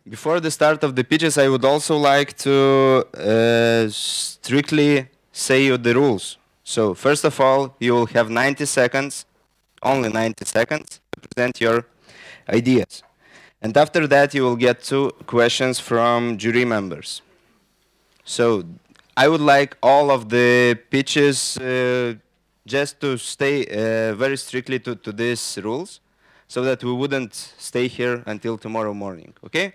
Before the start of the pitches, I would also like to strictly say you the rules. So first of all, you will have 90 seconds, only 90 seconds, to present your ideas. And after that, you will get 2 questions from jury members. So I would like all of the pitches just to stay very strictly to these rules, so that we wouldn't stay here until tomorrow morning, okay?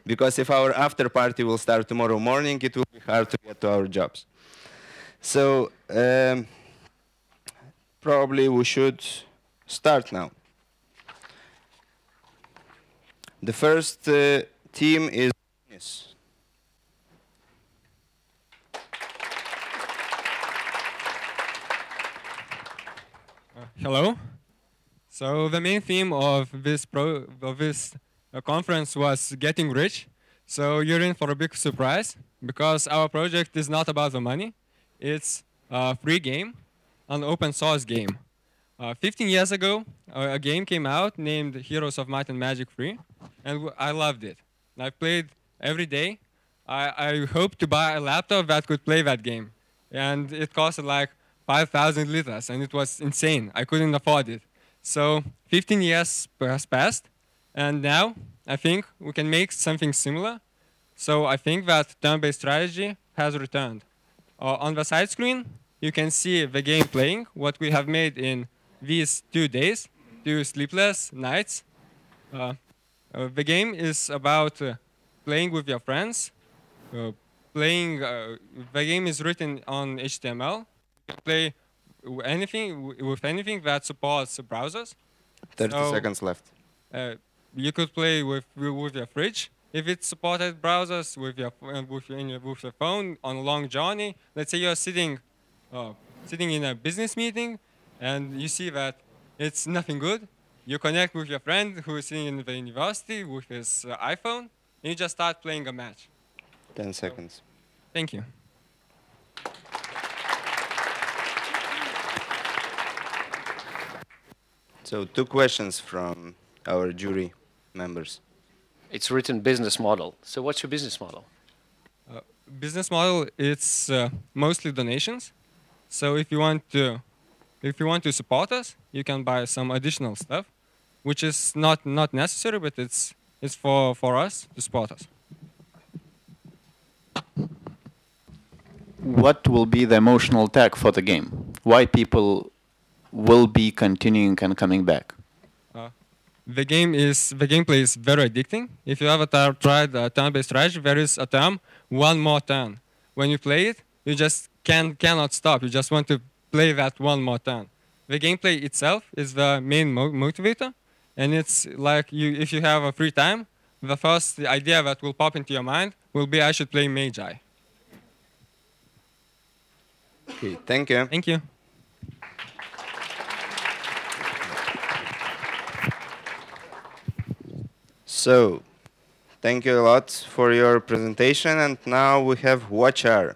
Because if our after party will start tomorrow morning, it will be hard to get to our jobs. So probably we should start now. The first team is Hello. So the main theme of this conference was getting rich. So you're in for a big surprise, because our project is not about the money. It's a free game, an open source game. 15 years ago, a game came out named Heroes of Might and Magic Free, and I loved it. I played every day. I hoped to buy a laptop that could play that game, and it costed like 5,000 litas, and it was insane. I couldn't afford it. So 15 years has passed, and now I think we can make something similar. So I think that turn-based strategy has returned. On the side screen, you can see the game playing, what we have made in these 2 days, 2 sleepless nights. The game is about playing with your friends. The game is written on HTML. You can play with anything that supports browsers. 30 seconds left. You could play with your fridge if it supported browsers, with your phone on a long journey. Let's say you're sitting in a business meeting, and you see that it's nothing good. You connect with your friend who is sitting in the university with his iPhone, and you just start playing a match. 10 seconds. Thank you. So 2 questions from our jury members. It's written business model. So what's your business model? Business model, it's mostly donations. So if you want to support us, you can buy some additional stuff, which is not necessary, but it's for us to support us. What will be the emotional tag for the game? Why people will be continuing and coming back? The gameplay is very addicting. If you ever tried turn-based strategy, there is a term, one more turn. When you play it, you just cannot stop. You just want to play that one more turn. The gameplay itself is the main motivator, and it's like if you have a free time, the first idea that will pop into your mind will be, I should play Magi. Okay, thank you. Thank you. So, thank you a lot for your presentation, and now we have Watchar.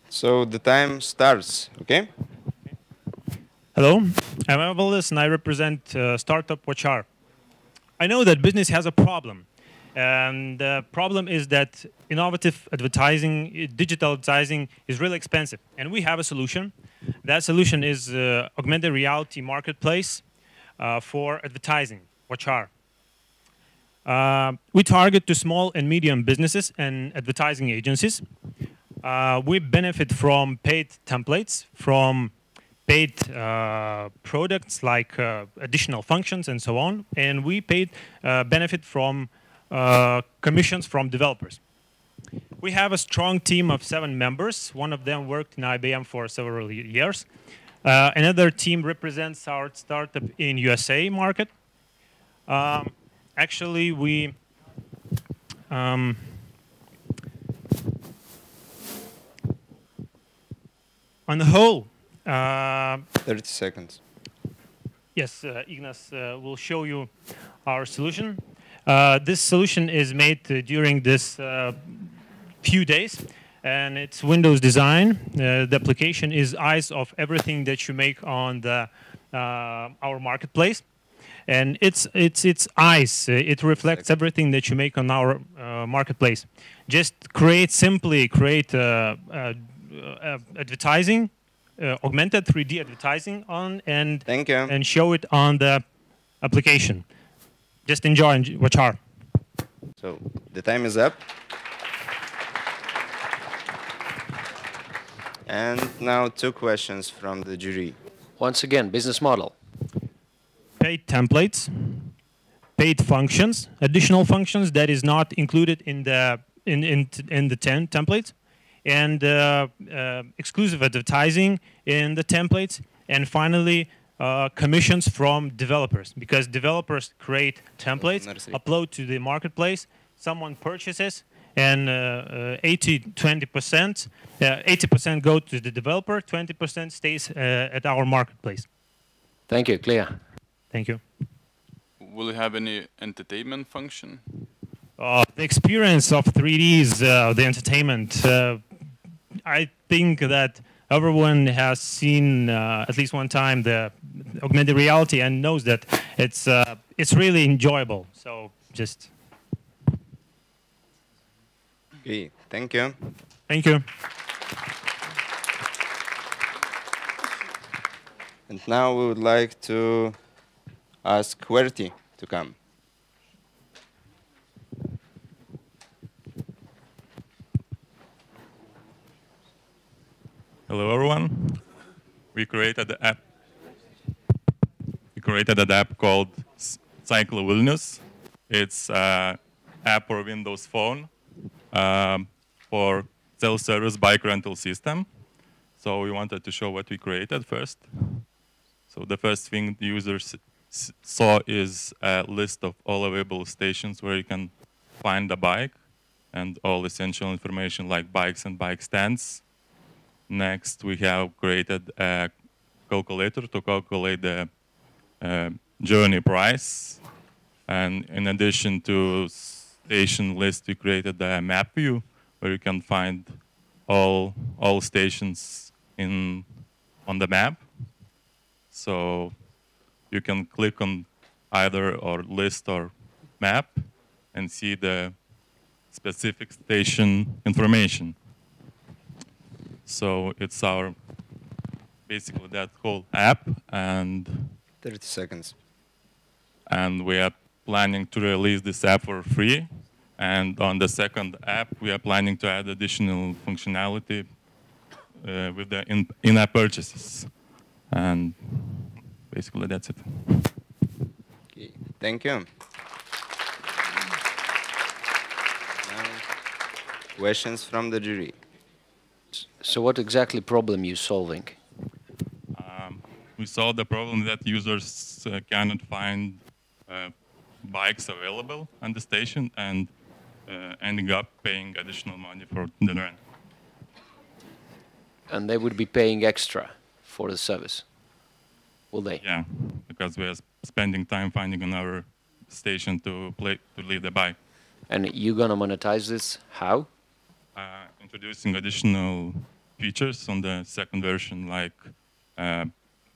So the time starts, okay? Hello, I'm Evalis and I represent startup Watchar. I know that business has a problem, and the problem is that innovative advertising, digital advertising is really expensive, and we have a solution. That solution is augmented reality marketplace for advertising, Watchar. We target to small and medium businesses and advertising agencies. We benefit from paid templates, from paid products like additional functions and so on, and we paid benefit from commissions from developers. We have a strong team of 7 members. One of them worked in IBM for several years. Another team represents our startup in USA market. Actually, we on the whole, 30 seconds. yes, Ignas will show you our solution. This solution is made during this few days, and it's Windows design. The application is eyes of everything that you make on the our marketplace, and it's eyes. It reflects everything that you make on our marketplace. Just simply create advertising, augmented 3D advertising on, and Thank you. and show it on the application. Just enjoy Watchar. So the time is up. And now 2 questions from the jury. Once again, business model. Paid templates, paid functions, additional functions that is not included in the 10 templates, and exclusive advertising in the templates, and finally commissions from developers, because developers create templates, upload to the marketplace, someone purchases, and 80% go to the developer, 20% stays at our marketplace. Thank you, clear. Thank you. Will you have any entertainment function? The experience of 3Ds, the entertainment, I think that everyone has seen at least one time the augmented reality and knows that it's really enjoyable. So just. Okay, thank you. Thank you. And now we would like to ask Qwerty to come. Hello, everyone. We created an app. We created an app called Cycle Vilnius. It's an app for Windows Phone for self-service bike rental system. So we wanted to show what we created first. So the first thing the users saw is a list of all available stations where you can find a bike and all essential information like bikes and bike stands. Next, we have created a calculator to calculate the journey price. And in addition to station list, we created a map view where you can find all stations on the map. So you can click on either or list or map and see the specific station information. So it's our basically that whole app, and 30 seconds. And we are planning to release this app for free. And on the second app, we are planning to add additional functionality with the in-app purchases. And basically that's it. Okay, thank you. Now, questions from the jury. So what exactly problem you solving? We solved the problem that users cannot find bikes available on the station and ending up paying additional money for the rent. And they would be paying extra for the service, will they? Yeah, because we are spending time finding on our station to leave the bike. And you're gonna monetize this how? Introducing additional features on the second version, like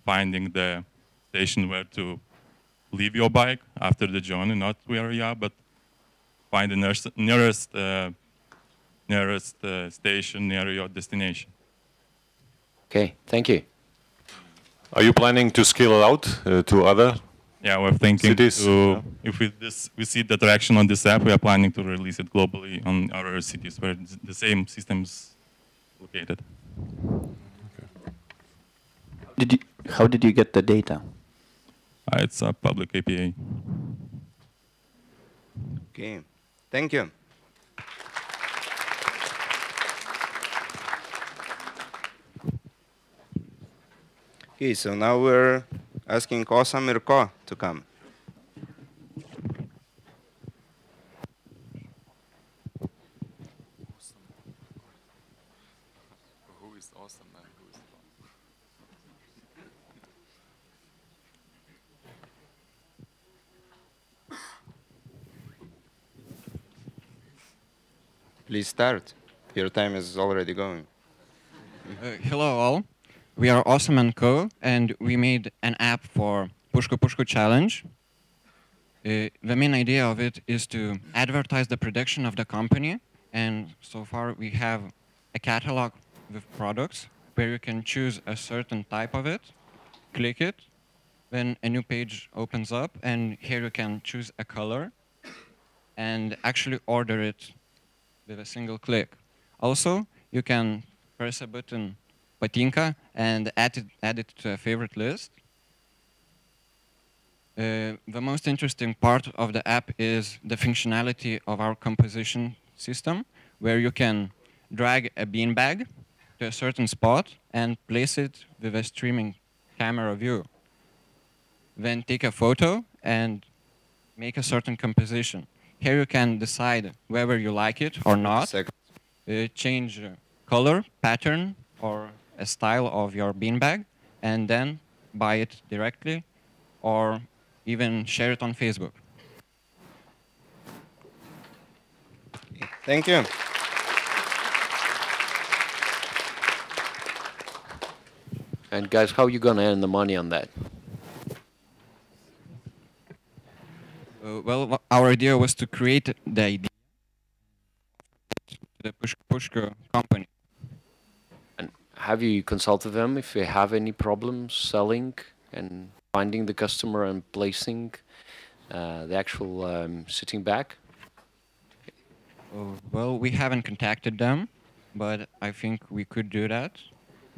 finding the station where to leave your bike after the journey, not where you are, but find the nearest station near your destination. Okay, thank you. Are you planning to scale it out to other? Yeah, we're thinking cities? If we see the traction on this app, we are planning to release it globally on other cities where the same system is located. How did you get the data? It's a public API. Okay, thank you. Okay, so now we're asking Osam ir Ko to come. Who is awesome and who is Ko? Please start. Your time is already going. Hello all. We are Awesome & Co. and we made an app for Pushko Pushko Challenge. The main idea of it is to advertise the production of the company, and so far we have a catalog with products where you can choose a certain type of it, click it, then a new page opens up, and here you can choose a color and actually order it with a single click. Also, you can press a button Patinka and add it to a favorite list. The most interesting part of the app is the functionality of our composition system, where you can drag a beanbag to a certain spot and place it with a streaming camera view. Then take a photo and make a certain composition. Here you can decide whether you like it or not, change color, pattern, or a style of your beanbag, and then buy it directly or even share it on Facebook. Thank you. And guys, how are you going to earn the money on that? Well, our idea was to create the idea to the Pushko company. And have you consulted them if they have any problems selling and finding the customer and placing the actual sitting bag? Well, we haven't contacted them, but I think we could do that.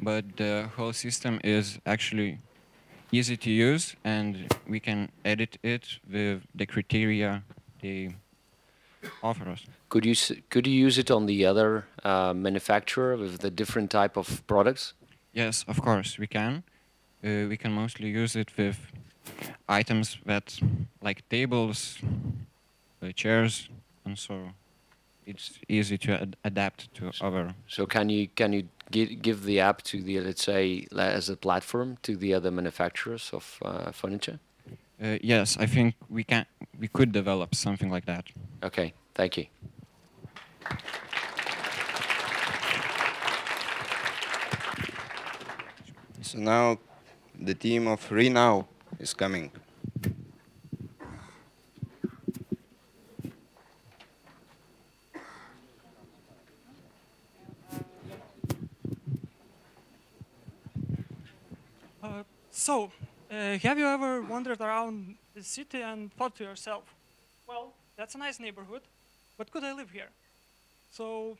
But the whole system is actually easy to use, and we can edit it with the criteria they offer us. Could you use it on the other manufacturer with the different type of products? Yes, of course, we can. We can mostly use it with items that, like tables, chairs, and so it's easy to adapt to other. So can you give the app to the, let's say, as a platform to the other manufacturers of furniture? Yes, I think we could develop something like that. Okay, thank you. So now the team of Renow is coming. So, have you ever wandered around the city and thought to yourself, well, that's a nice neighborhood, but could I live here? So,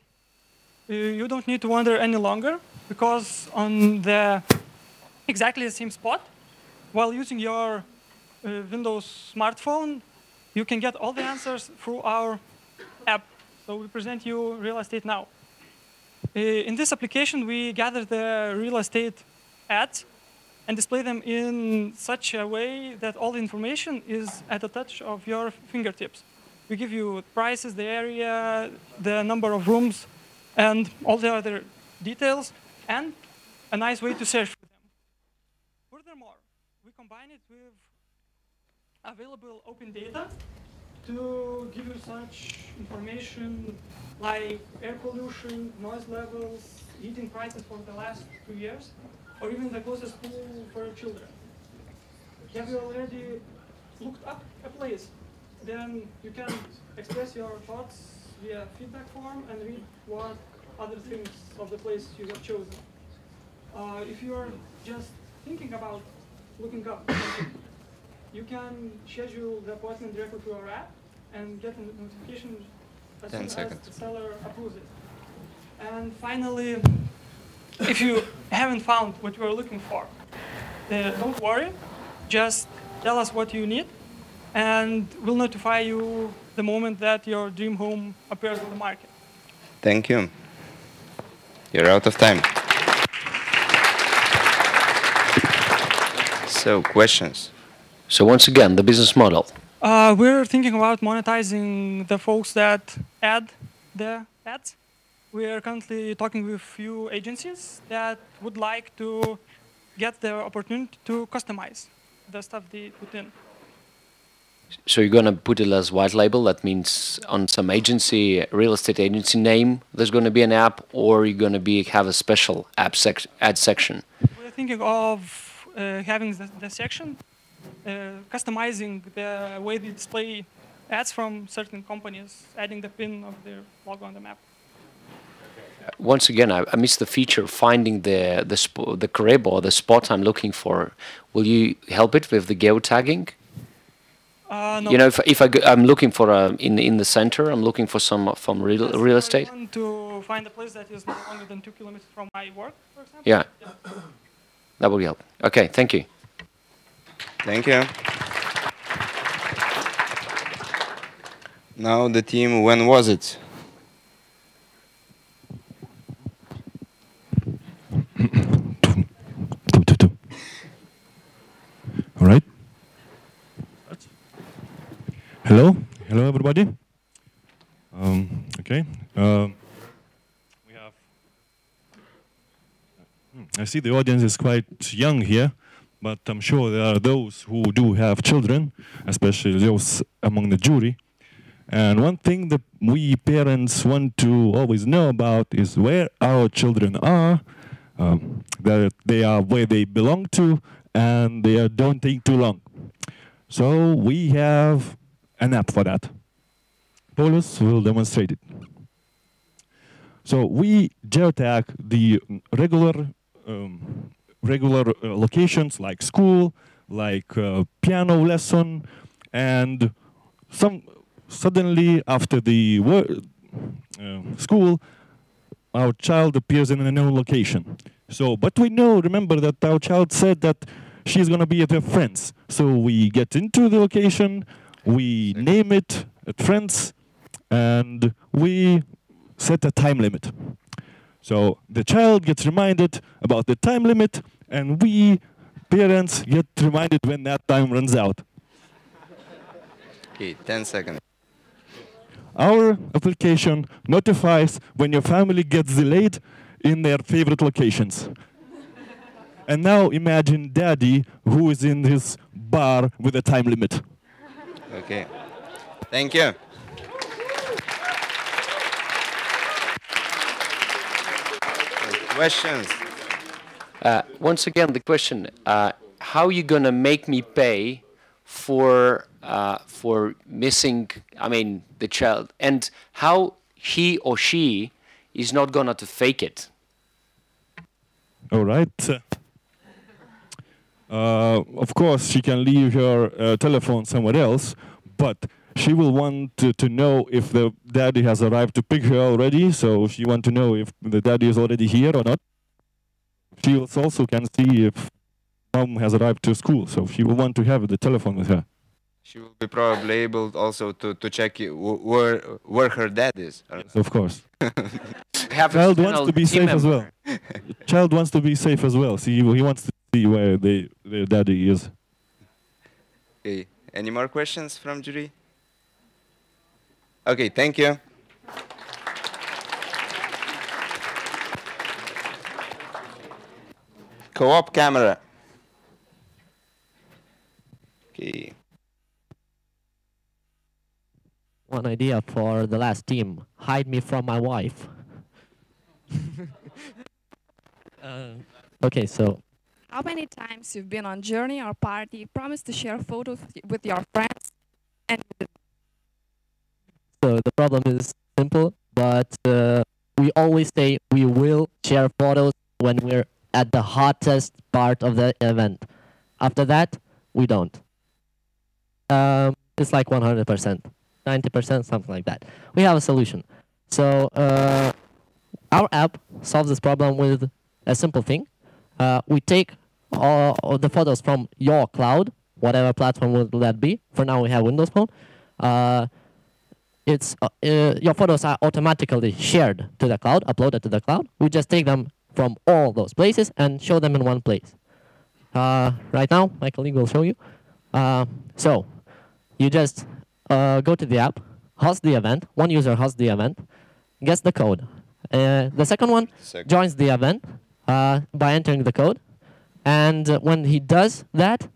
you don't need to wander any longer, because on exactly the same spot, while using your Windows smartphone, you can get all the answers through our app. So we present you Real Estate Now. In this application, we gather the real estate ads and display them in such a way that all the information is at the touch of your fingertips. We give you prices, the area, the number of rooms, and all the other details, and a nice way to search for them. Furthermore, we combine it with available open data to give you such information like air pollution, noise levels, heating prices for the last 2 years, or even the closest school for your children. Have you already looked up a place? Then you can express your thoughts via feedback form and read what other things of the place you have chosen. If you are just thinking about looking up something, you can schedule the appointment directly through our app and get a notification as soon as the seller approves it. And finally, if you haven't found what you are looking for, don't worry, just tell us what you need, and we'll notify you the moment that your dream home appears on the market. Thank you. You're out of time. So, questions? So once again, the business model. We're thinking about monetizing the folks that add the ads. We are currently talking with a few agencies that would like to get the opportunity to customize the stuff they put in. So you're going to put it as white label. That means on some agency, real estate agency name, there's going to be an app, or you're going to have a special ad section. We're thinking of having the section, customizing the way they display ads from certain companies, adding the pin of their logo on the map. Once again, I missed the feature finding the GREIPO or the spot I'm looking for. Will you help it with the geotagging? No. You know, if I'm looking for in the center, I'm looking for some from real estate. I want to find a place that is no longer than 2 kilometers from my work, for example. Yeah, that will help. Okay, thank you. Thank you. Now the team, when was it? All right. Hello, hello everybody. Okay. We have. I see the audience is quite young here, but I'm sure there are those who do have children, especially those among the jury. And one thing that we parents want to always know about is where our children are, that they are where they belong to, and they don't take too long. So we have an app for that. Paulus will demonstrate it. So we geotag the regular locations like school, like piano lesson, and suddenly after the school, our child appears in a new location. So, but we know, remember that our child said that she's going to be at her friends. So we get into the location, we name it at friends, and we set a time limit. So the child gets reminded about the time limit, and we, parents, get reminded when that time runs out. Okay, 10 seconds. Our application notifies when your family gets delayed in their favorite locations. And now imagine daddy who is in his bar with a time limit. Okay. Thank you. Questions? Once again, the question, how are you going to make me pay for missing, I mean, the child, and how he or she is not going to fake it? All right. Of course, she can leave her telephone somewhere else, but she will want to know if the daddy has arrived to pick her already, so she wants to know if the daddy is already here or not. She also can see if mom has arrived to school, so she will want to have the telephone with her. She will be probably able also to check where her dad is. Yes, of course. Child wants to be safe as well. Child wants to be safe as well. See, he wants to see where their daddy is. Okay. Any more questions from jury? Okay, thank you. Co-op camera. Okay. One idea for the last team: hide me from my wife. Okay, so. How many times you've been on journey or party, promised to share photos with your friends, and So the problem is simple, but we always say we will share photos when we're at the hottest part of the event. After that, we don't. It's like 100%, 90%, something like that. We have a solution. So our app solves this problem with a simple thing. We take all the photos from your cloud, whatever platform will that be. For now, we have Windows Phone. Your photos are automatically shared to the cloud, uploaded to the cloud. We just take them from all those places and show them in one place. Right now, my colleague will show you. So you just go to the app, host the event. One user hosts the event, gets the code. The second one joins the event by entering the code. And when he does that,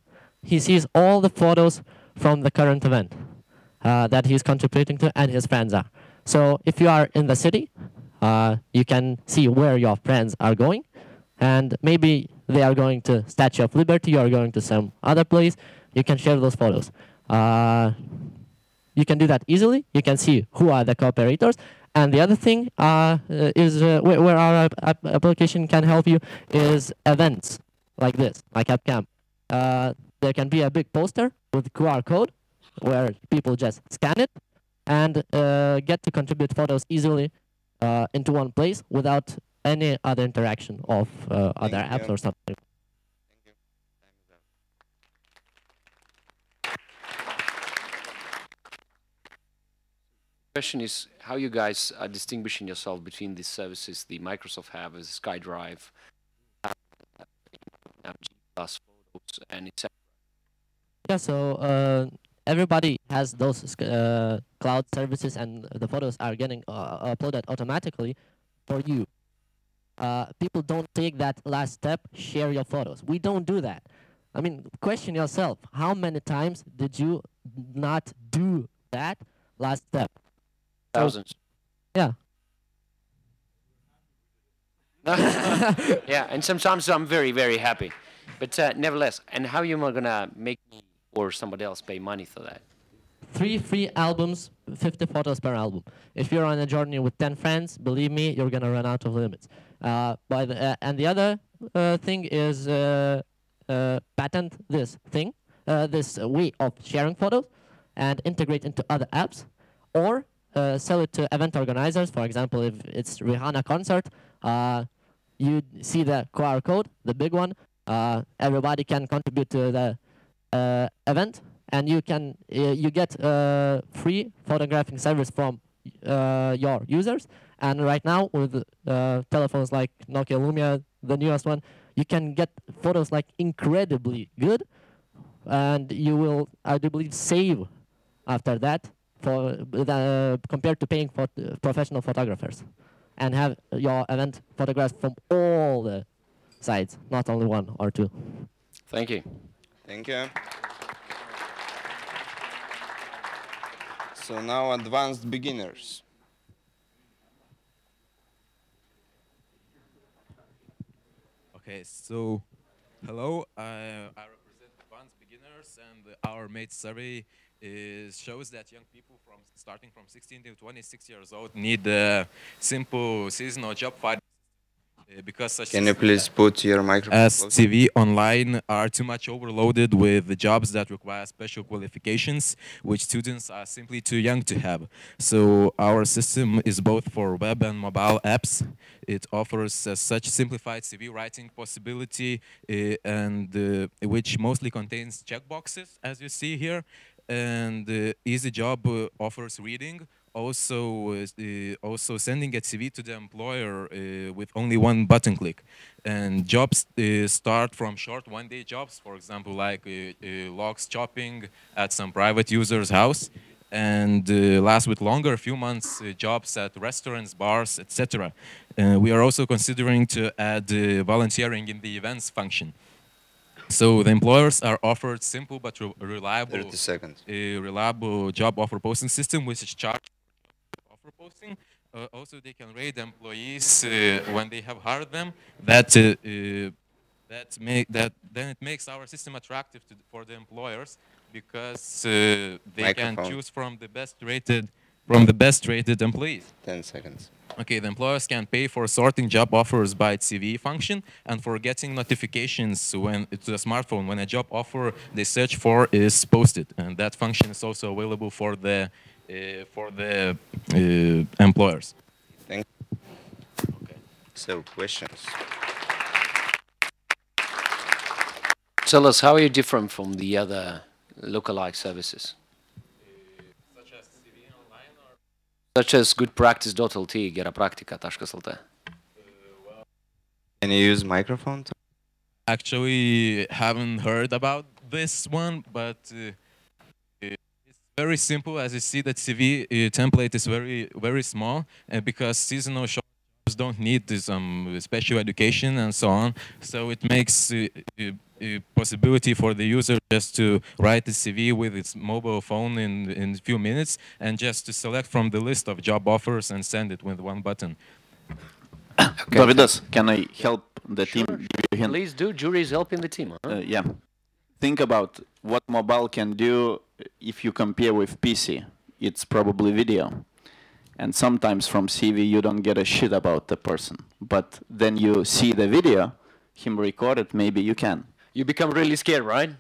he sees all the photos from the current event that he's contributing to and his friends are. So if you are in the city, you can see where your friends are going. And maybe they are going to Statue of Liberty or going to some other place. You can share those photos. You can do that easily. You can see who are the cooperators. And the other thing is where our application can help you is events like this, like AppCamp. There can be a big poster with QR code where people just scan it and get to contribute photos easily into one place without any other interaction of other apps or something. Question is how you guys are distinguishing yourself between these services the Microsoft have as SkyDrive, Plus Photos, and etc. Yeah, so everybody has those cloud services, and the photos are getting uploaded automatically for you. People don't take that last step, share your photos. We don't do that. I mean, question yourself, how many times did you not do that last step? Thousands. Yeah. Yeah, and sometimes I'm very, very happy. But nevertheless, and how you are going to make me or somebody else pay money for that? 3 free albums, 50 photos per album. If you're on a journey with 10 friends, believe me, you're going to run out of limits. And the other thing is patent this thing, this way of sharing photos and integrate into other apps, or sell it to event organizers. For example, if it's Rihanna concert, you see the QR code, the big one. Everybody can contribute to the event, and you get free photographing service from your users. And right now, with telephones like Nokia Lumia, the newest one, you can get photos like incredibly good, and you will, I do believe, save after that for compared to paying for professional photographers, and have your event photographed from all the sides, not only 1 or 2. Thank you. Thank you. So now advanced beginners. Okay, so hello, I represent advanced beginners, and our mate survey shows that young people starting from 16 to 26 years old need simple seasonal job finding. Because such Can you please put your microphone as closer? TV online are too much overloaded with jobs that require special qualifications, which students are simply too young to have. So our system is both for web and mobile apps. It offers such simplified CV writing possibility, and which mostly contains checkboxes, as you see here. And Easy Job offers reading. Also sending a CV to the employer with only 1 button click. And jobs start from short 1-day jobs, for example, like logs chopping at some private user's house, and last with longer, few months jobs at restaurants, bars, etc. We are also considering to add volunteering in the events function. So the employers are offered simple but reliable, 30 seconds. Reliable job offer posting system, which is charged offer posting. Also, they can rate employees when they have hired them. Then it makes our system attractive for the employers, because they can choose from the best rated employees. 10 seconds. Okay, the employers can pay for sorting job offers by CV function and for getting notifications when to the smartphone when a job offer they search for is posted, and that function is also available for the employers. Thank you. Okay. So questions. Tell us, how are you different from the other lookalike services? Such as GoodPractice.LT, GeraPraktika.LT. Can you use microphone? Actually, haven't heard about this one, but it's very simple. As you see, that CV template is very small, and because seasonal jobs don't need this special education and so on, so it makes a possibility for the user just to write the CV with its mobile phone in a few minutes, and just to select from the list of job offers and send it with one button. Okay. Davidas, can I help the team? Please do. Jury is helping the team. Huh? Yeah. Think about what mobile can do if you compare with PC. It's probably video. And sometimes from CV you don't get a shit about the person. But then you see the video, him recorded, maybe you can. You become really scared, right?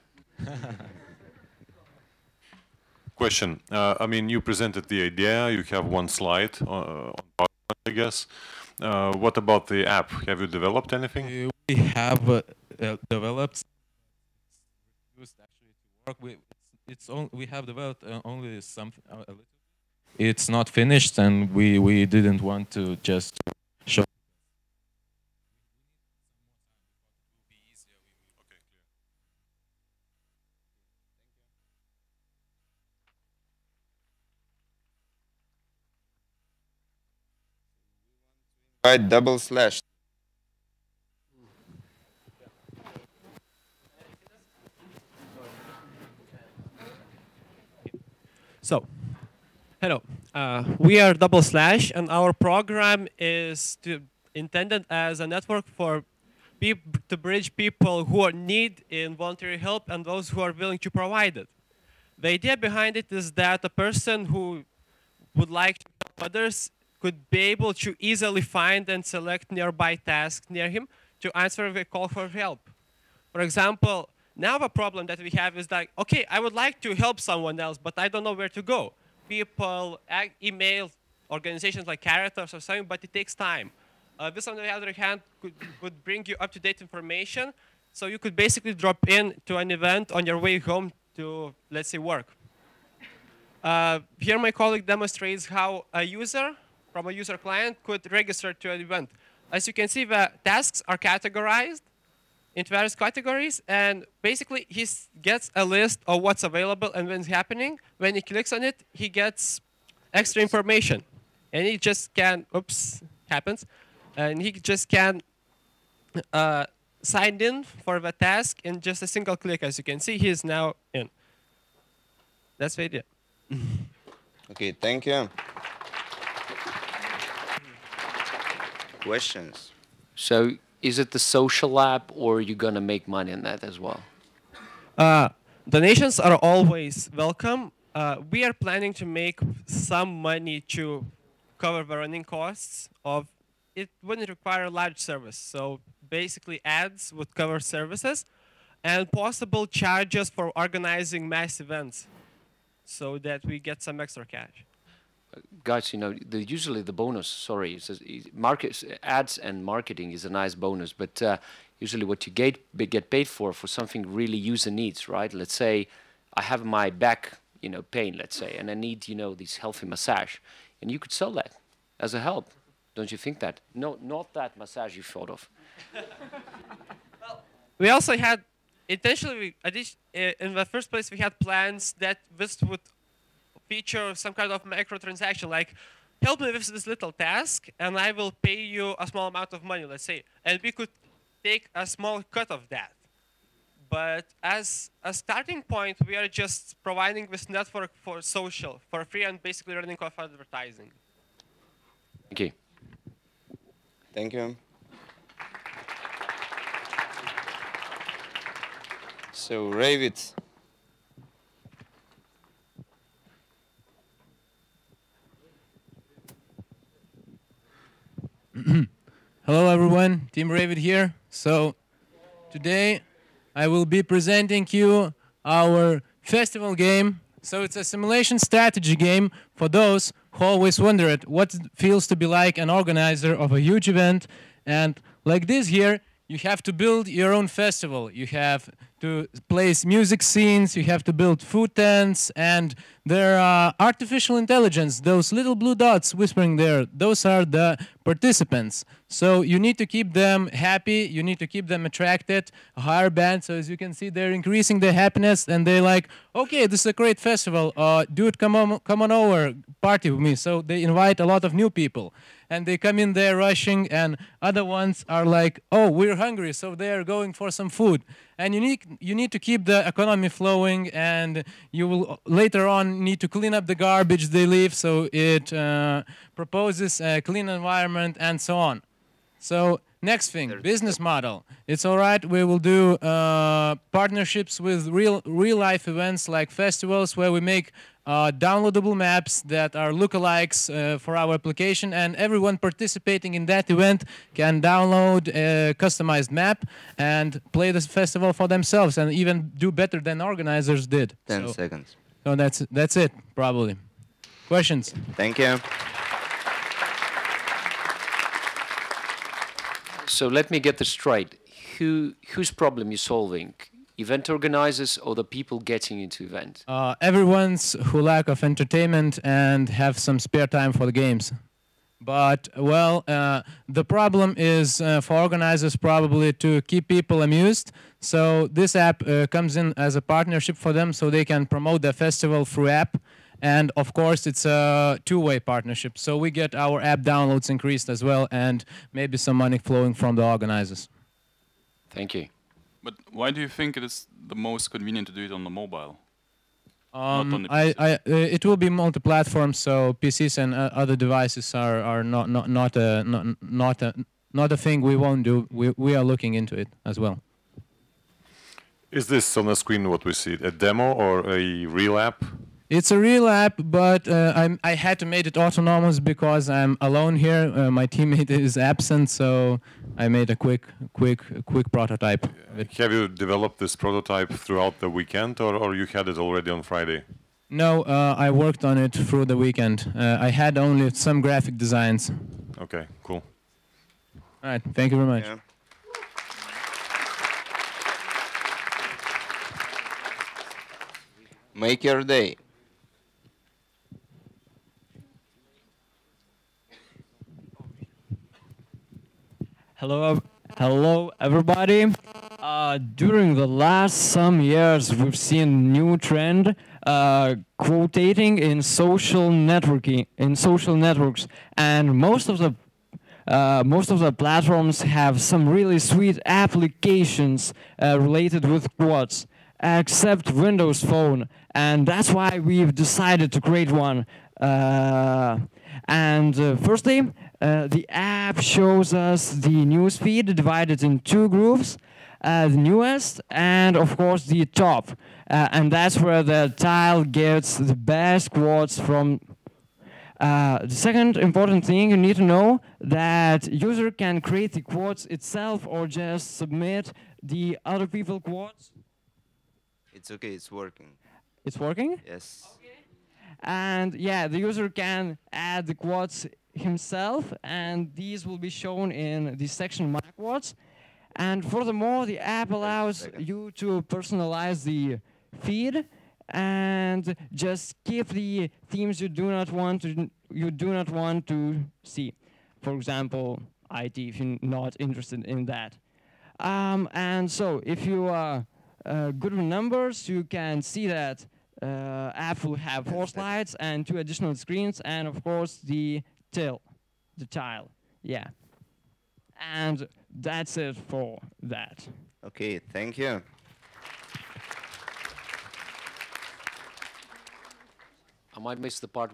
Question. I mean, you presented the idea. You have one slide on PowerPoint, I guess. What about the app? Have you developed anything? We have developed. Used actually to work. We have developed only something. A little. It's not finished, and we didn't want to just show. Right, double slash. So, hello. We are Double Slash, and our program is intended as a network for to bridge people who need in voluntary help and those who are willing to provide it. The idea behind it is that a person who would like to help others could be able to easily find and select nearby tasks near him to answer the call for help. For example, now the problem that we have is that, okay, I would like to help someone else, but I don't know where to go. People email organizations like Caritas or something, but it takes time. This, on the other hand, could bring you up-to-date information, so you could basically drop in to an event on your way home to, let's say, work. Here my colleague demonstrates how a user from a user client could register to an event. As you can see, the tasks are categorized into various categories, and basically he gets a list of what's available and when's happening. When he clicks on it, he gets extra information, and he just can, oops, happens, and he just can sign in for the task in just a single click. As you can see, he is now in. That's the idea. Okay, thank you. Questions? So, is it the social app, or are you going to make money on that as well? Donations are always welcome. We are planning to make some money to cover the running costs of it. Wouldn't require a large service. So basically ads would cover services and possible charges for organizing mass events so that we get some extra cash. Guys, you know, usually the bonus, sorry, ads and marketing is a nice bonus, but usually what you get paid for something really user needs, right? Let's say I have my back, you know, pain, let's say, and I need, you know, this healthy massage, and you could sell that as a help. Don't you think that? No, not that massage you thought of. Well, we also had, intentionally, in the first place, we had plans that this would feature some kind of microtransaction, like help me with this little task and I will pay you a small amount of money, let's say, and we could take a small cut of that. But as a starting point, we are just providing this network for social, for free, and basically running off advertising. Thank you. Thank you. So, RaveIT. Hello everyone, Team RaveIT here. So today I will be presenting you our festival game. So it's a simulation strategy game for those who always wondered what it feels to be like an organizer of a huge event. And like this here, you have to build your own festival. You have to place music scenes, you have to build food tents, and there are artificial intelligence, those little blue dots whispering there, those are the participants. So you need to keep them happy, you need to keep them attracted, a higher band, so as you can see they're increasing their happiness, and they're like, okay, this is a great festival, dude, come on over, party with me. So they invite a lot of new people. And they come in there rushing, and other ones are like, oh, we're hungry, so they are going for some food. And you need to keep the economy flowing, and you will later on need to clean up the garbage they leave, so it proposes a clean environment and so on. So next thing, business model. It's all right, we will do partnerships with real-life events like festivals where we make downloadable maps that are lookalikes for our application, and everyone participating in that event can download a customized map and play this festival for themselves, and even do better than organizers did. 10 seconds. So that's it, probably. Questions? Thank you. So let me get this straight. Whose problem you solving? Event organizers or the people getting into event? Everyone's who lack of entertainment and have some spare time for the games. But, well, the problem is for organizers probably to keep people amused. So this app comes in as a partnership for them, so they can promote the festival through app. And of course, it's a two-way partnership. So we get our app downloads increased as well, and maybe some money flowing from the organizers. Thank you. But why do you think it is the most convenient to do it on the mobile? It will be multi-platform, so PCs and other devices are not a thing we won't do. We are looking into it as well. Is this on the screen what we see? A demo or a real app? It's a real app, but I had to make it autonomous because I'm alone here. My teammate is absent, so I made a quick prototype. Have you developed this prototype throughout the weekend, or you had it already on Friday? No, I worked on it through the weekend. I had only some graphic designs. Okay, cool. All right, thank you very much. Yeah. Make your day. Hello, everybody. During the last some years, we've seen new trend, quotating in social networks, and most of the platforms have some really sweet applications related with quotes, except Windows Phone, and that's why we've decided to create one. Firstly, the app shows us the newsfeed divided in two groups, the newest and of course the top, and that's where the tile gets the best quotes from. The second important thing you need to know that user can create the quotes itself or just submit the other people quotes. It's okay, it's working. It's working? Yes. And yeah, the user can add the quotes himself, and these will be shown in the section My Quotes. And furthermore, the app allows you to personalize the feed and just keep the themes you do not want to see. For example, IT, if you're not interested in that. And so, if you are good with numbers, you can see that app will have 4 slides and 2 additional screens, and of course the tile, yeah. And that's it for that. Okay, thank you. I might miss the part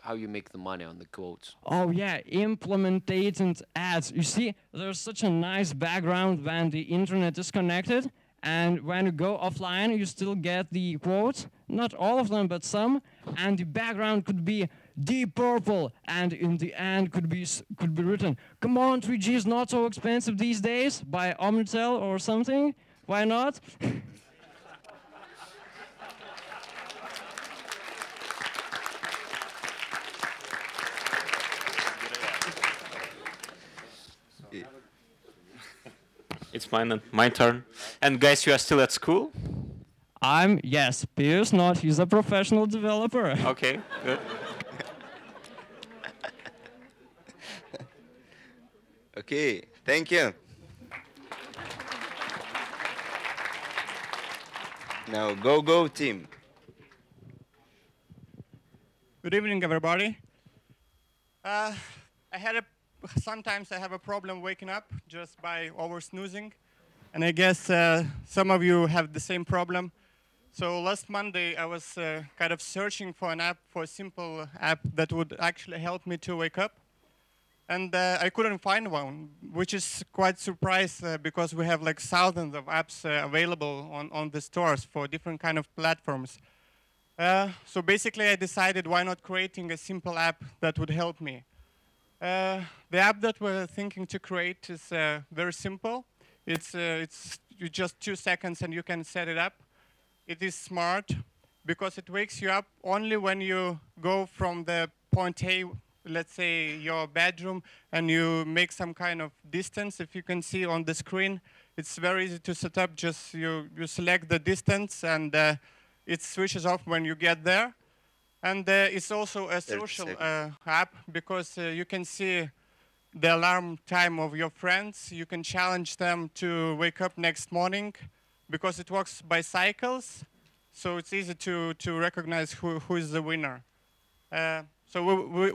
how you make the money on the quotes. Oh yeah, implementing ads. You see, there's such a nice background when the internet is connected, and when you go offline, you still get the quotes. Not all of them, but some. And the background could be deep purple, and in the end could be written, "Come on, 3G is not so expensive these days," by Omnitel or something. Why not? It's my turn. And guys, you are still at school? Yes, Pierce not. He's a professional developer. Okay, good. Okay, thank you. Now, go team. Good evening, everybody. Sometimes I have a problem waking up just by over snoozing, and I guess some of you have the same problem. So last Monday I was kind of searching for an app, for a simple app that would actually help me to wake up, and I couldn't find one, which is quite surprised because we have like thousands of apps available on the stores for different kind of platforms. So basically I decided why not creating a simple app that would help me. The app that we're thinking to create is very simple. It's just 2 seconds and you can set it up. It is smart because it wakes you up only when you go from the point A, let's say your bedroom, and you make some kind of distance. If you can see on the screen, it's very easy to set up. Just you select the distance and it switches off when you get there. And it's also a social app because you can see the alarm time of your friends. You can challenge them to wake up next morning because it works by cycles. So it's easy to recognize who is the winner. So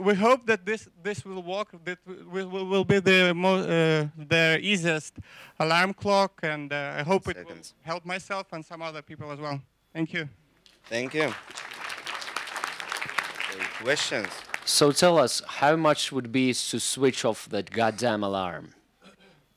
we hope that this will work. That will be the easiest alarm clock, and I hope it will help myself and some other people as well. Thank you. Thank you. Questions? So tell us, how much would be to switch off that goddamn alarm?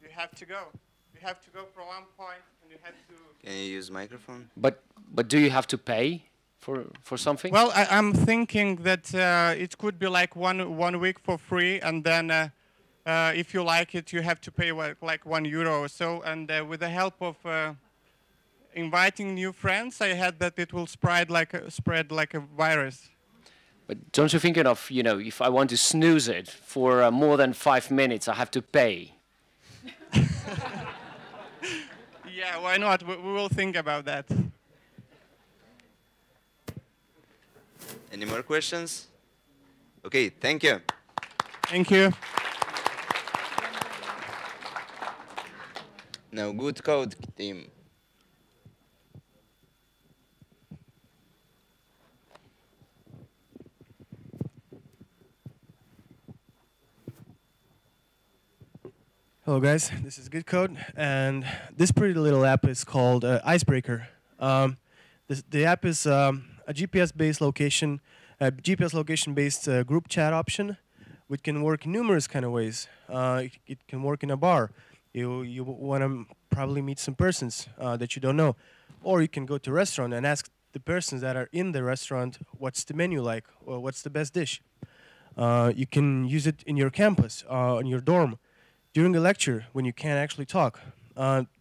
You have to go. You have to go from one point, and you have to. Can you use microphone? But do you have to pay for something? Well, I'm thinking that it could be like one week for free, and then if you like it, you have to pay like €1 or so. And with the help of inviting new friends, I had that it will spread like a virus. But don't you think of, you know, if I want to snooze it for more than 5 minutes, I have to pay? Yeah, why not? We will think about that. Any more questions? Okay, thank you. Thank you. Now, good code team. Hello guys, this is Good Code, and this pretty little app is called Icebreaker. The app is a GPS-based location-based group chat option, which can work in numerous kind of ways. It can work in a bar. You want to probably meet some persons that you don't know, or you can go to a restaurant and ask the persons that are in the restaurant what's the menu like, or what's the best dish. You can use it in your campus, in your dorm, during a lecture when you can't actually talk.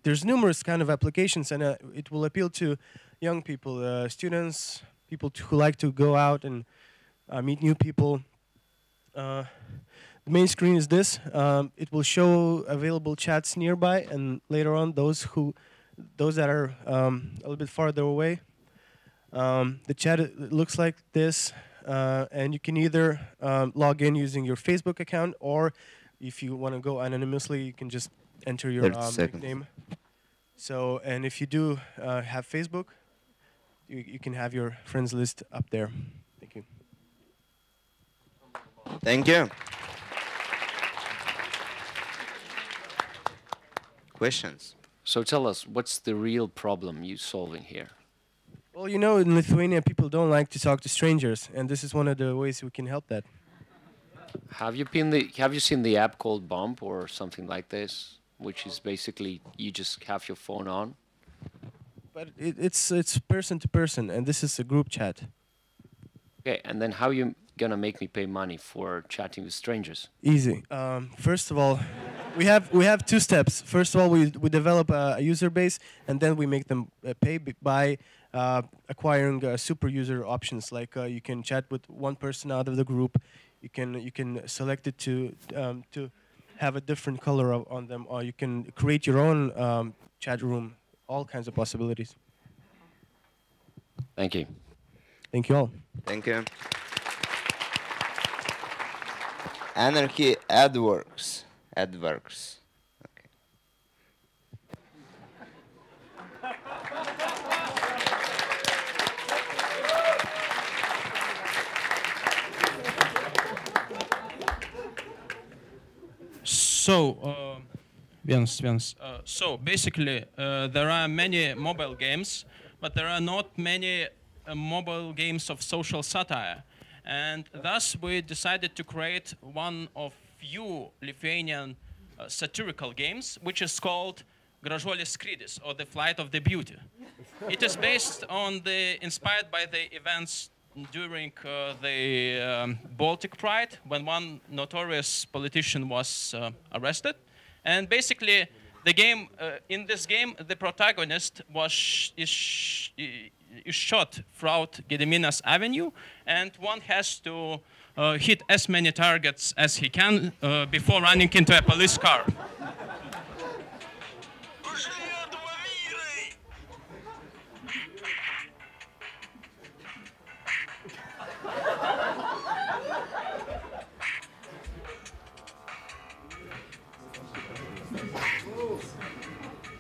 There's numerous kind of applications, and it will appeal to young people, students, people who like to go out and meet new people. The main screen is this. It will show available chats nearby, and later on those that are a little bit farther away. The chat looks like this, and you can either log in using your Facebook account, or if you want to go anonymously, you can just enter your nickname. So, and if you do have Facebook, you can have your friends list up there. Thank you. Thank you. Questions? So tell us, what's the real problem you're solving here? Well, you know, in Lithuania, people don't like to talk to strangers, and this is one of the ways we can help that. Have you seen the app called Bump or something like this, which is basically you just have your phone on? But it's person to person, and this is a group chat. Okay, and then how you gonna make me pay money for chatting with strangers? Easy. First of all, we have 2 steps. First of all, we develop a user base, and then we make them pay by acquiring super user options. Like you can chat with one person out of the group. You can select it to have a different color on them, or you can create your own chat room all kinds of possibilities. Thank you. Thank you all. Thank you. Anarchy Aadvarks. Aadvarks. Okay. So, so basically, there are many mobile games, but there are not many mobile games of social satire. And thus, we decided to create one of few Lithuanian satirical games, which is called Gražuolės skrydis, or the Flight of the Beauty. It is based on inspired by the events during the Baltic Pride, when one notorious politician was arrested. And basically, the game, in this game, the protagonist is shot throughout Gediminas Avenue, and one has to hit as many targets as he can before running into a police car.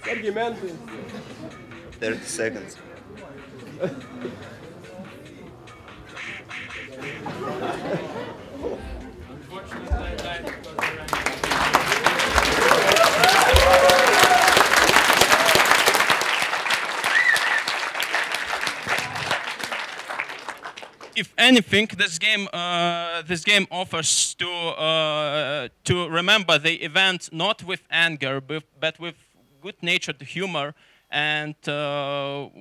Argumenty. 30 seconds. If anything, this game offers to remember the event not with anger, but with good-natured humor and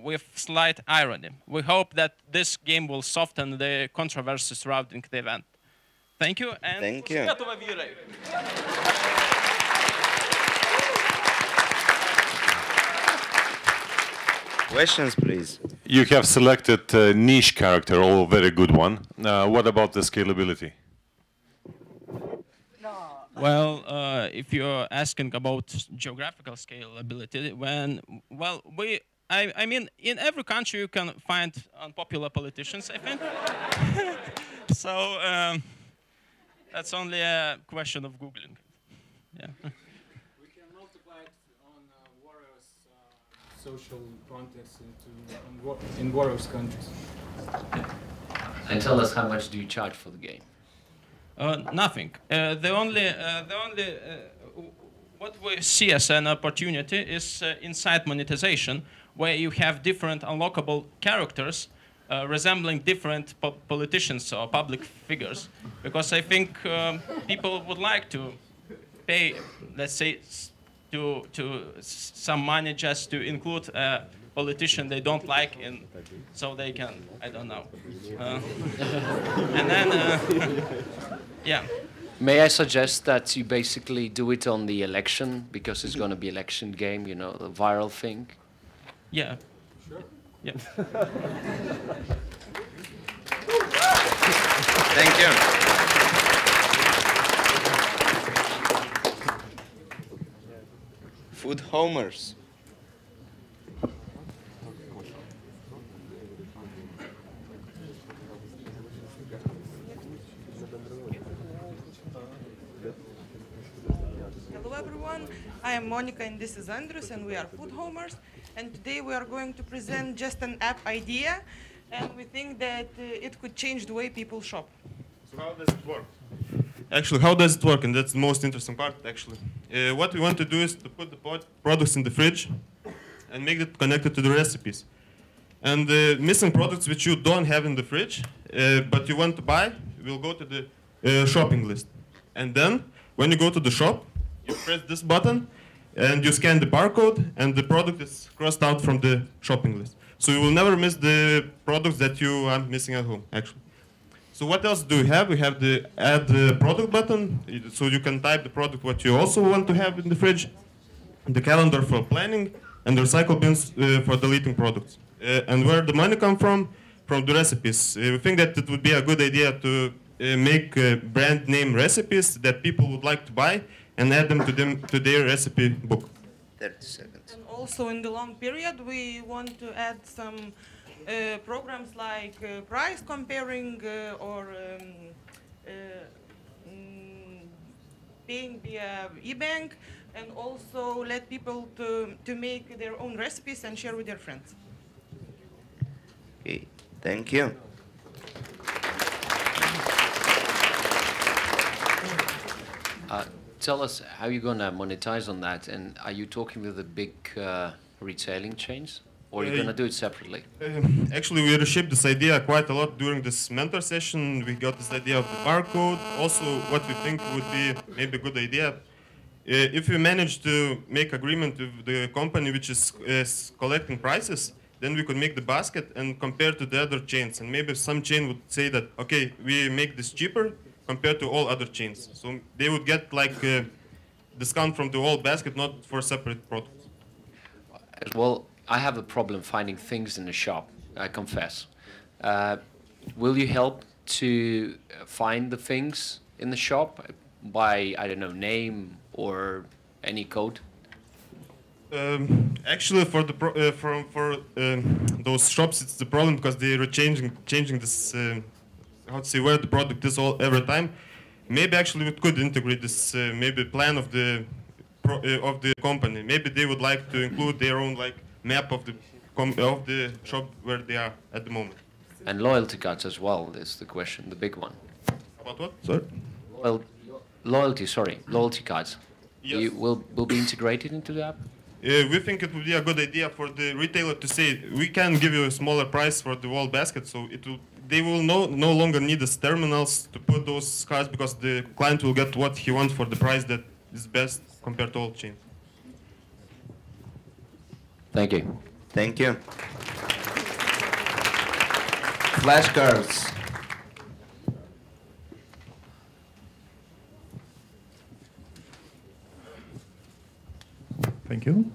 with slight irony. We hope that this game will soften the controversy surrounding the event. Thank you. And thank you. Questions, please. You have selected a niche character, or a very good one. What about the scalability? Well, if you're asking about geographical scalability, I mean, in every country you can find unpopular politicians, I think. So that's only a question of Googling. Yeah. We can multiply it on various social contexts in various countries. And tell us, how much do you charge for the game? Nothing. What we see as an opportunity is inside monetization, where you have different unlockable characters resembling different politicians or public figures. Because I think people would like to pay, let's say, to some money just to include a politician they don't like, so they can, I don't know. And then, yeah. May I suggest that you basically do it on the election, because it's going to be election game, you know, the viral thing? Yeah. Sure. Yeah. Thank you. Food homers. Hello everyone, I am Monica and this is Andrus, and we are food homers, and today we are going to present just an app idea, and we think that it could change the way people shop. So how does it work? Actually, how does it work? And that's the most interesting part, actually. What we want to do is to put the products in the fridge and make it connected to the recipes. And missing products which you don't have in the fridge, but you want to buy, will go to the shopping list. And then, when you go to the shop, you press this button, and you scan the barcode, and the product is crossed out from the shopping list. So you will never miss the products that you are missing at home, actually. So what else do we have? We have the add product button, so you can type the product what you also want to have in the fridge, the calendar for planning, and the recycle bins for deleting products. And where the money come from? From the recipes. We think that it would be a good idea to make brand name recipes that people would like to buy and add them to their recipe book. 30 seconds. And also in the long period, we want to add some programs like price comparing or paying via e-bank, and also let people to make their own recipes and share with their friends. Okay, thank you. Tell us how you're going to monetize on that, and are you talking with the big retailing chains, or are you going to do it separately? Actually, we reshaped this idea quite a lot during this mentor session. We got this idea of the barcode. Also, what we think would be maybe a good idea, if we manage to make agreement with the company which is collecting prices, then we could make the basket and compare to the other chains. And maybe some chain would say that, okay, we make this cheaper compared to all other chains. So they would get like a discount from the whole basket, not for separate products. Well, I have a problem finding things in the shop, I confess. Will you help to find the things in the shop by, I don't know, name or any code? Actually, for the those shops, it's the problem because they are changing this. How to say, where the product is all every time. Maybe actually we could integrate this maybe plan of the company. Maybe they would like to include their own like map of the shop where they are at the moment. And loyalty cards as well is the question, the big one. About what? Sorry. Well, loyalty cards. Yes. Will be integrated into the app? We think it would be a good idea for the retailer to say we can give you a smaller price for the whole basket, so they will no longer need these terminals to put those cards because the client will get what he wants for the price that is best compared to all chains. Thank you. Thank you. Flashcards. Thank you.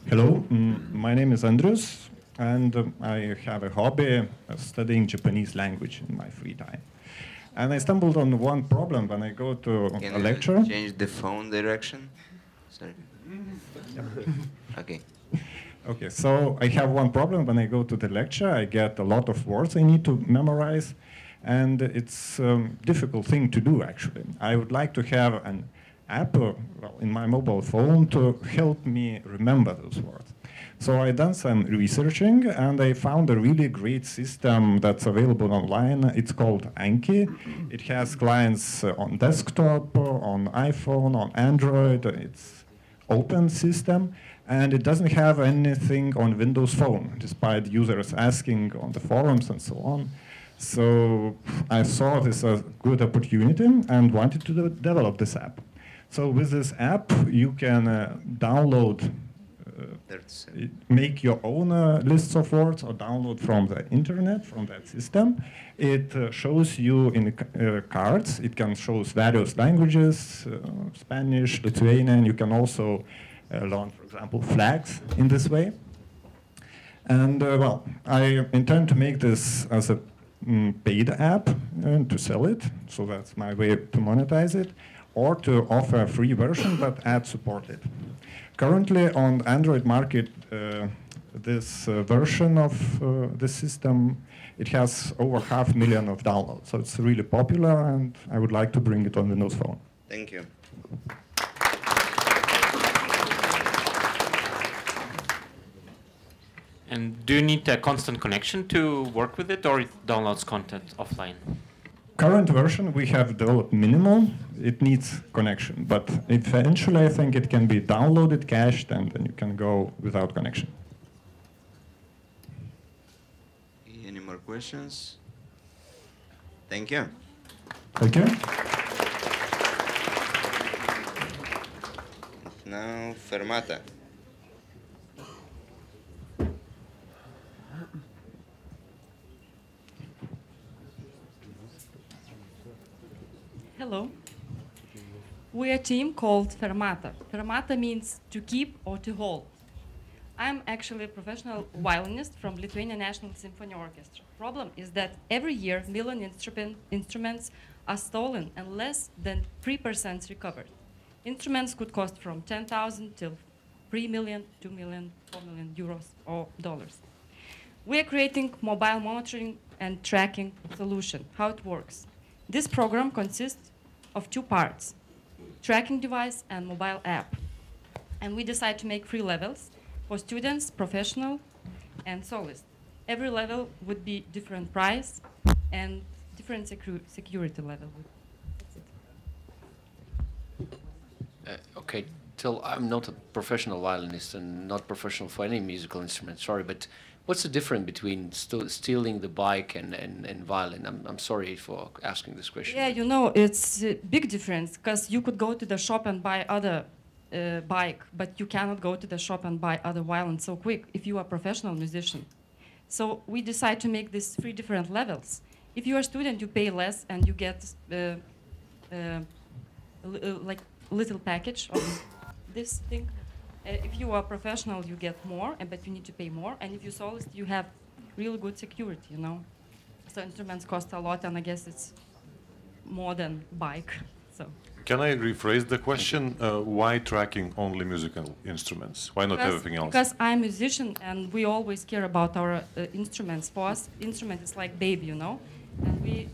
Hello, my name is Andrius, and I have a hobby of studying Japanese language in my free time. And I stumbled on one problem when I go to a lecture. Can you change the phone direction? Sorry. Okay. Okay, so I have one problem when I go to the lecture. I get a lot of words I need to memorize, and it's a difficult thing to do, actually. I would like to have an app in my mobile phone to help me remember those words. So I done some researching, and I found a really great system that's available online. It's called Anarchy. It has clients on desktop, on iPhone, on Android. It's open system, and it doesn't have anything on Windows Phone, despite users asking on the forums and so on. So I saw this as a good opportunity and wanted to develop this app. So with this app, you can download, make your own lists of words or download from the internet, from that system. It shows you in cards. It can show various languages, Spanish, Lithuanian. You can also learn, for example, flags in this way. And well, I intend to make this as a paid app and to sell it. So that's my way to monetize it, or to offer a free version but ad supported. Currently on the Android market, this version of the system, it has over 500,000 of downloads. So it's really popular, and I would like to bring it on Windows Phone. Thank you. And do you need a constant connection to work with it, or it downloads content offline? Current version we have developed minimal. It needs connection, but eventually I think it can be downloaded, cached, and then you can go without connection. Any more questions? Thank you. Thank you. Now, Fermata. Hello. We're a team called Fermata. Fermata means to keep or to hold. I'm actually a professional violinist from Lithuanian National Symphony Orchestra. Problem is that every year, million instruments are stolen and less than 3% recovered. Instruments could cost from 10,000 till 3 million, 2 million, 4 million euros or dollars. We are creating mobile monitoring and tracking solution. How it works. This program consists of two parts, tracking device and mobile app. And we decide to make 3 levels for students, professional, and soloist. Every level would be different price and different security level. Okay, Till, I'm not a professional violinist and not professional for any musical instrument, sorry, but what's the difference between stealing the bike and violin? I'm sorry for asking this question. Yeah, you know, it's a big difference, because you could go to the shop and buy other bike, but you cannot go to the shop and buy other violin so quick if you are a professional musician. So we decide to make these 3 different levels. If you are a student, you pay less and you get like little package of this thing. If you are professional, you get more, but you need to pay more. And if you're soloist, you have really good security, you know. So instruments cost a lot, and I guess it's more than bike. So. Can I rephrase the question? Why tracking only musical instruments? Why not everything else? Because I'm a musician, and we always care about our instruments. For us, instrument is like baby, you know. And we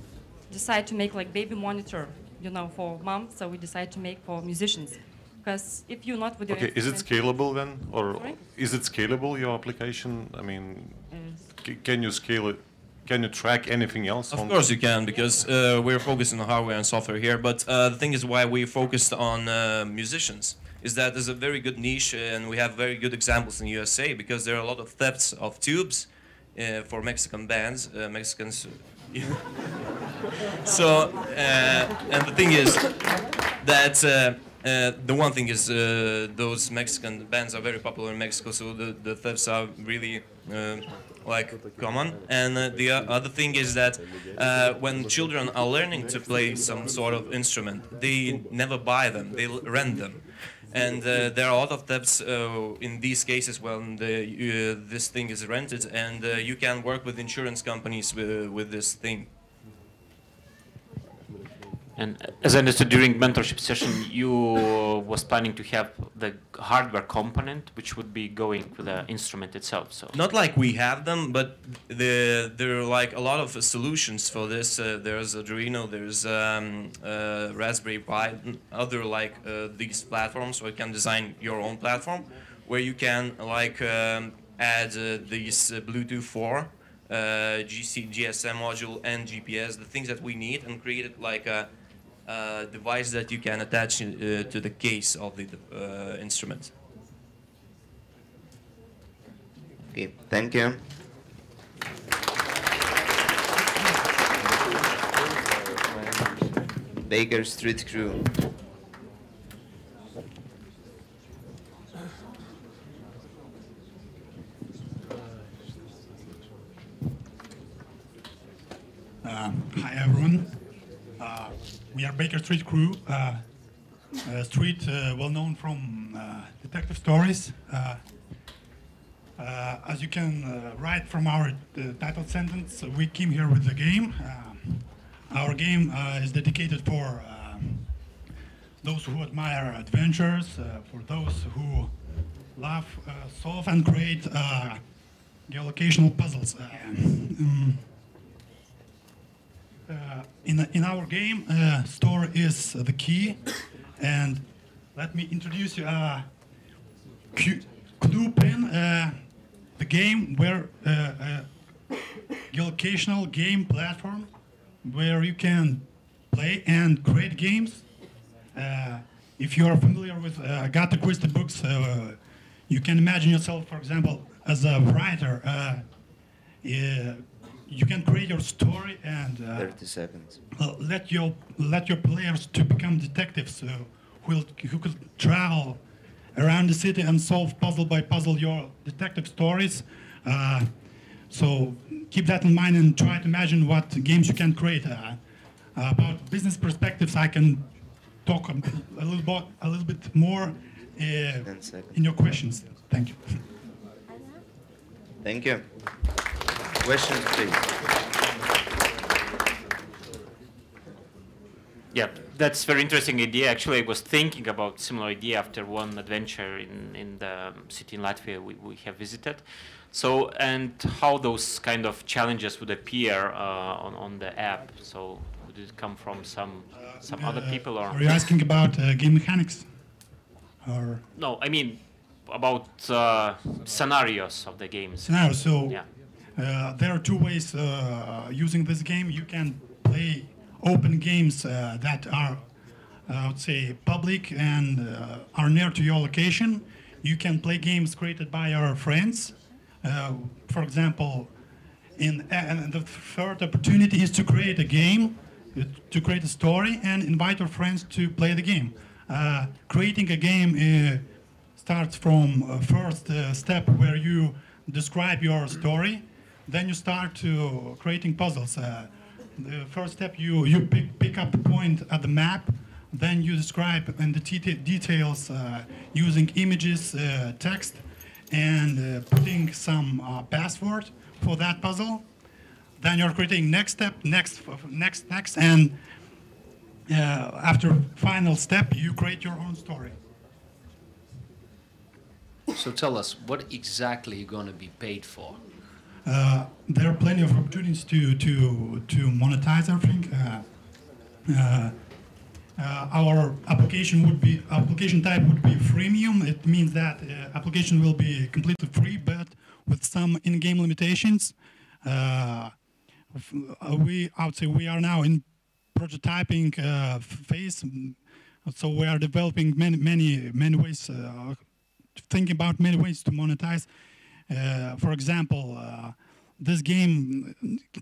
decide to make like baby monitor, you know, for mom. So we decide to make for musicians. Because if you're not with your okay, is it scalable then, or sorry? Is it scalable, your application? I mean, can you scale it? Can you track anything else? Of course you can, because we're focusing on hardware and software here. But the thing is, why we focused on musicians is that there's a very good niche, and we have very good examples in USA, because there are a lot of thefts of tubes for Mexican bands, Mexicans. So, and the thing is that the one thing is those Mexican bands are very popular in Mexico, so the thefts are really like common. And the other thing is that when children are learning to play some sort of instrument, they never buy them, they rent them. And there are a lot of thefts in these cases when this thing is rented, and you can work with insurance companies with this thing. And as I understood, during mentorship session, you was planning to have the hardware component, which would be going with the instrument itself. So not like we have them, but there are like a lot of solutions for this. There's Arduino, there's Raspberry Pi, other like these platforms, where you can design your own platform, where you can like add these Bluetooth 4, GSM module, and GPS, the things that we need, and create it like a device that you can attach to the case of the instrument. Okay, thank you. Baker Street Crew. Hi everyone. We are Baker Street Crew, street well known from detective stories. As you can write from our title sentence, we came here with a game. Our game is dedicated for those who admire adventures, for those who love, solve and create geolocational puzzles. In our game, store is the key, and let me introduce you Clue Pin, the game where geolocational game platform where you can play and create games. If you are familiar with Agatha Christie books, you can imagine yourself, for example, as a writer. You can create your story and 30 seconds. Let your players to become detectives who could travel around the city and solve puzzle by puzzle your detective stories. So keep that in mind and try to imagine what games you can create. About business perspectives, I can talk a little bit more in your questions. Thank you. Thank you. Questions, please. Yeah, That's very interesting idea. Actually, I was thinking about similar idea after one adventure in the city in Latvia we have visited. So, and how those kind of challenges would appear on the app. So, would it come from some other people, or? Are you asking about game mechanics? Or No, I mean about scenarios of the games. scenarios? So Yeah. there are two ways using this game. You can play open games that are, I would say, public and are near to your location. You can play games created by your friends. For example, and the third opportunity is to create a game, to create a story, and invite your friends to play the game. Creating a game starts from first step where you describe your story. Then you start to creating puzzles. The first step, you pick up a point at the map. Then you describe and the details using images, text, and putting some password for that puzzle. Then you're creating next step, next, and after final step, you create your own story. So tell us, what exactly you're going to be paid for? There are plenty of opportunities to monetize everything. Our application type would be freemium. It means that application will be completely free, but with some in-game limitations. I would say we are now in prototyping phase, so we are developing many ways, thinking about many ways to monetize. For example, this game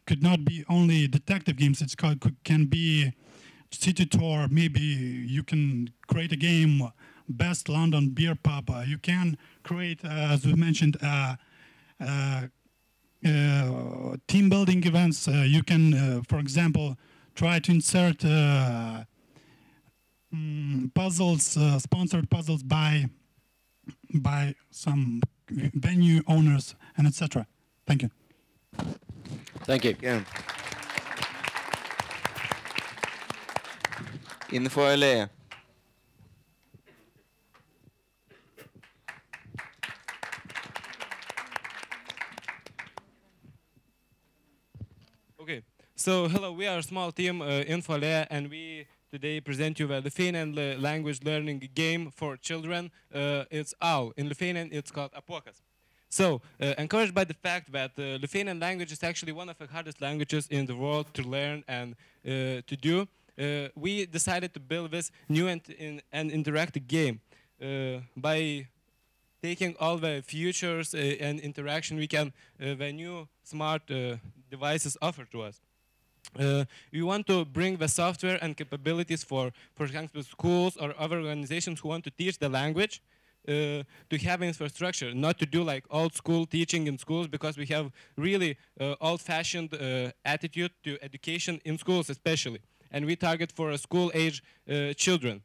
could not be only detective games. It can be city tour. Maybe you can create a game, best London beer pub. You can create, as we mentioned, team building events. You can, for example, try to insert puzzles, sponsored puzzles by some venue owners and etc. Thank you. Thank you. Yeah. Info Alėja. Okay, so hello, we are a small team, Info Alėja, and we today present you the Lithuanian language learning game for children. It's OW. In Lithuanian, it's called Aadvarks. So, encouraged by the fact that Lithuanian language is actually one of the hardest languages in the world to learn and to do, we decided to build this new and interactive game by taking all the features and interaction the new smart devices offer to us. We want to bring the software and capabilities for example, schools or other organizations who want to teach the language to have infrastructure, not to do like old school teaching in schools, because we have really old-fashioned attitude to education in schools especially. And we target for school-age children.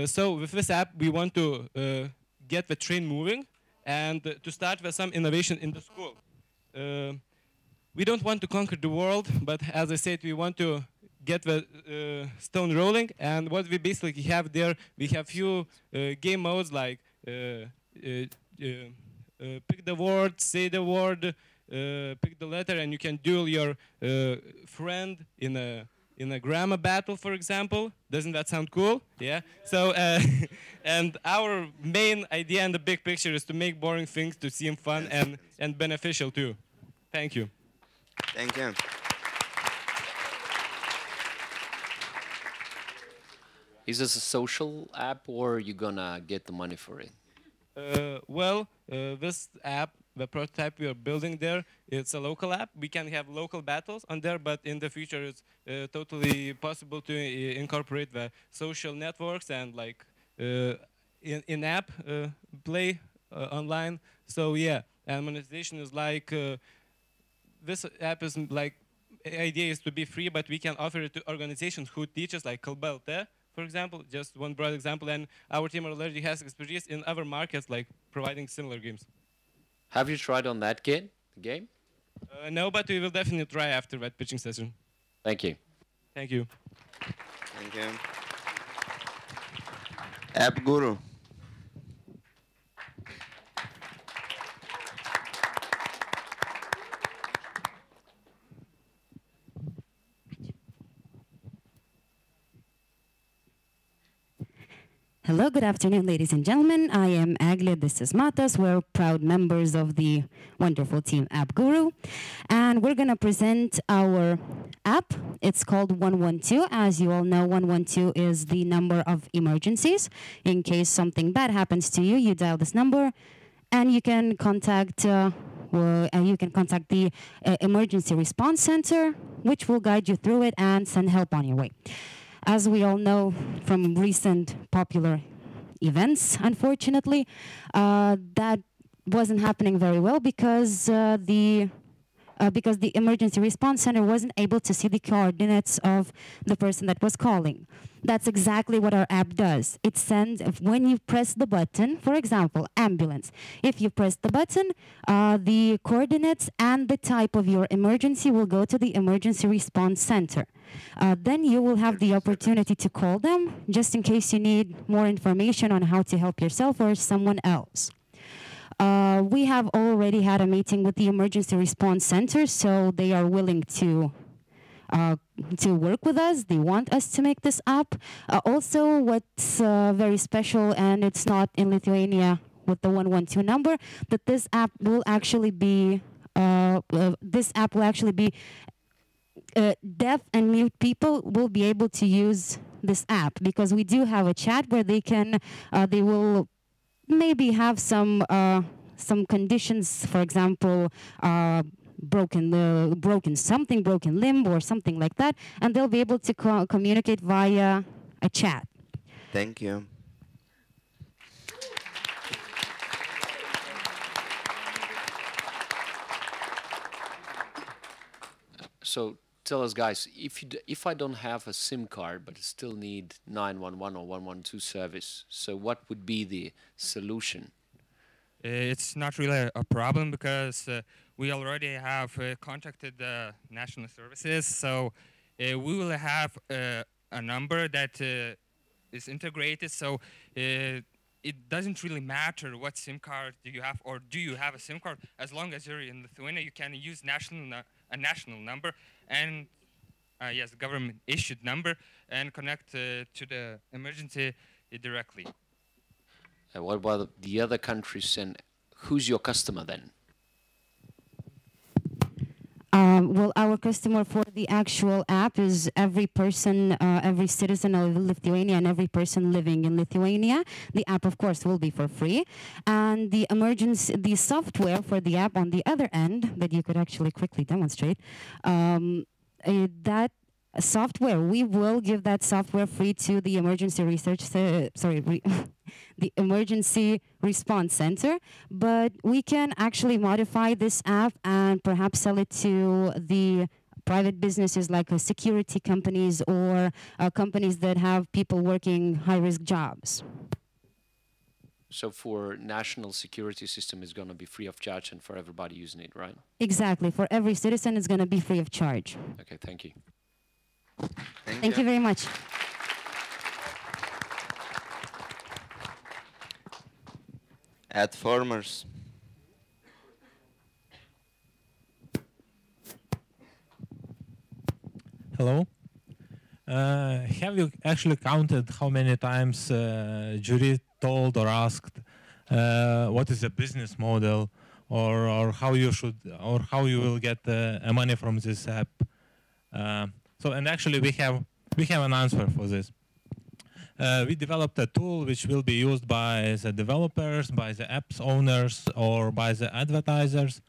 So with this app, we want to get the train moving and to start with some innovation in the school. We don't want to conquer the world, but as I said, we want to get the stone rolling. And what we basically have there, we have few game modes like pick the word, say the word, pick the letter, and you can duel your friend in a grammar battle, for example. Doesn't that sound cool? Yeah. So, and our main idea in the big picture is to make boring things to seem fun and beneficial too. Thank you. Thank you. Is this a social app, or are you gonna get the money for it? This app, the prototype we are building there, it's a local app. We can have local battles on there, but in the future it's totally possible to incorporate the social networks and like in-app play online. So yeah, and monetization is like, this app is like, idea is to be free, but we can offer it to organizations who teach us, like GREIPO.LT, for example, just one broad example, and our team already has expertise in other markets, like providing similar games. Have you tried on that game? No, but we will definitely try after that pitching session. Thank you. Thank you. Thank you. App Guru. Hello, good afternoon, ladies and gentlemen. I am Aglia, this is Matas. We're proud members of the wonderful team App Guru. And we're going to present our app. It's called 112. As you all know, 112 is the number of emergencies. In case something bad happens to you, you dial this number and you can contact the emergency response center, which will guide you through it and send help on your way. As we all know from recent popular events, unfortunately, that wasn't happening very well because the emergency response center wasn't able to see the coordinates of the person that was calling. That's exactly what our app does. It sends, when you press the button, for example, ambulance. If you press the button, the coordinates and the type of your emergency will go to the emergency response center. Then you will have the opportunity to call them just in case you need more information on how to help yourself or someone else. We have already had a meeting with the emergency response center, so they are willing to work with us. They want us to make this app. Also, what's very special, and it's not in Lithuania with the 112 number, that this app will actually be deaf and mute people will be able to use this app, because we do have a chat where they will maybe have some conditions, for example, broken limb or something like that, and they'll be able to communicate via a chat. Thank you. So tell us, guys, if I don't have a SIM card but still need 911 or 112 service, so what would be the solution? It's not really a problem because we already have contacted the national services, so we will have a number that is integrated, so it doesn't really matter what SIM card do you have, or do you have a SIM card. As long as you're in Lithuania, you can use a national number and yes, government issued number, and connect to the emergency directly. What about the other countries, and who's your customer then? Well, our customer for the actual app is every person, every citizen of Lithuania and every person living in Lithuania. The app, of course, will be for free. And the software for the app on the other end, that you could actually quickly demonstrate, that software, we will give that software free to the emergency the emergency response center, but we can actually modify this app and perhaps sell it to the private businesses like security companies or companies that have people working high-risk jobs. So for national security system, it's going to be free of charge, and for everybody using it, right? Exactly. For every citizen, it's going to be free of charge. Okay, thank you. Thank you very much. Adformers. Hello. Have you actually counted how many times jury told or asked what is the business model, or how you will get money from this app? And actually we have an answer for this. We developed a tool which will be used by the developers, by the apps owners, or by the advertisers.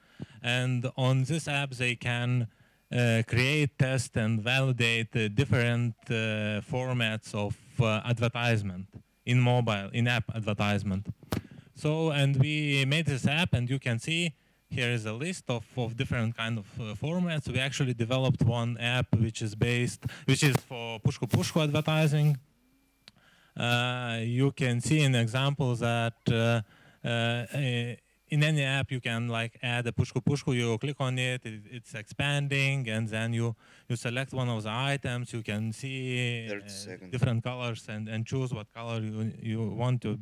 And on this app, they can create, test, and validate different formats of advertisement in mobile, in-app advertisement. So, and we made this app, and you can see here is a list of different kind of formats. We actually developed one app which is for push-to-push advertising. You can see an example that in any app you can like add a pushku. You click on it, it's expanding, and then you select one of the items. You can see different colors and choose what color you want to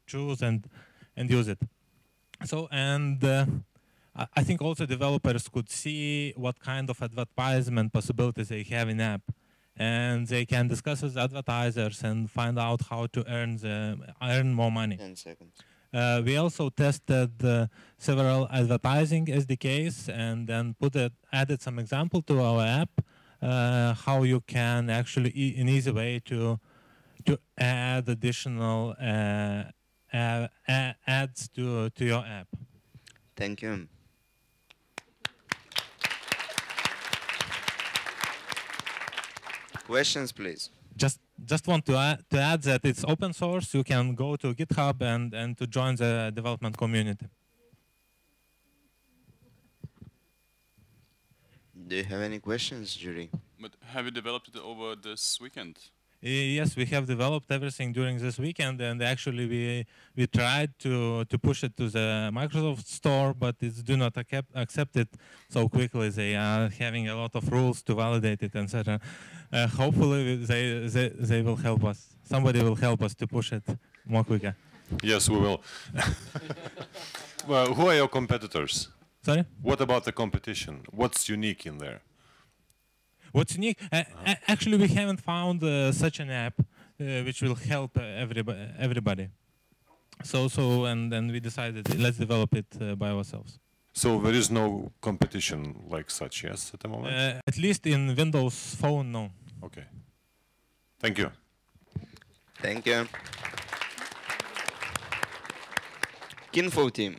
choose and use it. So I think also developers could see what kind of advertisement possibilities they have in app, and they can discuss with advertisers and find out how to earn more money. 10 seconds. We also tested several advertising SDKs and then added some example to our app, how you can actually in easy way to add additional ads to your app. Thank you. Questions, please. Just want to add that it's open source. You can go to GitHub and to join the development community. Do you have any questions, Jury? But have you developed it over this weekend? Yes, we have developed everything during this weekend, and actually we tried to push it to the Microsoft Store, but it do not accept it so quickly. They are having a lot of rules to validate it, etc. Hopefully they will help us. Somebody will help us to push it more quicker. Yes, we will. Well, who are your competitors? Sorry? What about the competition? What's unique in there? What's unique? Actually, we haven't found such an app which will help everybody. And then we decided let's develop it by ourselves. So there is no competition like such, yes, at the moment? At least in Windows Phone, no. Okay. Thank you. Thank you. Kinfo team.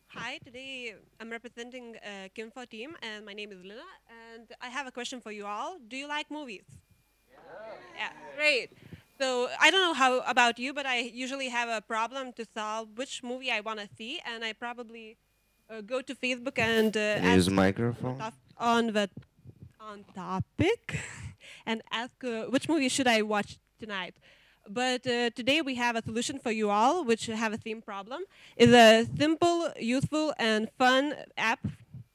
Hi, today I'm representing Kinfo team, and my name is Lina, and I have a question for you all. Do you like movies? Yeah, great. So I don't know how about you, but I usually have a problem to solve which movie I want to see, and I probably go to Facebook and use microphone on topic and ask which movie should I watch tonight. But today we have a solution for you all, which have a same problem. It's a simple, useful, and fun app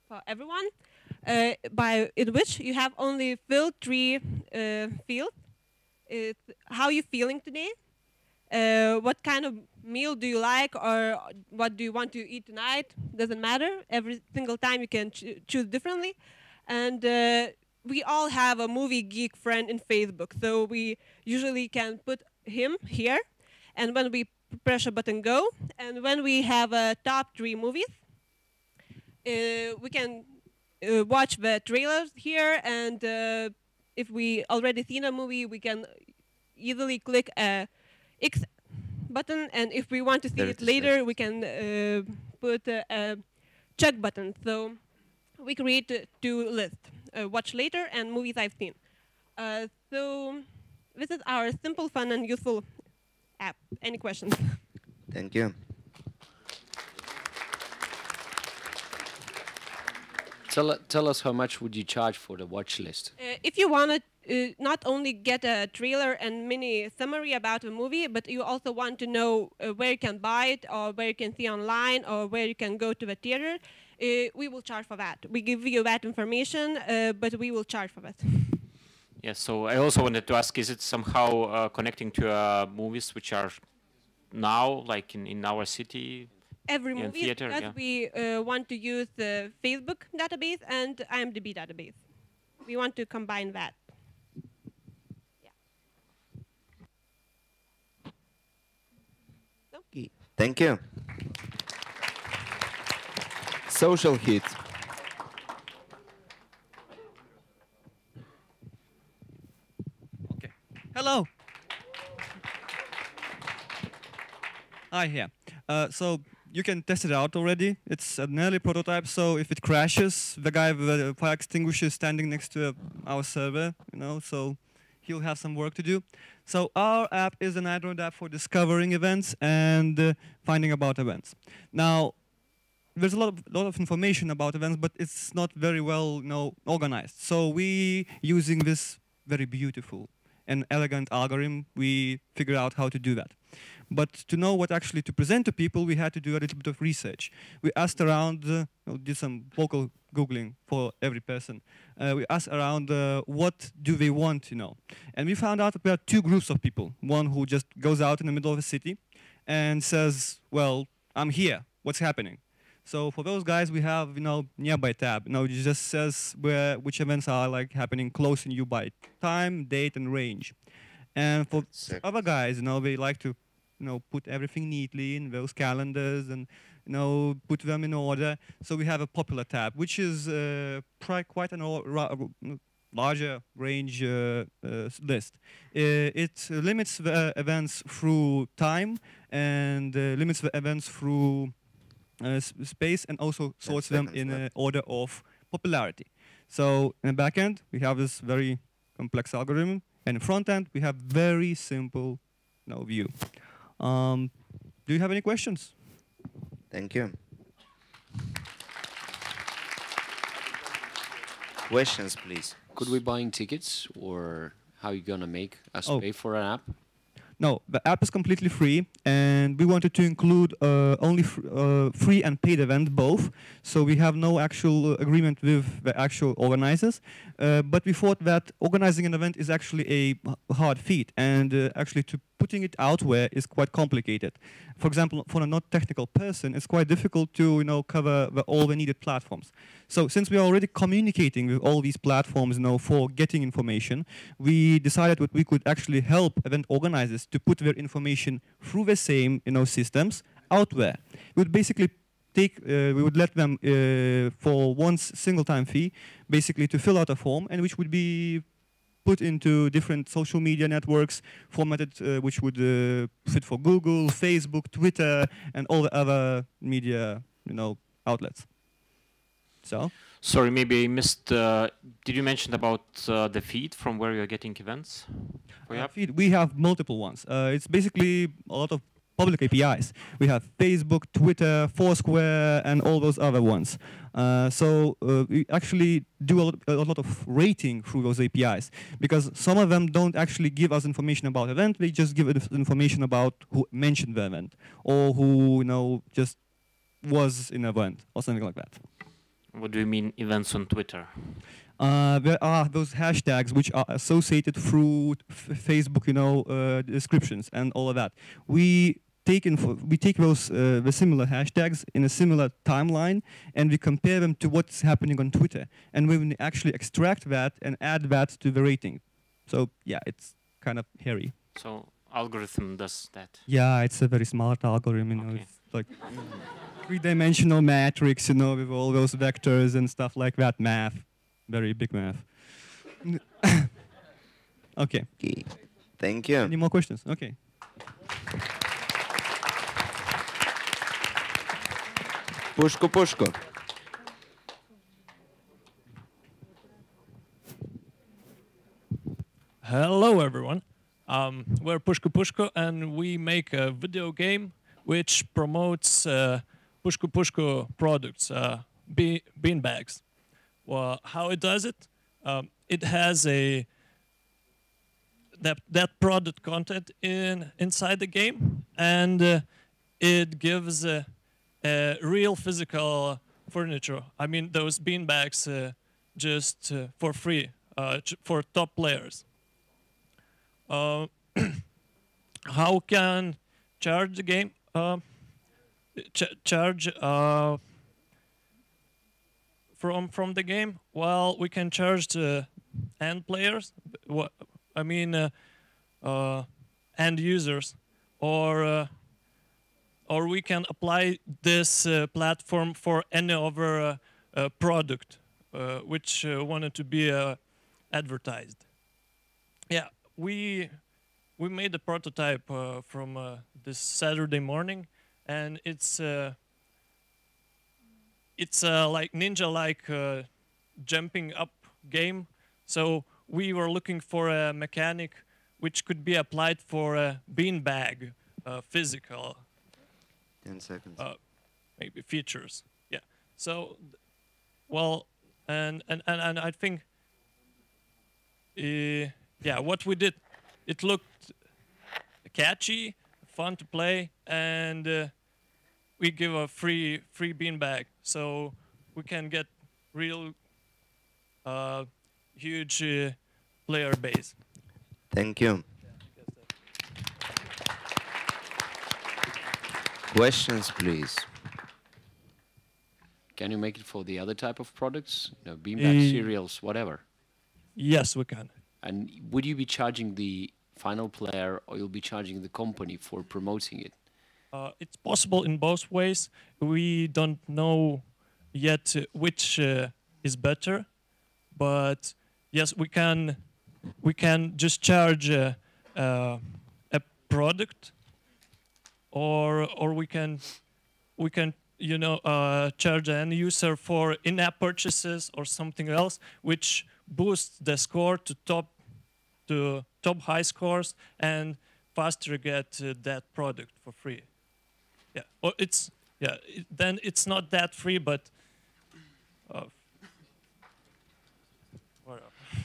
for everyone, in which you have only filled 3 fields. It's how you feeling today, what kind of meal do you like, or what do you want to eat tonight. Doesn't matter. Every single time you can choose differently. And we all have a movie geek friend in Facebook, so we usually can put him here, and when we press a button go, and when we have a top 3 movies, we can watch the trailers here, and if we already seen a movie, we can easily click a X button, and if we want to see it later, we can put a check button. So we create 2 lists, watch later and movies I've seen. So this is our simple, fun, and useful app. Any questions? Thank you. Tell us how much would you charge for the watch list? If you want to not only get a trailer and mini summary about a movie, but you also want to know where you can buy it, or where you can see online, or where you can go to the theater, we will charge for that. We give you that information, but we will charge for that. Yes, so I also wanted to ask, is it somehow connecting to movies which are now, like in our city? Every movie theater, that we want to use the Facebook database and IMDb database. We want to combine that. Okay. Thank you. Social hit. Hello. Hi, here. So you can test it out already. It's an early prototype, so if it crashes, the guy with the fire extinguisher is standing next to our server, so he'll have some work to do. So our app is an Android app for discovering events and finding about events. Now, there's a lot of information about events, but it's not very well organized. So we using this very beautiful an elegant algorithm, we figured out how to do that. But to know what actually to present to people, we had to do a little bit of research. We asked around, did some vocal Googling for every person. We asked around what do they want to know. And we found out that there are two groups of people. One who just goes out in the middle of a city and says, well, I'm here, what's happening? So for those guys, we have, nearby tab. It just says which events are like happening close to you by time, date, and range. And for other guys, they like to, put everything neatly in those calendars and, put them in order. So we have a popular tab, which is quite a larger range list. It limits the events through time and limits the events through space, and also sorts them in order of popularity. So in the back end, we have this very complex algorithm, and in front end, we have very simple view. Do you have any questions? Thank you. Questions, please. Could we buying tickets, or how are you gonna make us pay for an app? No, the app is completely free, and we wanted to include only free and paid event both. So we have no actual agreement with the actual organizers. But we thought that organizing an event is actually a hard feat, and actually putting it out there is quite complicated. For example, for a not technical person, it's quite difficult to cover all the needed platforms. So since we are already communicating with all these platforms for getting information, we decided that we could actually help event organizers to put their information through the same systems out there. We would basically we would let them for one single time fee basically to fill out a form, and which would be put into different social media networks, formatted which would fit for Google, Facebook, Twitter, and all the other media outlets. So? Sorry, maybe I missed. Did you mention about the feed from where you're getting events? Feed, we have multiple ones. It's basically a lot of public APIs. We have Facebook, Twitter, Foursquare, and all those other ones. So we actually do a lot of rating through those APIs, because some of them don't actually give us information about event. They just give us information about who mentioned the event, or who just was in an event, or something like that. What do you mean events on Twitter? There are those hashtags which are associated through Facebook, descriptions and all of that. We take those the similar hashtags in a similar timeline, and we compare them to what's happening on Twitter, and we actually extract that and add that to the rating. So yeah, it's kind of hairy. So algorithm does that. Yeah, it's a very smart algorithm. It's like three-dimensional matrix, with all those vectors and stuff like that. Math, very big math. Okay. Thank you. Any more questions? Okay. Pushko. Hello, everyone. We're Pushko, and we make a video game which promotes Pushko products, bean bags. Well, how it does it? It has that product content inside the game, and it gives real physical furniture. I mean, those bean bags just for free for top players. How can charge the game? Charge from the game? Well, we can charge the end players. End users, or we can apply this platform for any other product which wanted to be advertised. Yeah, we made a prototype from this Saturday morning, and it's like ninja-like jumping up game. So we were looking for a mechanic which could be applied for a beanbag physical 10 seconds. Maybe features. Yeah. So, well, and I think, yeah, what we did it looked catchy, fun to play, and we give a free beanbag, so we can get real huge player base. Thank you. Questions, please. Can you make it for the other type of products? You know, beanbag, cereals, whatever. Yes, we can. And would you be charging the final player, or you'll be charging the company for promoting it? It's possible in both ways. We don't know yet which is better, but yes, we can just charge a product, or we can you know charge an user for in-app purchases or something else, which boosts the score to top high scores and faster get that product for free. Yeah, or it's then it's not that free, but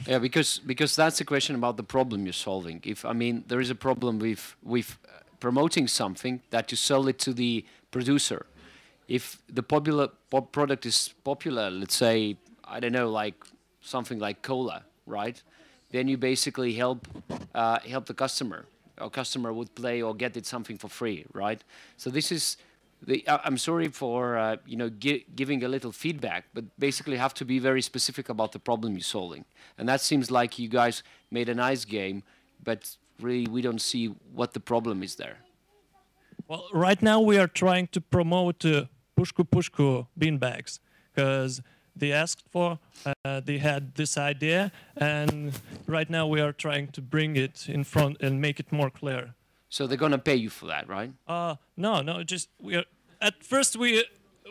yeah, because that's a question about the problem you're solving. If I mean there is a problem with promoting something that you sell it to the producer. If the product is popular, let's say I don't know, like something like cola, right? Then you basically help the customer. Or customer would play or get it something for free, right? So this is I'm sorry for you know giving a little feedback, but basically have to be very specific about the problem you're solving. And that seems like you guys made a nice game, but really we don't see what the problem is there. Well, right now we are trying to promote pushku beanbags because they asked for, they had this idea, and right now we are trying to bring it in front and make it more clear. So they're gonna pay you for that, right? No, just at first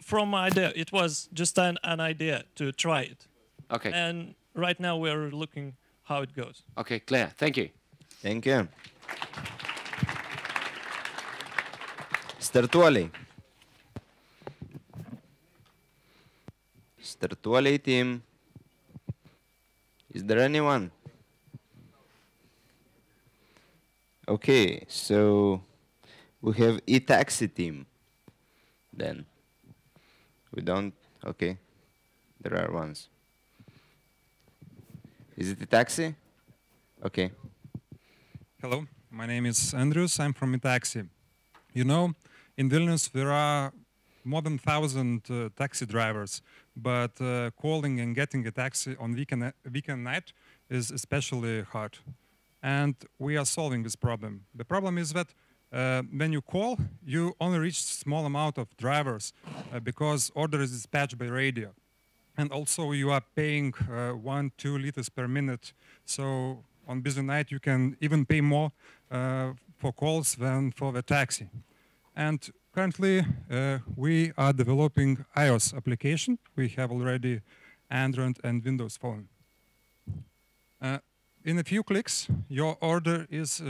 from idea, it was just an idea to try it. Okay. And right now we're looking how it goes. Okay, clear. Thank you. Thank you. Startuoliai. Startuoliai team. Is there anyone? Okay, so we have e-taxi team. Then we don't. Okay, there are ones. Is it e-taxi? Okay. Hello, my name is Andrews. I'm from e-taxi. You know, in Vilnius there are more than 1,000 taxi drivers, but calling and getting a taxi on weekend night is especially hard. And we are solving this problem. The problem is that when you call, you only reach a small amount of drivers because order is dispatched by radio. And also you are paying 1-2 liters per minute. So on busy night you can even pay more for calls than for the taxi. And currently we are developing iOS application. We have already Android and Windows Phone. In a few clicks, your order is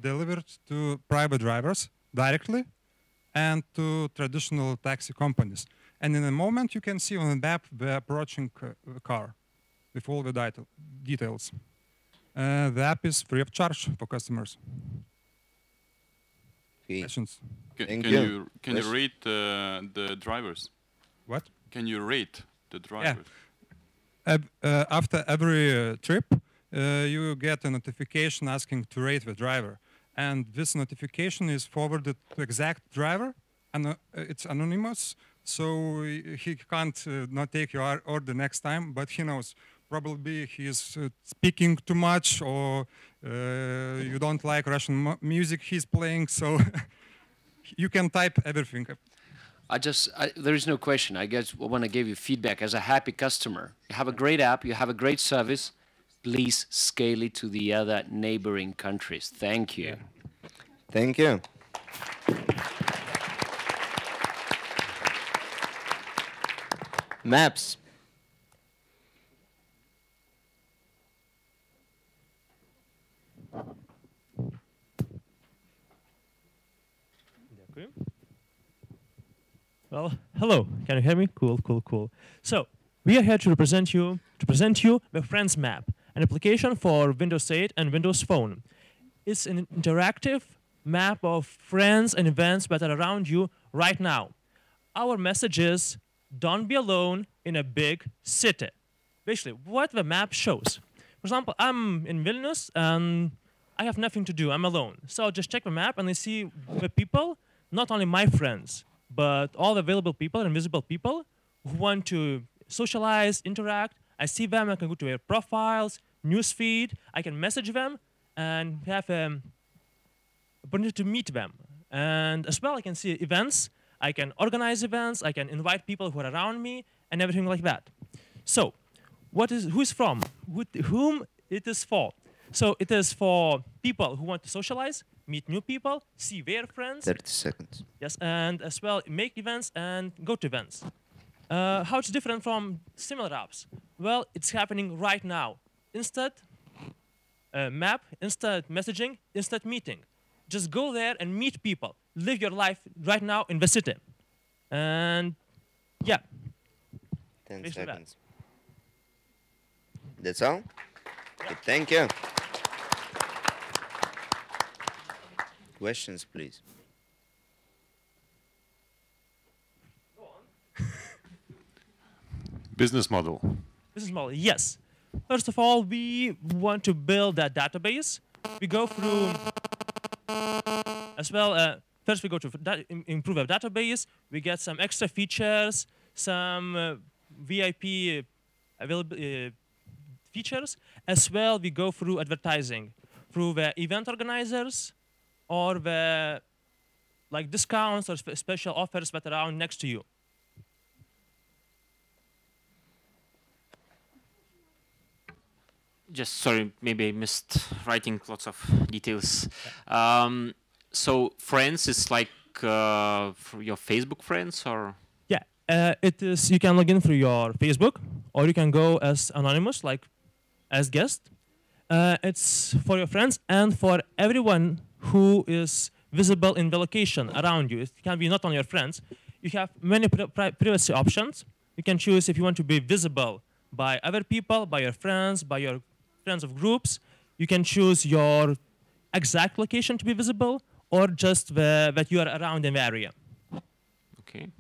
delivered to private drivers directly and to traditional taxi companies. And in a moment, you can see on the map the approaching car with all the details. The app is free of charge for customers. Questions? Can you rate the drivers? What? Can you rate the drivers? Yeah. After every trip, you get a notification asking to rate the driver. And this notification is forwarded to exact driver, and it's anonymous, so he can't not take your order next time, but he knows probably he is speaking too much, or you don't like Russian music he's playing, so you can type everything. There is no question. I guess I want to give you feedback as a happy customer. You have a great app, you have a great service. Please scale it to the other neighboring countries. Thank you. Thank you. Maps. Well, hello. Can you hear me? Cool, cool, cool. So, we are here to present you the Friends Map, an application for Windows 8 and Windows Phone. It's an interactive map of friends and events that are around you right now. Our message is, don't be alone in a big city. Basically, what the map shows. For example, I'm in Vilnius and I have nothing to do, I'm alone. So I'll just check the map and I see the people, not only my friends, but all the available people and invisible people who want to socialize, interact. I see them, I can go to their profiles, newsfeed, I can message them and have opportunity to meet them. And as well, I can see events, I can organize events, I can invite people who are around me, and everything like that. So, who's from? Whom it is for? So it is for people who want to socialize, meet new people, see their friends. 30 seconds. Yes, and as well make events and go to events. How it's different from similar apps? Well, it's happening right now. Instant map, instant messaging, instant meeting. Just go there and meet people. Live your life right now in the city. And yeah. 10 seconds. That's all? Okay, thank you. Questions, please. Business model. Business model, yes. First of all, we want to build that database. We go through, as well, first we go to improve our database. We get some extra features, some VIP available features. As well, we go through advertising, through the event organizers, or the discounts or special offers that are around next to you. Just sorry, maybe I missed writing lots of details. So friends is like for your Facebook friends, or? Yeah, it is. You can log in through your Facebook, or you can go as anonymous, like as guest. It's for your friends and for everyone who is visible in the location around you. It can be not only your friends. You have many privacy options. You can choose if you want to be visible by other people, by your friends, by your friends of groups. You can choose your exact location to be visible, or just that you are around in the area. Okay.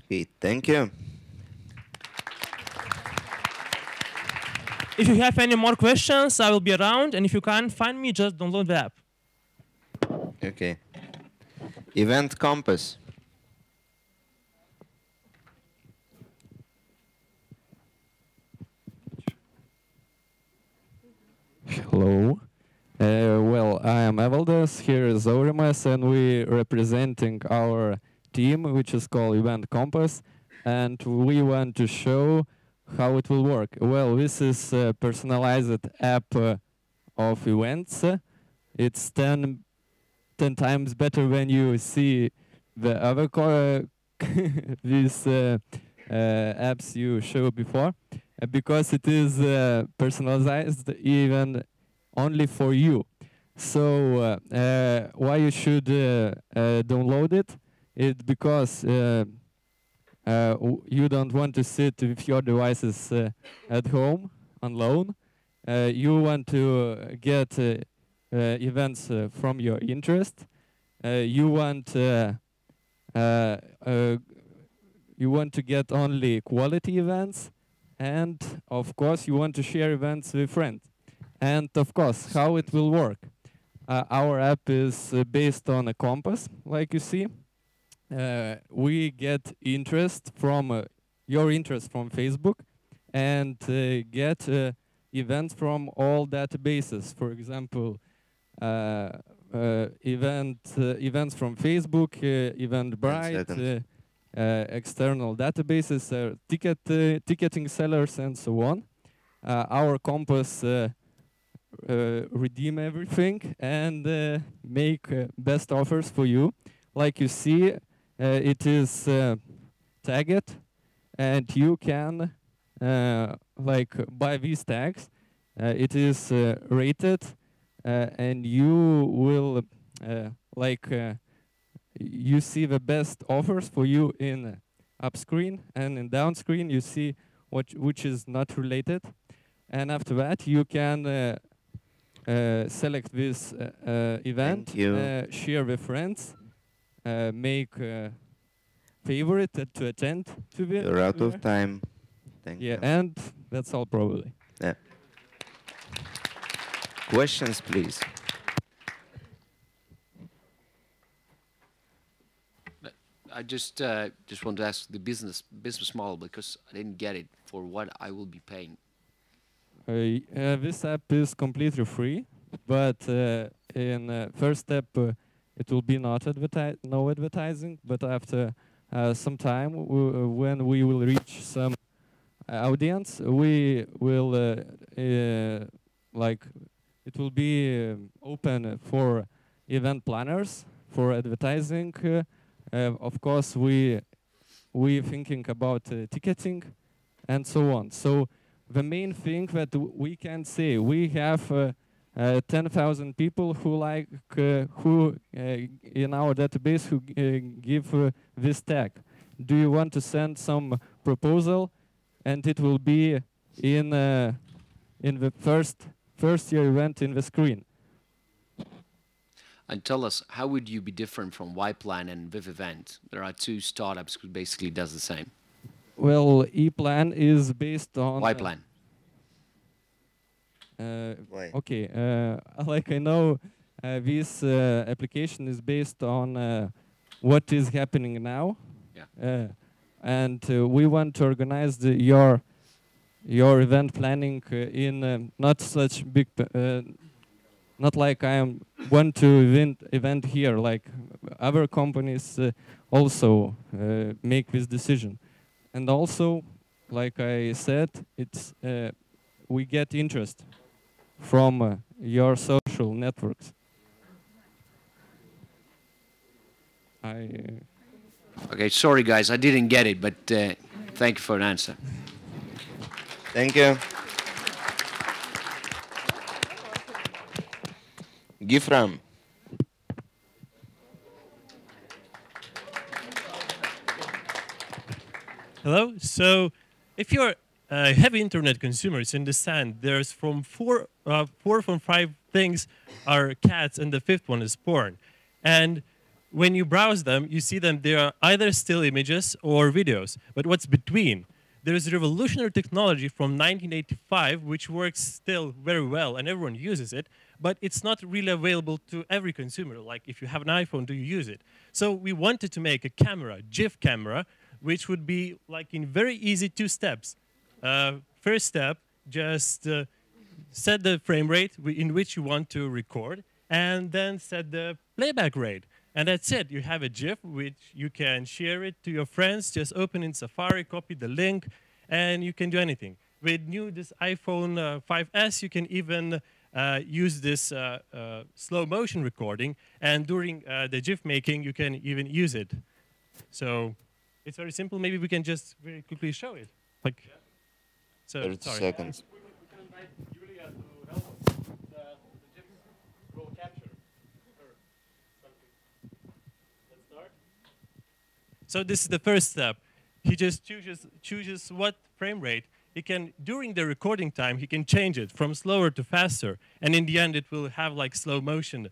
Okay, thank you. If you have any more questions, I will be around. And if you can't find me, just download the app. Okay. Event Compass. Hello. Well, I am Evaldas, here is Aurimas, and we representing our team, which is called Event Compass, and we want to show how it will work. Well, this is a personalized app of events. It's 10 times better when you see the other these apps you showed before, because it is personalized even only for you. So why you should download it? It's because you don't want to sit with your devices at home alone. You want to get events from your interest. You want to get only quality events, and of course you want to share events with friends. And of course, how it will work. Our app is based on a compass, like you see. We get interest from your interest from Facebook, and get events from all databases. For example, events from Facebook, Eventbrite, external databases, ticketing sellers, and so on. Our compass redeem everything and make best offers for you. Like you see, it is tagged, and you can buy these tags. It is rated, and you will you see the best offers for you in up screen, and in down screen you see which is not related. And after that you can select this event, share with friends, make favorite to attend to the. You're out of time. Thank you. And that's all probably. Yeah. Questions, please. I just want to ask the business model, because I didn't get it, for what I will be paying. This app is completely free, but in first step it will be no advertising. But after some time, when we will reach some audience, we will like it will be open for event planners, for advertising. Of course, we thinking about ticketing and so on. So the main thing that we can say, we have 10,000 people who like who in our database who give this tag. Do you want to send some proposal? And it will be in the first year event in the screen. And tell us, how would you be different from Y-Plan and VivEvent? There are two startups who basically does the same. Well, E-Plan is based on... Y-Plan. Okay, like I know, this application is based on what is happening now. Yeah. And we want to organize your event planning in not such big... not like I am want to event here, like other companies also make this decision. And also, like I said, it's we get interest from your social networks. Okay, sorry guys, I didn't get it, but thank you for an answer. Thank you. Gifram. Hello. So, if you're a heavy internet consumer, you understand there's four from five things are cats, and the fifth one is porn. And when you browse them, you see them. They are either still images or videos. But what's between? There's revolutionary technology from 1985, which works still very well, and everyone uses it. But it's not really available to every consumer. Like, if you have an iPhone, do you use it? So we wanted to make a camera, GIF camera, which would be like in very easy 2 steps. First step, just set the frame rate in which you want to record, and then set the playback rate. And that's it. You have a GIF, which you can share it to your friends. Just open in Safari, copy the link, and you can do anything. With this iPhone 5S, you can even use this slow motion recording, and during the GIF making, you can even use it. So it's very simple. Maybe we can just very quickly show it. Like, so 30 sorry. seconds. So this is the first step. He just chooses what frame rate. He can, during the recording time, he can change it from slower to faster. And in the end, it will have like slow motion.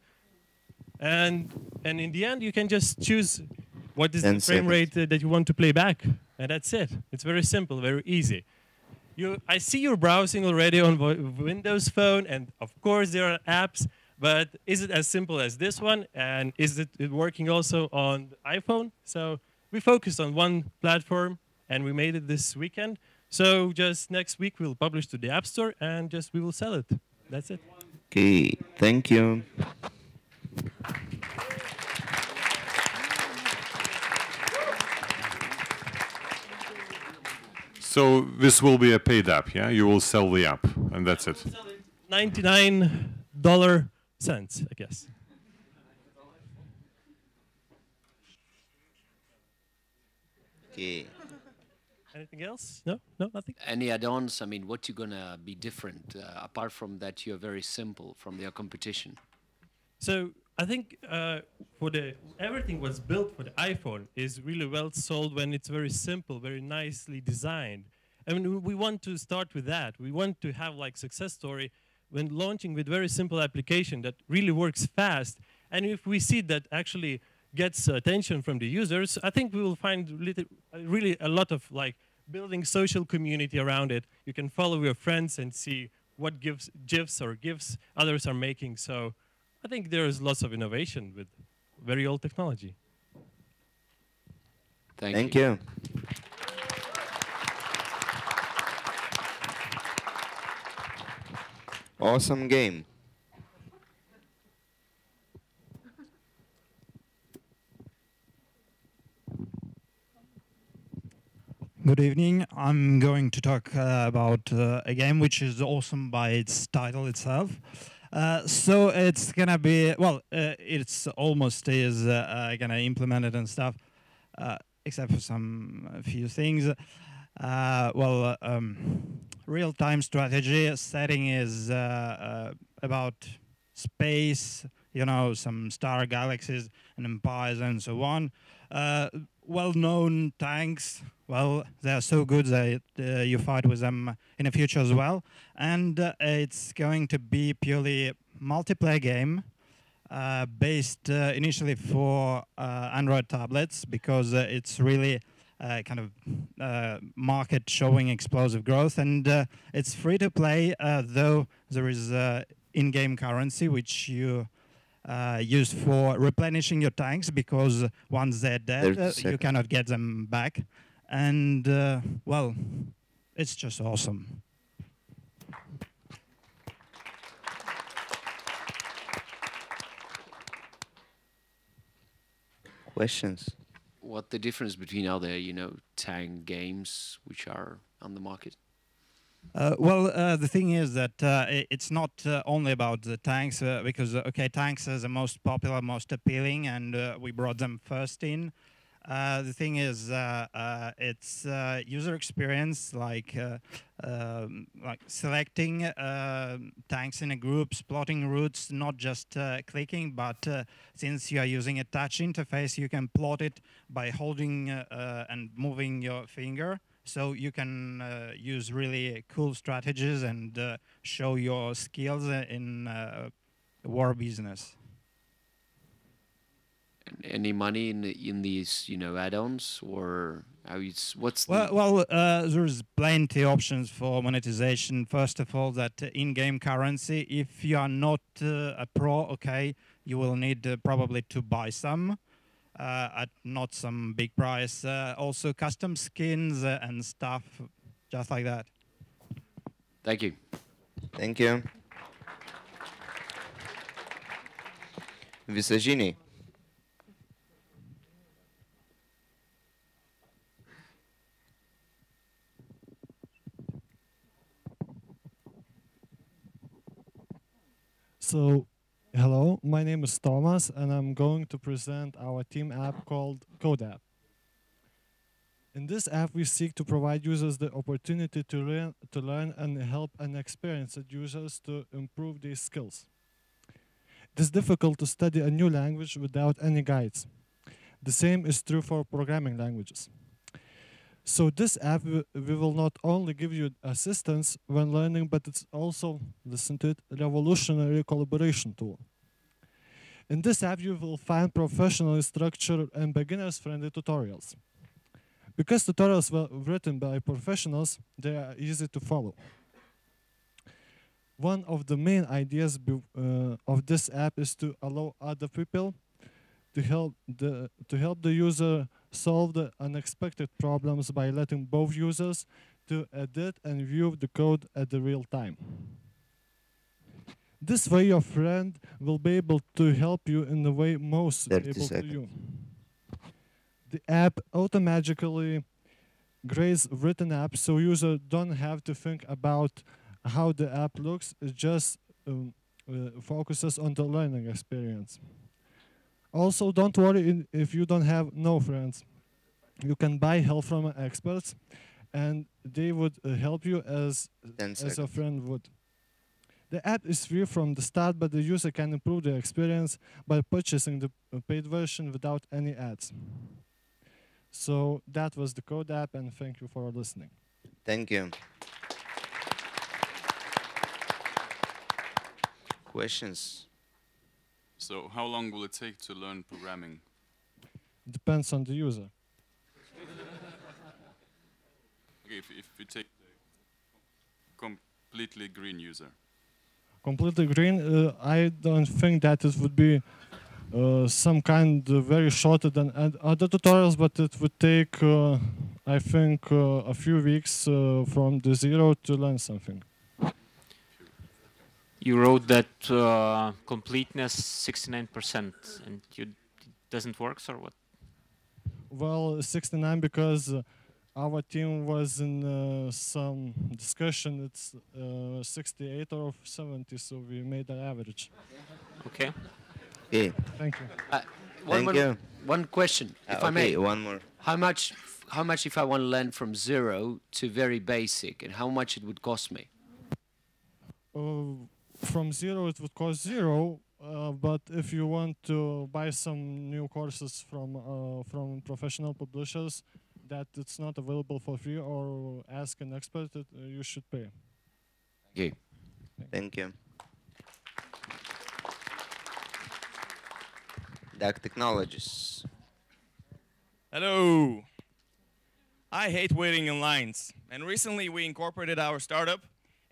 And in the end, you can just choose what is the frame rate that you want to play back. And that's it. It's very simple, very easy. I see you're browsing already on Windows Phone, and of course there are apps, but is it as simple as this one? And is it working also on the iPhone? So we focused on one platform, and we made it this weekend. So just next week we'll publish to the App Store, and just we will sell it. That's it. Okay, thank you. So this will be a paid app, yeah? You will sell the app, and that's it. $99 cents, I guess. Okay. Anything else? No, nothing. Any add-ons? I mean, what you gonna be different apart from that? You're very simple from their competition. So I think everything was built for the iPhone is really well sold when it's very simple, very nicely designed. I mean, we want to start with that. We want to have like success story when launching with very simple application that really works fast, and if we see that actually gets attention from the users, I think we will find really a lot of like building social community around it. You can follow your friends and see what GIFs or GIFs others are making. So I think there is lots of innovation with very old technology. Thank you. Awesome game. Good evening. I'm going to talk about a game which is awesome by its title itself. So it's gonna be, well, it's almost is gonna implement it and stuff, except for some few things. Real-time strategy setting is about space, you know, some star galaxies and empires and so on. Well-known tanks, well, they're so good that you fight with them in the future as well. And it's going to be purely multiplayer game based initially for Android tablets, because it's really kind of market showing explosive growth. And it's free to play, though there is in-game currency which you use for replenishing your tanks, because once they're dead, you cannot get them back. And, well, it's just awesome. Questions? What the difference between other, you know, tank games which are on the market? The thing is that it's not only about the tanks, because, okay, tanks are the most popular, most appealing, and we brought them first in. The thing is, it's user experience, like selecting tanks in a group, plotting routes, not just clicking, but since you are using a touch interface, you can plot it by holding and moving your finger. So you can use really cool strategies and show your skills in war business. Any money in these, you know, add-ons, or how what's there's plenty options for monetization. First of all, that in-game currency. If you are not a pro, okay, you will need probably to buy some. At not some big price. Also custom skins and stuff, just like that. Thank you. Thank you. Visažiniai. So, hello, my name is Thomas, and I'm going to present our team app called Code App. In this app, we seek to provide users the opportunity to learn and help and experience users to improve their skills. It is difficult to study a new language without any guides. The same is true for programming languages. So this app, we will not only give you assistance when learning, but it's also, listen to it, a revolutionary collaboration tool. In this app, you will find professionally structured and beginners-friendly tutorials. Because tutorials were written by professionals, they are easy to follow. One of the main ideas of this app is to allow other people to help the user solve the unexpected problems by letting both users to edit and view the code at the real time. This way, your friend will be able to help you in the way most able to you. The app automatically grades written apps, so users don't have to think about how the app looks. It just focuses on the learning experience. Also, don't worry if you don't have no friends. You can buy help from experts, and they would help you as a friend would. The app is free from the start, but the user can improve their experience by purchasing the paid version without any ads. So that was the Code App, and thank you for listening. Thank you. questions? So how long will it take to learn programming? Depends on the user. Okay, if you take the completely green user. Completely green, I don't think that it would be some kind very shorter than other tutorials, but it would take, I think, a few weeks from the zero to learn something. You wrote that completeness 69%, and it doesn't work, or what? Well, 69 because our team was in some discussion. It's 68 or 70, so we made an average. Okay. Okay. Thank you. Thank you. One question, if I okay, may. one more. How much if I want to learn from zero to very basic, and how much it would cost me? From zero, it would cost zero. But if you want to buy some new courses from professional publishers that it's not available for free, or ask an expert, you should pay. Okay. Thank you. DAC Technologies. Hello. I hate waiting in lines. And recently we incorporated our startup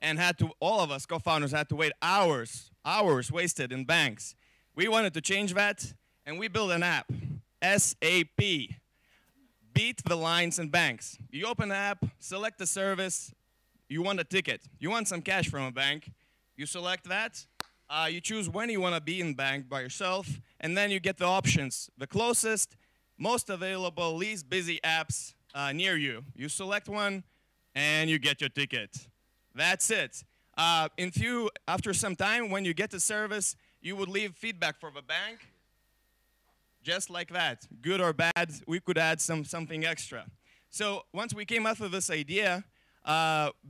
and all of us co-founders had to wait hours wasted in banks. We wanted to change that, and we built an app, SAP, Beat the Lines in Banks. You open the app, select the service, you want a ticket. You want some cash from a bank, you select that, you choose when you want to be in bank by yourself, and then you get the options, the closest, most available, least busy apps near you. You select one, and you get your ticket. That's it. After some time, when you get the service, you would leave feedback for the bank, just like that. Good or bad, we could add something extra. So once we came up with this idea,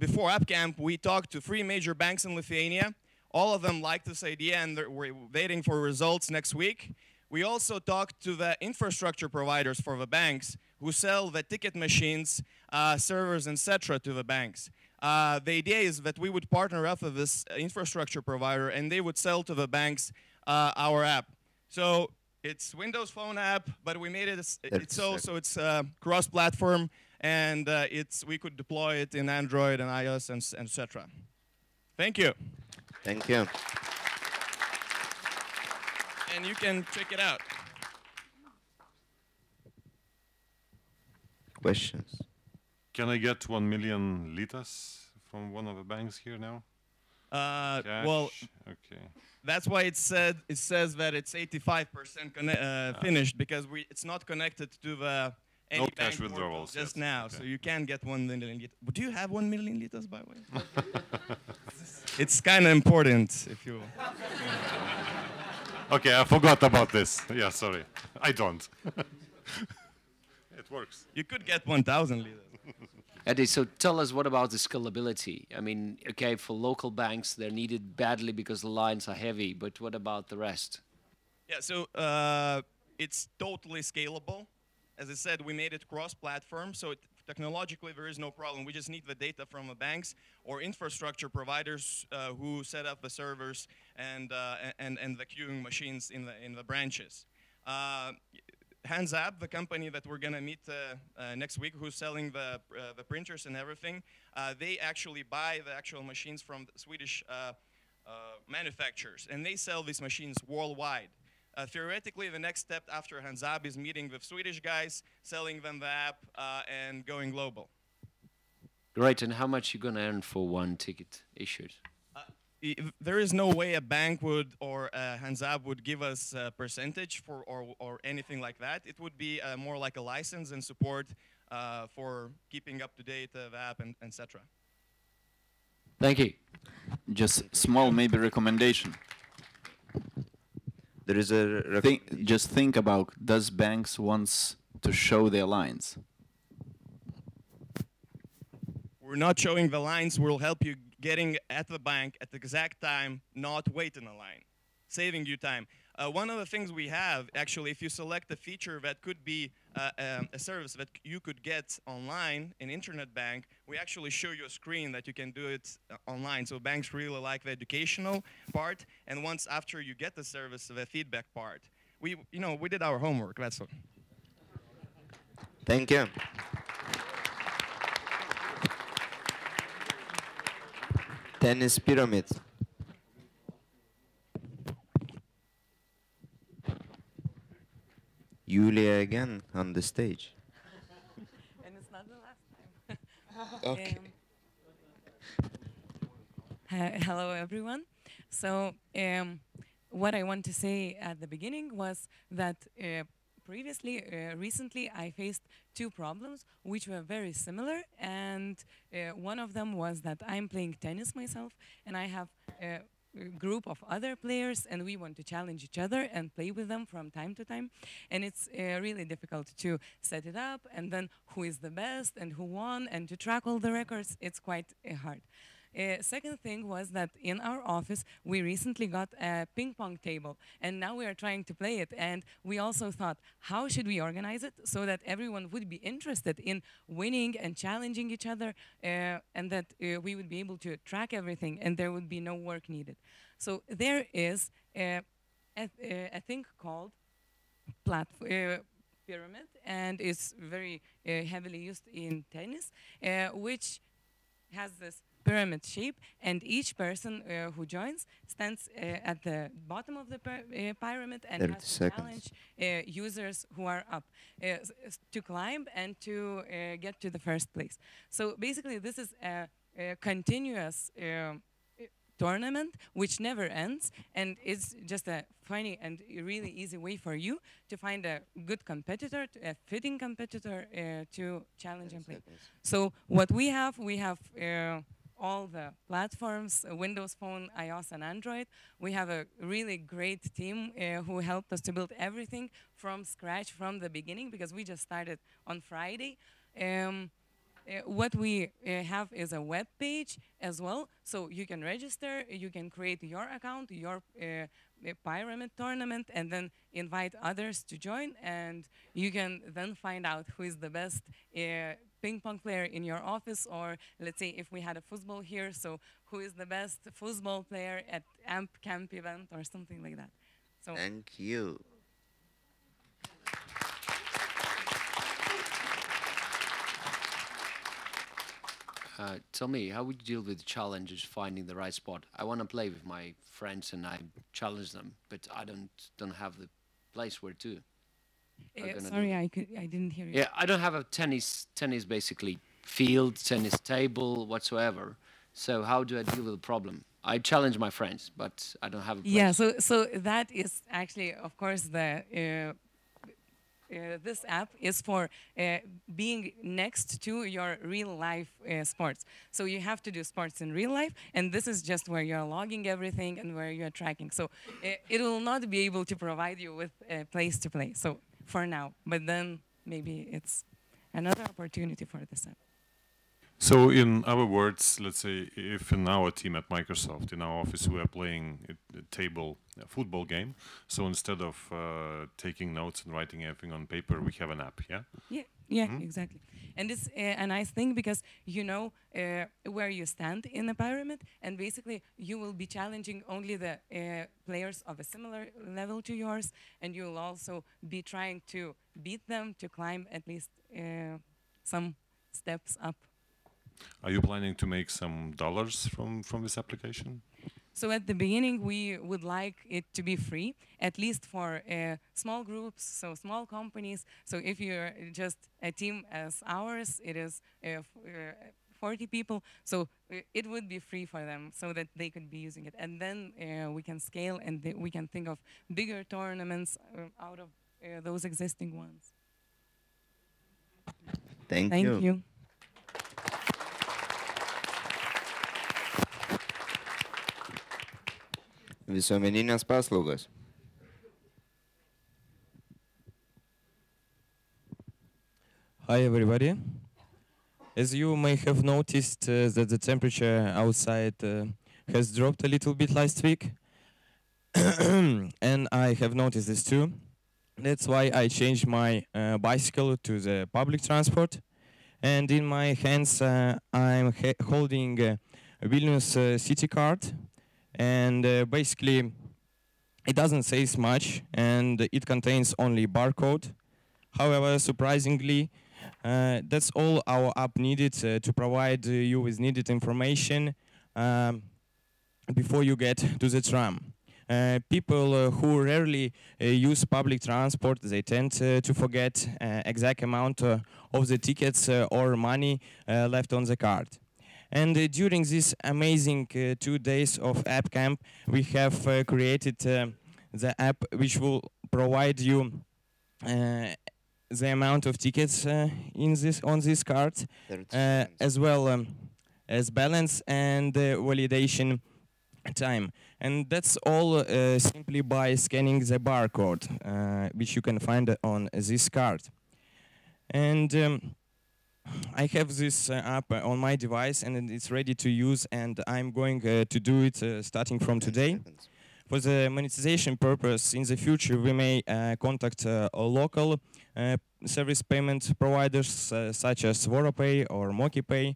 before AppCamp, we talked to 3 major banks in Lithuania. All of them liked this idea, and we're waiting for results next week. We also talked to the infrastructure providers for the banks who sell the ticket machines, servers, etc. to the banks. The idea is that we would partner up with this infrastructure provider, and they would sell to the banks our app. So it's Windows Phone app, but we made it. It's cross-platform, and we could deploy it in Android and iOS and etc. Thank you. Thank you. And you can check it out. Questions? Can I get 1 million litas from one of the banks here now? Well, okay. That's why it says that it's 85% finished, because it's not connected to the any cash bank withdrawals just yet. now. Okay. So you can get 1 million litas. But do you have 1 million litas, by the way? It's kind of important if you. Okay, I forgot about this. Yeah, sorry. I don't. It works. You could get 1,000 liters. Eddie, so tell us, what about the scalability? I mean, okay, for local banks, they're needed badly because the lines are heavy, but what about the rest? Yeah, so it's totally scalable. As I said, we made it cross-platform, so technologically there is no problem. We just need the data from the banks or infrastructure providers who set up the servers and the queuing machines in the branches. HandsApp, the company that we're going to meet next week, who's selling the printers and everything, they actually buy the actual machines from the Swedish manufacturers, and they sell these machines worldwide. Theoretically, the next step after HandsApp is meeting with Swedish guys, selling them the app, and going global. Great, and how much are you going to earn for one ticket issued? There is no way a bank would or HandsApp would give us a percentage for or anything like that. It would be more like a license and support for keeping up to date the app and etc. Thank you. Just small maybe recommendation. There is a just think about, does banks wants to show their lines? We're not showing the lines. We'll help you getting at the bank at the exact time, not wait in a line, saving you time. One of the things we have, actually, if you select a feature that could be a service that you could get online in internet bank, we actually show you a screen that you can do it online. So banks really like the educational part, and once after you get the service, the feedback part. We did our homework, that's all. Thank you. Tennis pyramid. Julia again on the stage. And it's not the last time. Okay. Hello, everyone. So what I want to say at the beginning was that recently, I faced two problems which were very similar, and one of them was that I'm playing tennis myself, and I have a group of other players, and we want to challenge each other and play with them from time to time, and it's really difficult to set it up, and then who is the best and who won, and to track all the records, it's quite hard. Second thing was that in our office, we recently got a ping pong table, and now we are trying to play it. And we also thought, how should we organize it so that everyone would be interested in winning and challenging each other, and that we would be able to track everything, and there would be no work needed. So there is a thing called pyramid, and it's very heavily used in tennis, which has this pyramid shape, and each person who joins stands at the bottom of the pyramid and has to challenge users who are up to climb and to get to the first place. So basically this is a continuous tournament which never ends, and it's just a funny and really easy way for you to find a good competitor, a fitting competitor to challenge and play. So what we have all the platforms, Windows Phone, iOS, and Android. We have a really great team who helped us to build everything from scratch from the beginning, because we just started on Friday. What we have is a web page as well, so you can register, you can create your account, your pyramid tournament, and then invite others to join, and you can then find out who is the best ping pong player in your office, or let's say if we had a football here, so who is the best football player at AMP camp event or something like that. So thank you. Tell me, how would you deal with challenges finding the right spot? I want to play with my friends and I challenge them, but I don't have the place where to. Sorry, I didn't hear you. Yeah, I don't have a tennis basically field, tennis table, whatsoever. So how do I deal with the problem? I challenge my friends, but I don't have a place. Yeah, so that is actually, of course, the this app is for being next to your real life sports. So you have to do sports in real life, and this is just where you're logging everything and where you're tracking. So it will not be able to provide you with a place to play. So for now, but then maybe it's another opportunity for this app. So in other words, let's say if in our team at Microsoft, in our office, we are playing a football game, so instead of taking notes and writing everything on paper, we have an app, yeah? Yeah, exactly. And it's a nice thing because you know where you stand in the pyramid, and basically you will be challenging only the players of a similar level to yours, and you will also be trying to beat them to climb at least some steps up. Are you planning to make some dollars from this application? So at the beginning, we would like it to be free, at least for small groups, so small companies. So if you're just a team as ours, it is 40 people. So it would be free for them so that they could be using it. And then we can scale, and we can think of bigger tournaments out of those existing ones. Thank you. Visuomeninės paslaugos. Hi everybody. As you may have noticed that the temperature outside has dropped a little bit last week. and I have noticed this too. That's why I changed my bicycle to the public transport. And in my hands, I'm holding a Vilnius city card. And basically, it doesn't say much, and it contains only barcode. However, surprisingly, that's all our app needed to provide you with needed information before you get to the tram. People who rarely use public transport, they tend to forget exact amount of the tickets or money left on the card. And during this amazing 2 days of App Camp, we have created the app which will provide you the amount of tickets on this card, as well as balance and validation time. And that's all simply by scanning the barcode, which you can find on this card. And I have this app on my device, and it's ready to use, and I'm going to do it starting from today. For the monetization purpose, in the future, we may contact local service payment providers such as VoroPay or MokiPay,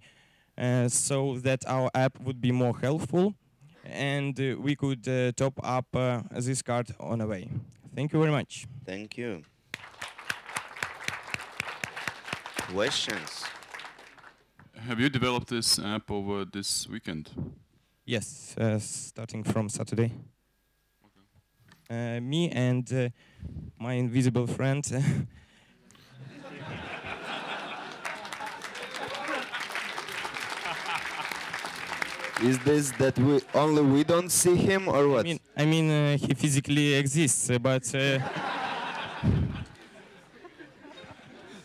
so that our app would be more helpful, and we could top up this card on the way. Thank you very much. Thank you. Questions? Have you developed this app over this weekend? Yes, starting from Saturday. Me and my invisible friend. Is this that we don't see him, or what? I mean he physically exists,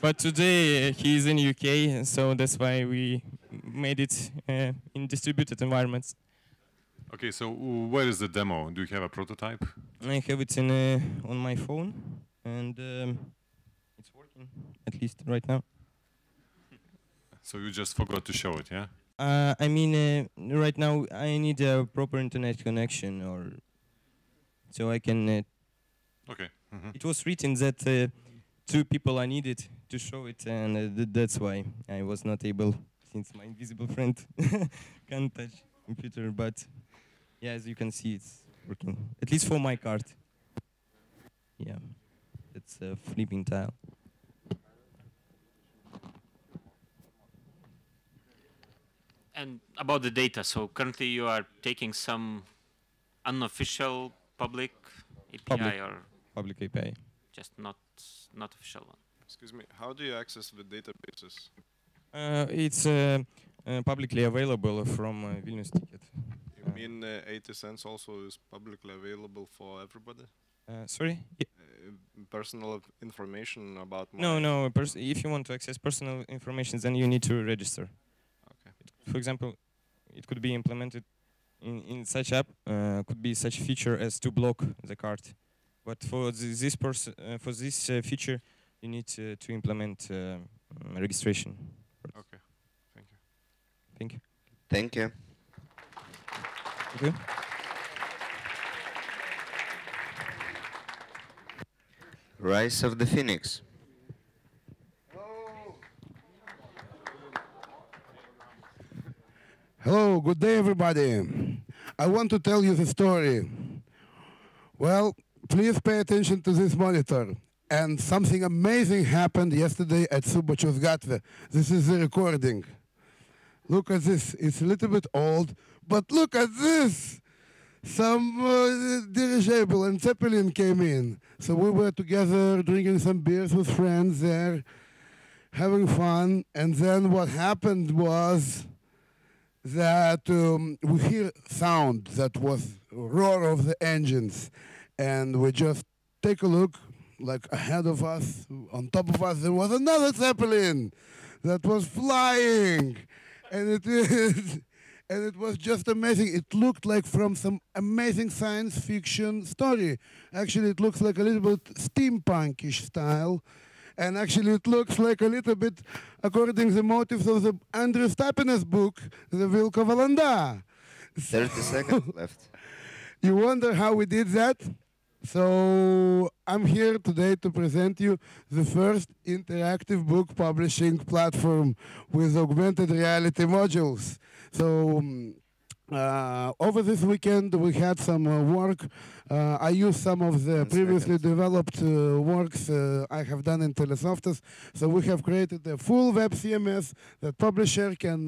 but today he is in UK, so that's why we made it in distributed environments. Okay, so where is the demo? Do you have a prototype? I have it on my phone, and it's working, at least right now. So you just forgot to show it, yeah? I mean, right now I need a proper internet connection, or so I can. Okay. It was written that 2 people are needed to show it, and that's why I was not able, since my invisible friend can't touch computer. But yeah, as you can see, it's working, at least for my card. Yeah, it's a flipping tile. And about the data, so currently you are taking some unofficial public API or public API, just not official one. Excuse me, how do you access the databases? It's publicly available from Vilnius Ticket. You mean 80 cents also is publicly available for everybody? Sorry? Personal information about my... No, if you want to access personal information, then you need to register. Okay. For example, it could be implemented in such app, could be such feature as to block the card. But for this feature, you need to implement registration. Okay, thank you. Thank you. Thank you. Thank you. Rise of the Phoenix. Hello, good day, everybody. I want to tell you the story. Well, please pay attention to this monitor. And something amazing happened yesterday at Subochos Gatve. This is the recording. Look at this. It's a little bit old, but look at this. Some dirigible and Zeppelin came in. So we were together drinking some beers with friends there, having fun. And then what happened was that we hear sound that was roar of the engines. And we just take a look, like ahead of us, on top of us, there was another Zeppelin that was flying. And it was just amazing. It looked like from some amazing science fiction story. Actually, it looks like a little bit steampunkish style. And actually, it looks like a little bit according to the motives of the Andrew Stapines book, The Vilko Valanda. 30 seconds left. You wonder how we did that? So I'm here today to present you the first interactive book publishing platform with augmented reality modules. So over this weekend we had some work. I used some of the previously developed works I have done in Telesoftas. So we have created a full web CMS that publisher can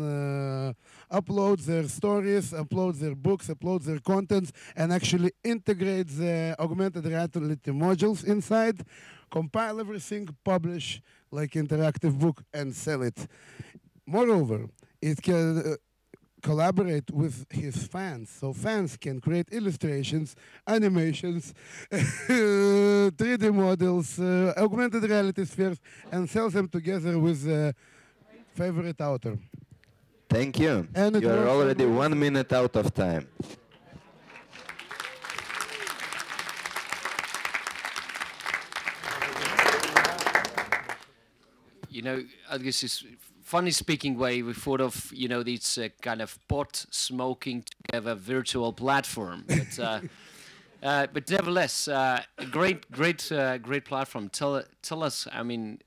upload their stories, upload their books, upload their contents, and actually integrate the augmented reality modules inside, compile everything, publish like interactive book, and sell it. Moreover, it can collaborate with his fans, so fans can create illustrations, animations, 3D models, augmented reality spheres, and sell them together with a favorite author. Thank you. And You are already 1 minute out of time. You know, I guess it's funny speaking way, we thought of, you know, this kind of pot smoking together virtual platform. But nevertheless, a great platform. Tell us, I mean,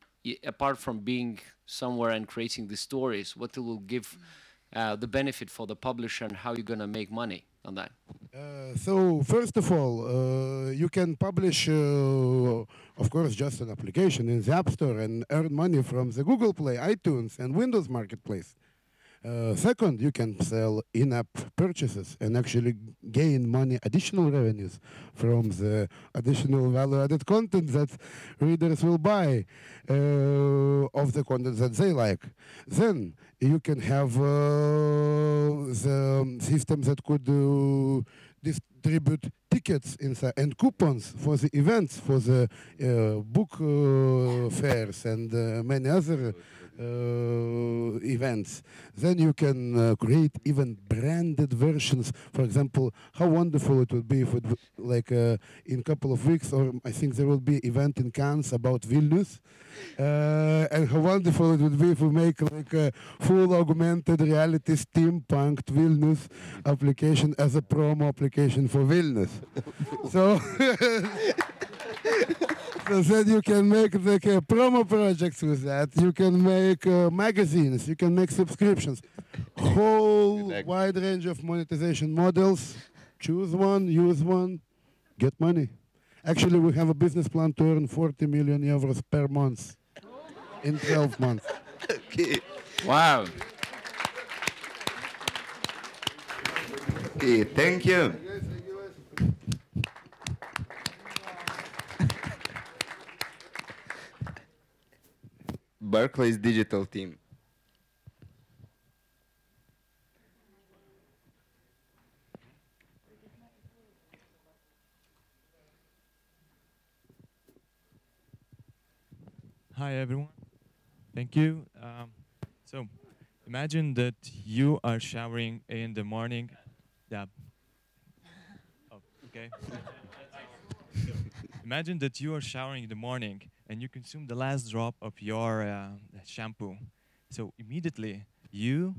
apart from being somewhere and creating the stories, what it will give the benefit for the publisher and how you're going to make money on that? So first of all, you can publish, of course, just an application in the App Store and earn money from the Google Play, iTunes, and Windows Marketplace. Second, you can sell in-app purchases and actually gain money, additional revenues from the additional value-added content that readers will buy of the content that they like. Then you can have the systems that could distribute tickets inside and coupons for the events, for the book fairs and many other events. Then you can create even branded versions. For example, how wonderful it would be if it would, like in a couple of weeks, or I think there will be event in Cannes about Vilnius. And how wonderful it would be if we make like a full augmented reality steampunked Vilnius application as a promo application for Vilnius. So so then you can make like promo projects with that. You can make magazines. You can make subscriptions. Whole wide range of monetization models. Choose one, use one, get money. Actually, we have a business plan to earn 40 million euros per month in 12 months. Okay. Wow. Okay, thank you. Barclays digital team. Hi everyone, thank you. So imagine that you are showering in the morning. Yeah. Oh, okay. Imagine that you are showering in the morning and you consume the last drop of your shampoo. So immediately you,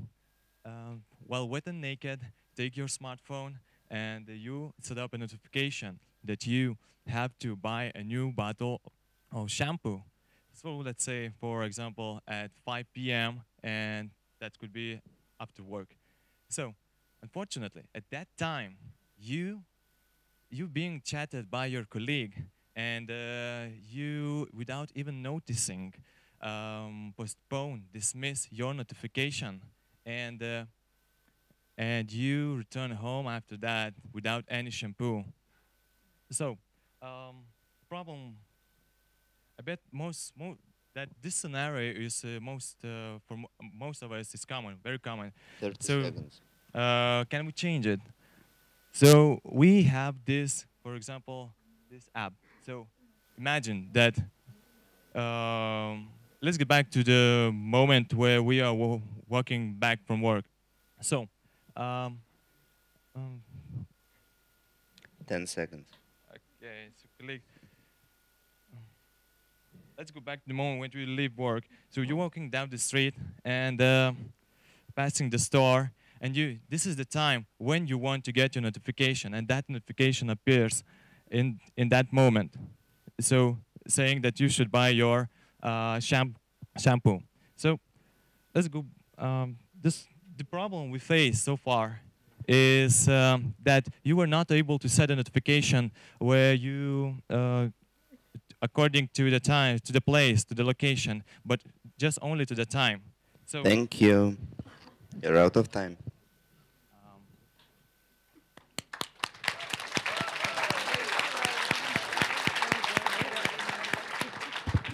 while wet and naked, take your smartphone and you set up a notification that you have to buy a new bottle of shampoo. So let's say, for example, at 5 p.m. and that could be after work. So unfortunately, at that time, you being chatted by your colleague and you, without even noticing, postpone, dismiss your notification and you return home after that without any shampoo. So problem, I bet that this scenario is for most of us is common, very common. 30 so seconds. Can we change it? So we have this, for example, this app. So imagine that. Let's get back to the moment where we are walking back from work. So 10 seconds. Okay, so click. Let's go back to the moment when we leave work. So you're walking down the street and passing the store, and this is the time when you want to get your notification, and that notification appears in that moment. So saying that you should buy your shampoo. So let's go. The problem we face so far is that you were not able to set a notification where you, according to the time, to the place, to the location, but just only to the time. So thank you. You're out of time.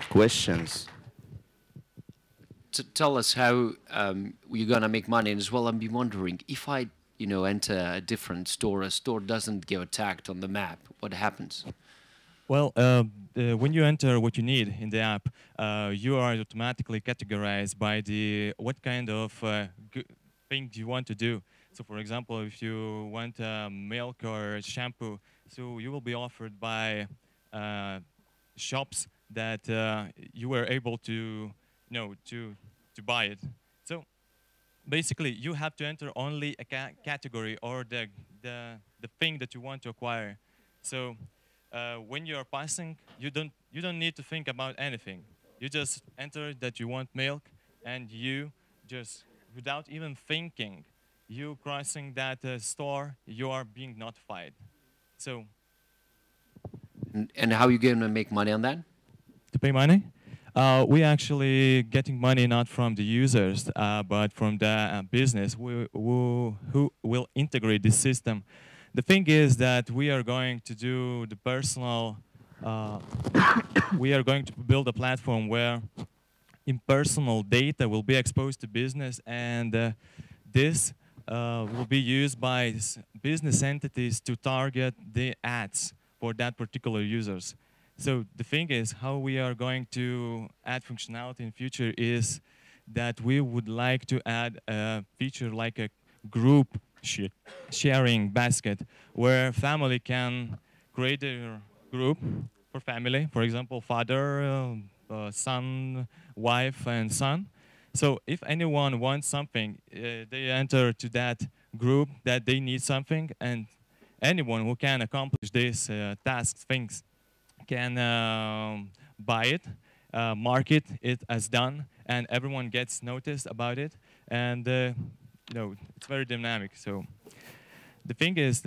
Questions? Tell us how you're gonna make money, and as well, I'm wondering if I, enter a different store, a store doesn't get tagged on the map, what happens? Well, when you enter what you need in the app, you are automatically categorized by what kind of thing you want to do. So, for example, if you want milk or shampoo, so you will be offered by shops that you were able to, to buy it. So, basically, you have to enter only a category or the thing that you want to acquire. So. When you are passing, you don't need to think about anything. You just enter that you want milk, and you just, without even thinking, you crossing that store, you are being notified. So. And how are you going to make money on that? To pay money? We actually getting money not from the users, but from the business who will integrate this system. The thing is that we are going to do the personal, we are going to build a platform where impersonal data will be exposed to business, and this will be used by business entities to target the ads for that particular users. So the thing is, how we are going to add functionality in future is that we would like to add a feature like a group sharing basket, where family can create a group for family, for example, father, son, wife, and son. So if anyone wants something, they enter to that group that they need something, and anyone who can accomplish these tasks, things, can buy it, market it as done, and everyone gets noticed about it, and it's very dynamic. So the thing is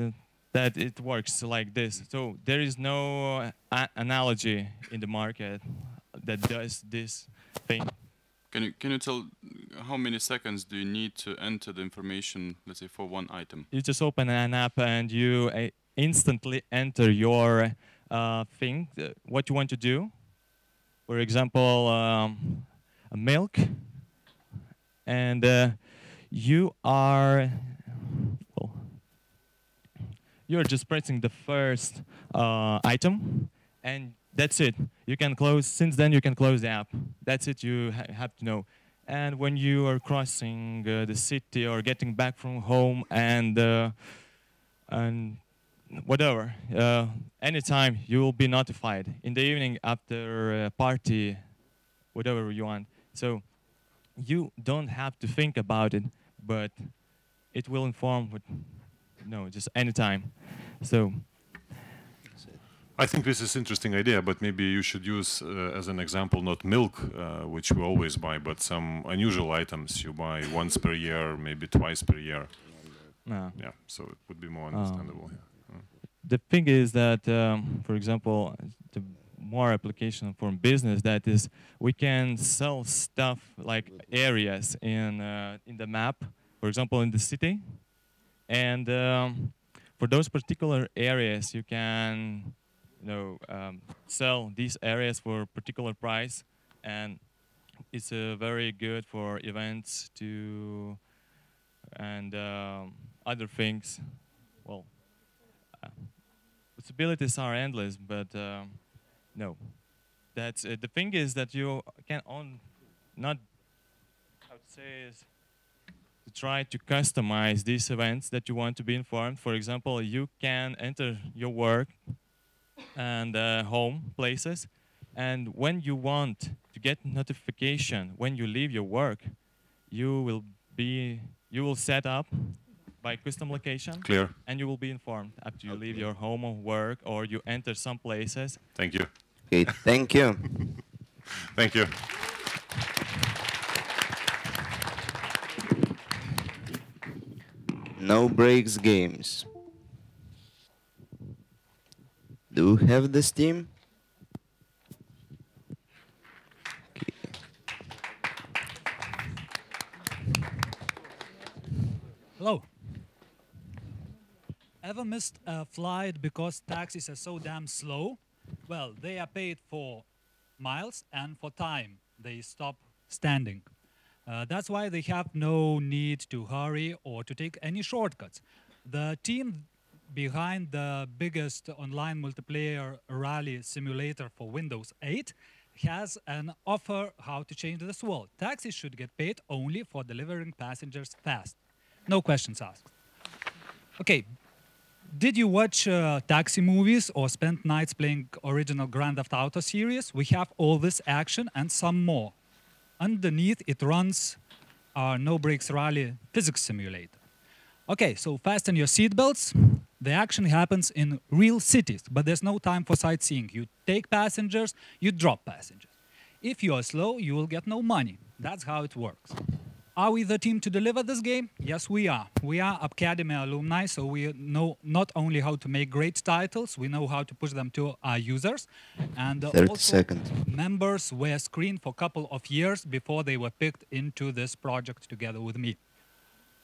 that it works like this. So there is no analogy in the market that does this thing. Can you tell how many seconds do you need to enter the information, let's say, for one item? You just open an app and you instantly enter your thing, what you want to do. For example, milk, and you are, well, you're just pressing the first item, and that's it. You can close, since then you can close the app. That's it, you have to know. And when you are crossing the city or getting back from home and whatever, anytime you will be notified. In the evening after a party, whatever you want. So you don't have to think about it, but it will inform with, just anytime. So I think this is an interesting idea, but maybe you should use as an example not milk, which we always buy, but some unusual items you buy once per year, maybe twice per year. No. Yeah, so it would be more understandable. The thing is that, for example, the more application for business, that is, we can sell stuff like areas in the map, for example, in the city, and for those particular areas, you can sell these areas for a particular price, and it's very good for events and other things. Well, possibilities are endless, but no. That's the thing is that you can not how to say is to try to customize these events that you want to be informed. For example, you can enter your work and home places, and when you want to get notification when you leave your work, you will be You will set up by custom location. Clear. And you will be informed after you leave your home or work or you enter some places. Thank you. Okay, thank you. Thank you. No breaks games. Do you have this team? Hello. Ever missed a flight because taxis are so damn slow? Well, they are paid for miles and for time. They stop standing. That's why they have no need to hurry or to take any shortcuts. The team behind the biggest online multiplayer rally simulator for Windows 8 has an offer how to change this world. Taxis should get paid only for delivering passengers fast. No questions asked. Okay, did you watch taxi movies or spend nights playing original Grand Theft Auto series? We have all this action and some more. Underneath it runs our No Brakes Rally physics simulator. Okay, so fasten your seatbelts. The action happens in real cities, but there's no time for sightseeing. You take passengers, you drop passengers. If you are slow, you will get no money. That's how it works. Are we the team to deliver this game? Yes, we are. We are Academy alumni, so we know not only how to make great titles, we know how to push them to our users. And 30 also seconds. members were screened for a couple of years before they were picked into this project together with me.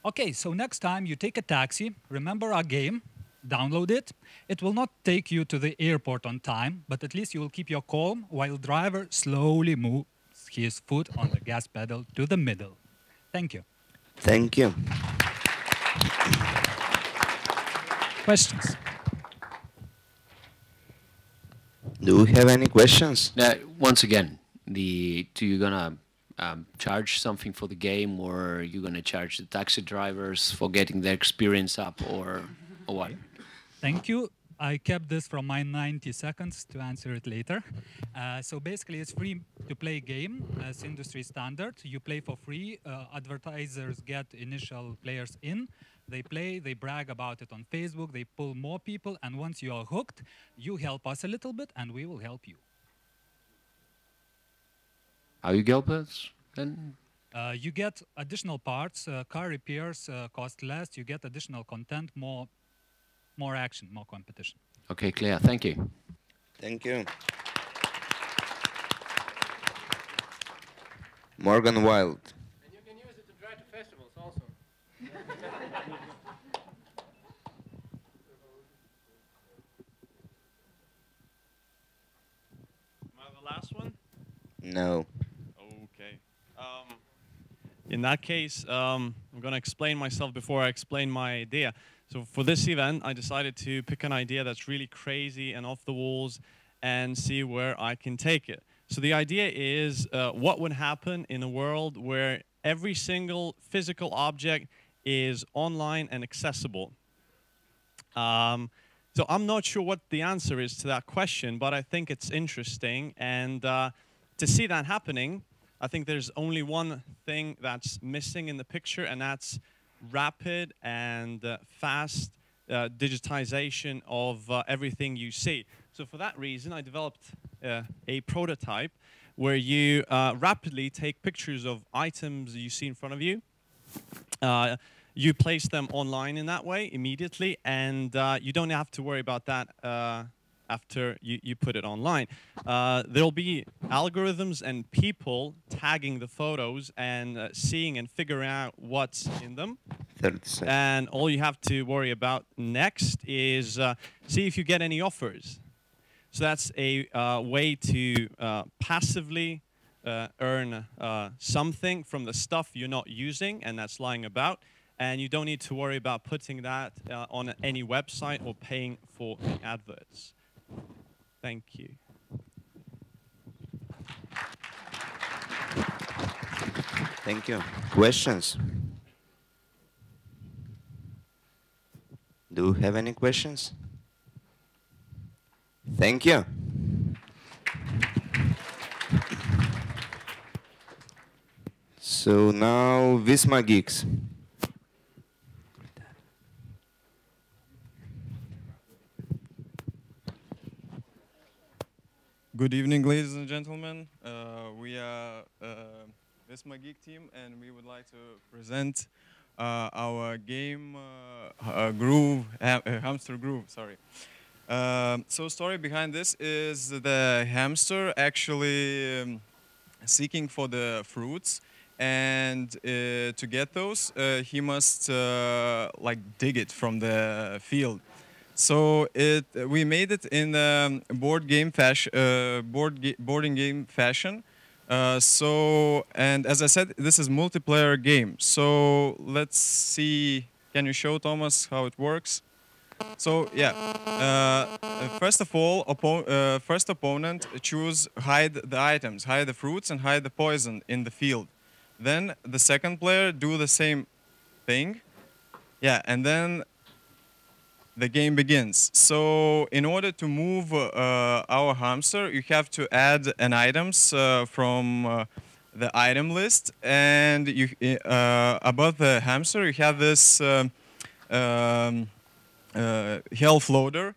Okay, so next time you take a taxi, remember our game, download it. It will not take you to the airport on time, but at least you will keep your calm while driver slowly moves his foot on the gas pedal to the middle. Thank you. Thank you. Questions? Do you have any questions? Once again, do you gonna charge something for the game, or you gonna charge the taxi drivers for getting their experience up, or what? Thank you. I kept this from my 90 seconds to answer it later. So basically, it's free to play game as industry standard. You play for free. Advertisers get initial players in. They play, they brag about it on Facebook, they pull more people, and once you are hooked, you help us a little bit, and we will help you. How you help us then? You get additional parts. Car repairs cost less. You get additional content, more action, more competition. Okay, clear. Thank you. Thank you. Morgan Wild. And you can use it to drive to festivals also. Am I the last one? No. Okay. In that case, I'm going to explain myself before I explain my idea. So for this event, I decided to pick an idea that's really crazy and off the walls and see where I can take it. So the idea is what would happen in a world where every single physical object is online and accessible. So I'm not sure what the answer is to that question, but I think it's interesting. And to see that happening, I think there's only one thing that's missing in the picture, and that's rapid and fast digitization of everything you see. So for that reason, I developed a prototype where you rapidly take pictures of items you see in front of you. You place them online in that way immediately, and you don't have to worry about that after you put it online. There'll be algorithms and people tagging the photos and seeing and figuring out what's in them. 30 seconds. And all you have to worry about next is see if you get any offers. So that's a way to passively earn something from the stuff you're not using and that's lying about. And you don't need to worry about putting that on any website or paying for the adverts. Thank you. Thank you. Questions? Do you have any questions? Thank you. So now Visma Geeks. Good evening, ladies and gentlemen. We are Visma Geek team, and we would like to present our game Groove, Hamster Groove. Sorry. So, story behind this is the hamster actually seeking for the fruits, and to get those, he must like dig it from the field. So we made it in boarding game fashion. And as I said, this is multiplayer game. So let's see. Can you show Thomas how it works? So yeah, first of all, first opponent choose hide the items, hide the fruits, and hide the poison in the field. Then the second player do the same thing. Yeah, and then the game begins. So in order to move our hamster, you have to add an items from the item list, and you above the hamster you have this health loader,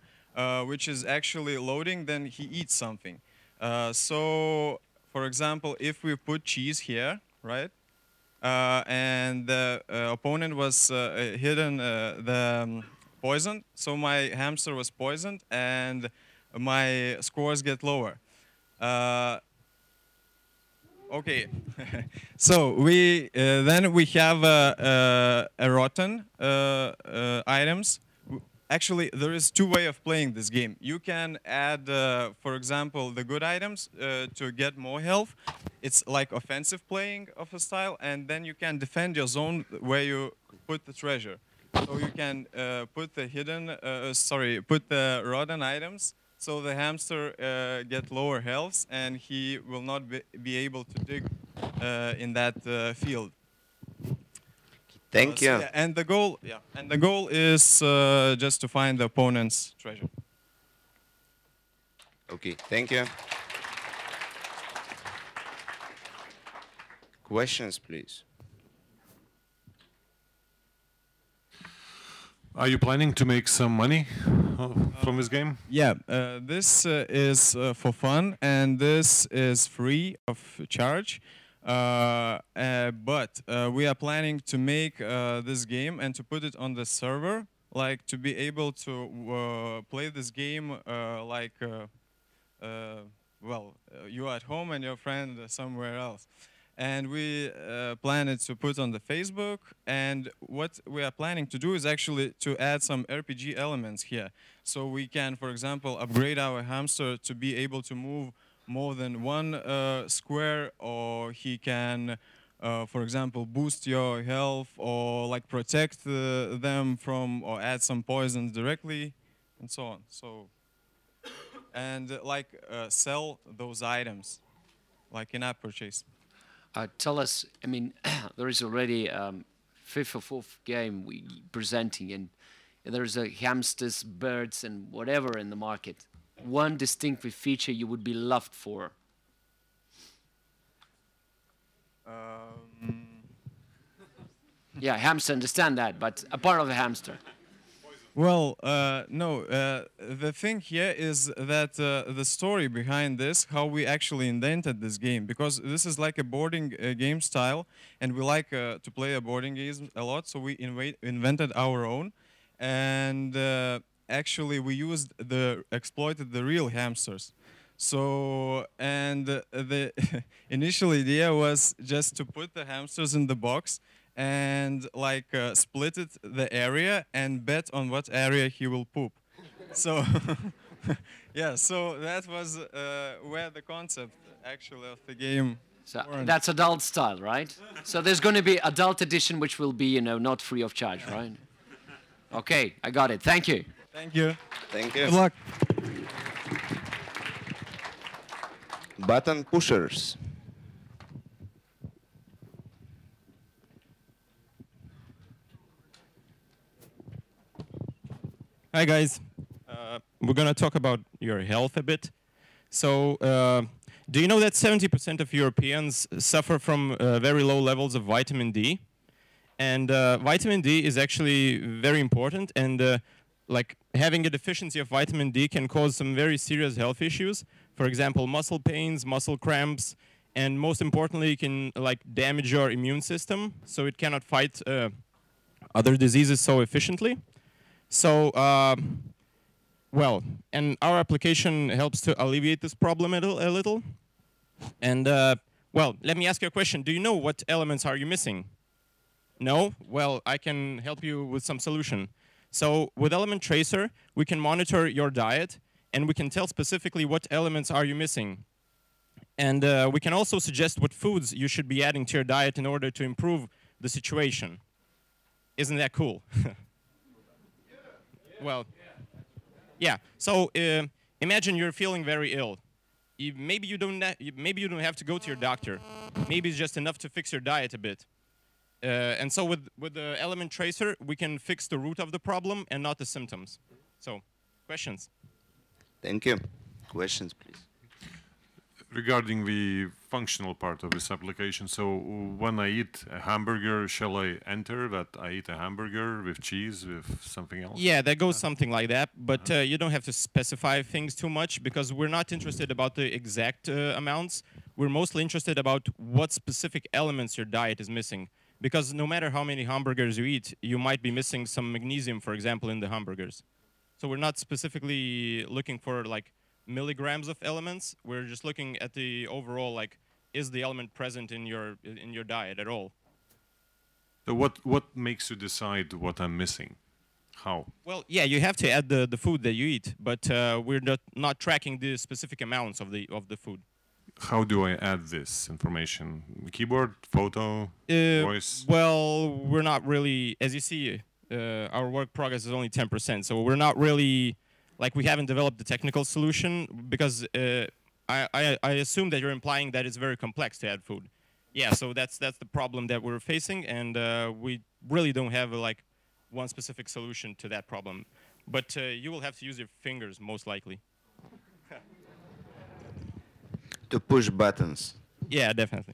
which is actually loading. Then he eats something. So for example, if we put cheese here, right, and the opponent was hidden the poisoned, so my hamster was poisoned, and my scores get lower. Okay, so we then we have a rotten items. Actually, there is two ways of playing this game. You can add, for example, the good items to get more health. It's like offensive playing of a style, and then you can defend your zone where you put the treasure. So you can put the put the rotten items, so the hamster get lower health, and he will not be able to dig in that field. Thank you. So, yeah, and the goal is just to find the opponent's treasure. Okay, thank you. Questions, please. Are you planning to make some money from this game? Yeah, this is for fun, and this is free of charge. But we are planning to make this game and to put it on the server, like to be able to play this game like, well, you at home and your friend somewhere else. And we plan it to put on the Facebook, and what we are planning to do is actually to add some RPG elements here. So we can, for example, upgrade our hamster to be able to move more than one square, or he can, for example, boost your health, or like protect them from, or add some poison directly, and so on. So, and like sell those items, like in-app purchase. Tell us, I mean, there is already fifth or fourth game we presenting, and there's a hamsters, birds, and whatever in the market. One distinctive feature you would be loved for? Yeah, hamster, understand that, but a part of the hamster. Well, no, the thing here is that the story behind this, how we actually invented this game, because this is like a boarding game style, and we like to play a boarding game a lot, so we invented our own, and actually we exploited the real hamsters. So, and the initial idea was just to put the hamsters in the box and like split it the area and bet on what area he will poop. So, yeah, so that was where the concept actually of the game. So that's adult style, right? So there's going to be adult edition, which will be, you know, not free of charge, right? Okay, I got it. Thank you. Thank you. Thank you. Good luck. Button pushers. Hi guys, we're gonna talk about your health a bit. So, do you know that 70% of Europeans suffer from very low levels of vitamin D? And vitamin D is actually very important, and like having a deficiency of vitamin D can cause some very serious health issues. for example, muscle pains, muscle cramps, and most importantly, it can like damage your immune system, so it cannot fight other diseases so efficiently. So, well, and our application helps to alleviate this problem a little. And well, let me ask you a question. Do you know what elements are you missing? No? Well, I can help you with some solution. So with Element Tracer, we can monitor your diet, and we can tell specifically what elements are you missing. And we can also suggest what foods you should be adding to your diet in order to improve the situation. Isn't that cool? Well, yeah. So imagine you're feeling very ill. Maybe you don't have to go to your doctor. Maybe it's just enough to fix your diet a bit. And so with the Element Tracer, we can fix the root of the problem and not the symptoms. So, questions? Thank you. Questions, please. Regarding the functional part of this application, so when I eat a hamburger, shall I enter that I eat a hamburger with cheese, with something else? Yeah, that goes something like that, but you don't have to specify things too much because we're not interested about the exact amounts. We're mostly interested about what specific elements your diet is missing. Because no matter how many hamburgers you eat, you might be missing some magnesium, for example, in the hamburgers. So we're not specifically looking for like milligrams of elements. We're just looking at the overall, like, is the element present in your diet at all? So what makes you decide what I'm missing? How? Well, yeah, you have to add the food that you eat, but we're not tracking the specific amounts of the food. How do I add this information? Keyboard, photo, voice? Well, we're not really, as you see, our work progress is only 10%, so we're not really, like, we haven't developed the technical solution because I assume that you're implying that it's very complex to add food. Yeah, so that's the problem that we're facing, and we really don't have like one specific solution to that problem. But you will have to use your fingers, most likely. To push buttons. Yeah, definitely.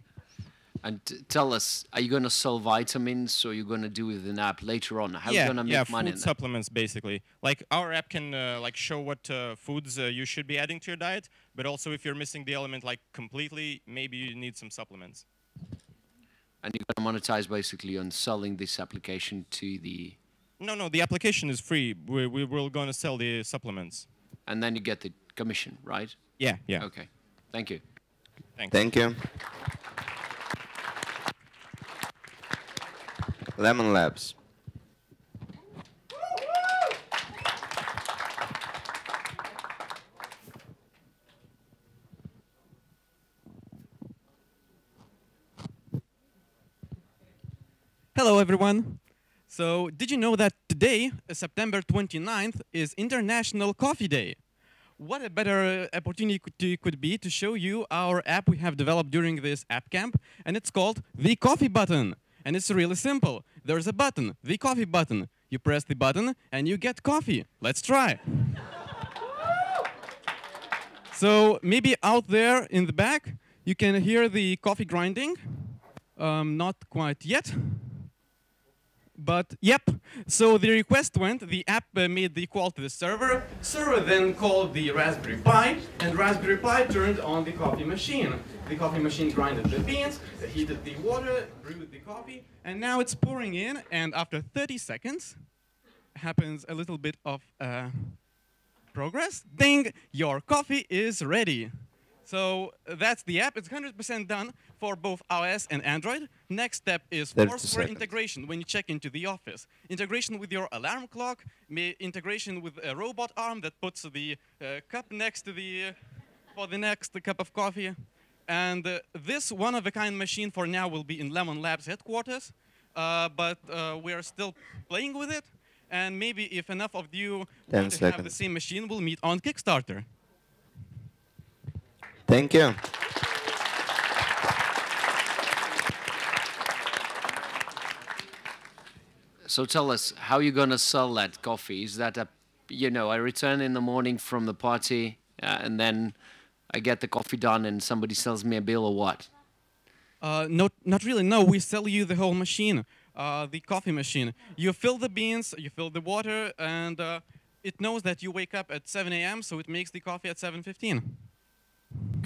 And tell us, are you going to sell vitamins, or are you going to do with an app later on? How are you going to make money? Food supplements, basically. Like, our app can like show what foods you should be adding to your diet, but also if you're missing the element like completely, maybe you need some supplements. And you're going to monetize basically on selling this application to the... No, the application is free. We're going to sell the supplements. And then you get the commission, right? Yeah. Okay. Thank you. Thanks. Thank you. Lemon Labs. Hello, everyone. So, did you know that today, September 29th, is International Coffee Day? What a better opportunity could be to show you our app we have developed during this app camp, and it's called the Coffee Button. And it's really simple. There's a button, the coffee button. You press the button and you get coffee. Let's try. So maybe out there in the back, you can hear the coffee grinding. Not quite yet. But yep, so the request went, the app made the call to the server then called the Raspberry Pi, and Raspberry Pi turned on the coffee machine. The coffee machine grinded the beans, heated the water, brewed the coffee, and now it's pouring in, and after 30 seconds, happens a little bit of progress. Ding, your coffee is ready. So that's the app. It's 100% done for both iOS and Android. Next step is Foursquare integration when you check into the office. Integration with your alarm clock, integration with a robot arm that puts the cup next to for the next cup of coffee. And this one-of-a-kind machine for now will be in Lemon Labs headquarters, but we are still playing with it. And maybe if enough of you want to have the same machine, we'll meet on Kickstarter. Thank you. So tell us, how are you going to sell that coffee? Is that I return in the morning from the party and then I get the coffee done and somebody sells me a bill or what? Not really, no. We sell you the whole machine, the coffee machine. You fill the beans, you fill the water, and it knows that you wake up at 7 a.m., so it makes the coffee at 7:15.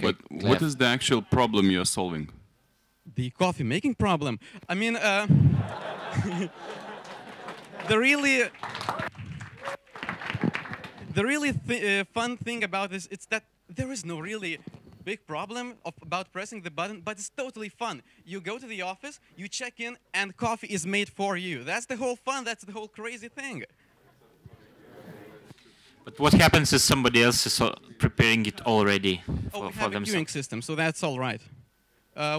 But what is the actual problem you're solving? The coffee making problem. I mean, the really fun thing about this is that there is no really big problem about pressing the button, but it's totally fun. You go to the office, you check in, and coffee is made for you. That's the whole fun. That's the whole crazy thing. But what happens if somebody else is preparing it already Oh, we for have a themselves? queuing system, so that's all right.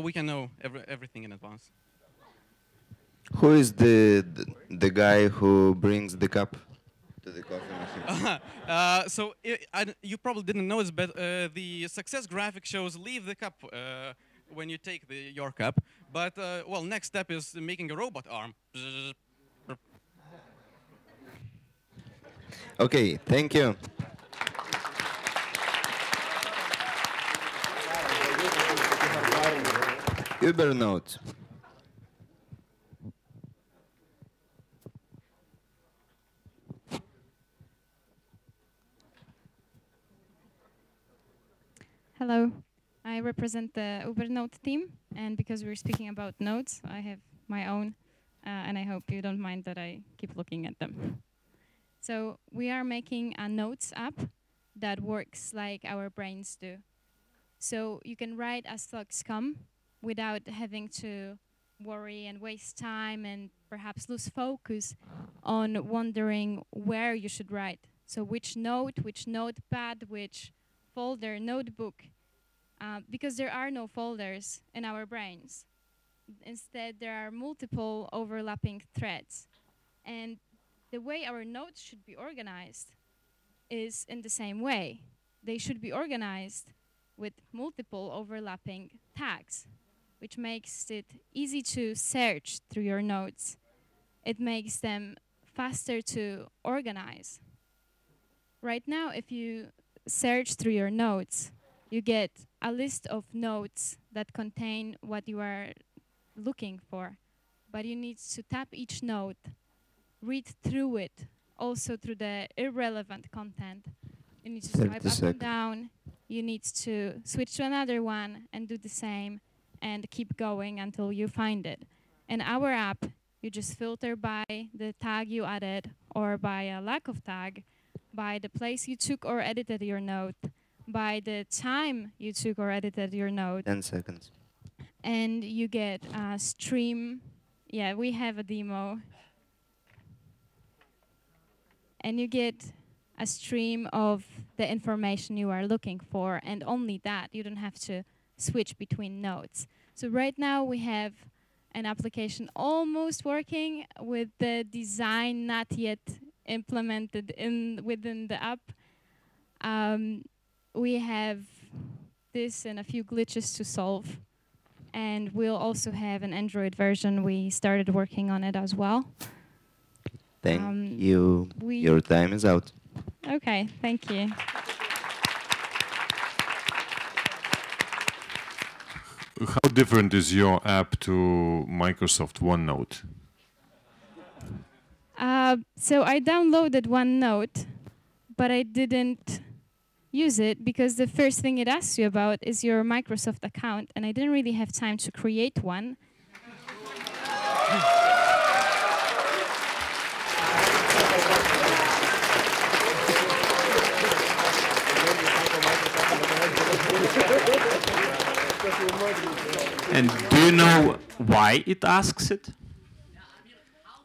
We can know everything in advance. Who is the guy who brings the cup to the coffee machine? You probably didn't notice, but the success graphic shows leave the cup when you take your cup. But well, next step is making a robot arm. Okay, thank you. Ubernote. Hello, I represent the Ubernote team, and because we're speaking about notes, I have my own, and I hope you don't mind that I keep looking at them. So we are making a notes app that works like our brains do. So you can write as thoughts come without having to worry and waste time and perhaps lose focus on wondering where you should write. So which notepad, which folder, notebook, because there are no folders in our brains. Instead, there are multiple overlapping threads. And the way our notes should be organized is in the same way. They should be organized with multiple overlapping tags, which makes it easy to search through your notes. It makes them faster to organize. Right now, if you search through your notes, you get a list of notes that contain what you are looking for. But you need to tap each note, read through it, also through the irrelevant content. You need to swipe up and down. You need to switch to another one and do the same and keep going until you find it. In our app, you just filter by the tag you added or by a lack of tag, by the place you took or edited your note, by the time you took or edited your note. 10 seconds. And you get a stream. Yeah, we have a demo. And you get a stream of the information you are looking for, and only that. You don't have to switch between notes. So right now we have an application almost working with the design not yet implemented within the app. We have this and a few glitches to solve. And we'll also have an Android version. We started working on it as well. Thank you. Your time is out. Okay, thank you. How different is your app to Microsoft OneNote? So I downloaded OneNote, but I didn't use it because the first thing it asks you about is your Microsoft account, and I didn't really have time to create one. And do you know why it asks it?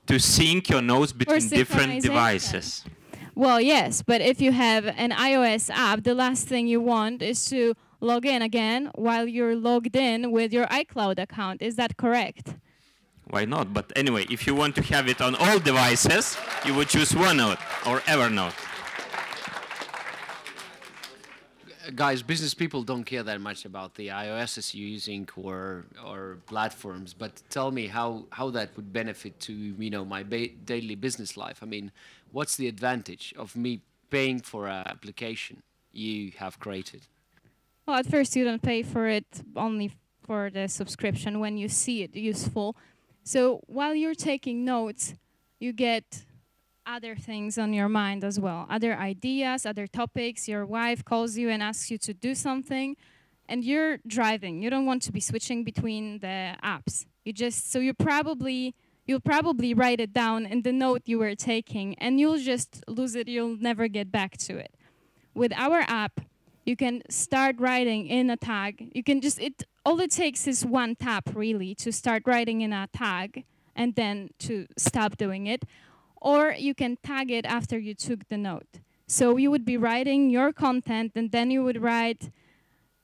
To sync your notes between different devices. Well, yes, but if you have an iOS app, the last thing you want is to log in again while you're logged in with your iCloud account. Is that correct? Why not? But anyway, if you want to have it on all devices, you would choose OneNote or Evernote. Guys, business people don't care that much about the iOSs you're using or platforms, but tell me how that would benefit to my daily business life. I mean, what's the advantage of me paying for an application you have created? Well, at first you don't pay for it, only for the subscription when you see it useful. So while you're taking notes, you get other things on your mind as well, other ideas, other topics. Your wife calls you and asks you to do something. and you're driving. You don't want to be switching between the apps. You'll probably write it down in the note you were taking, and you'll just lose it. You'll never get back to it. With our app, you can start writing in a tag. You can just, all it takes is one tap, really, to start writing in a tag and then to stop doing it. Or you can tag it after you took the note. So you would be writing your content, and then you would write,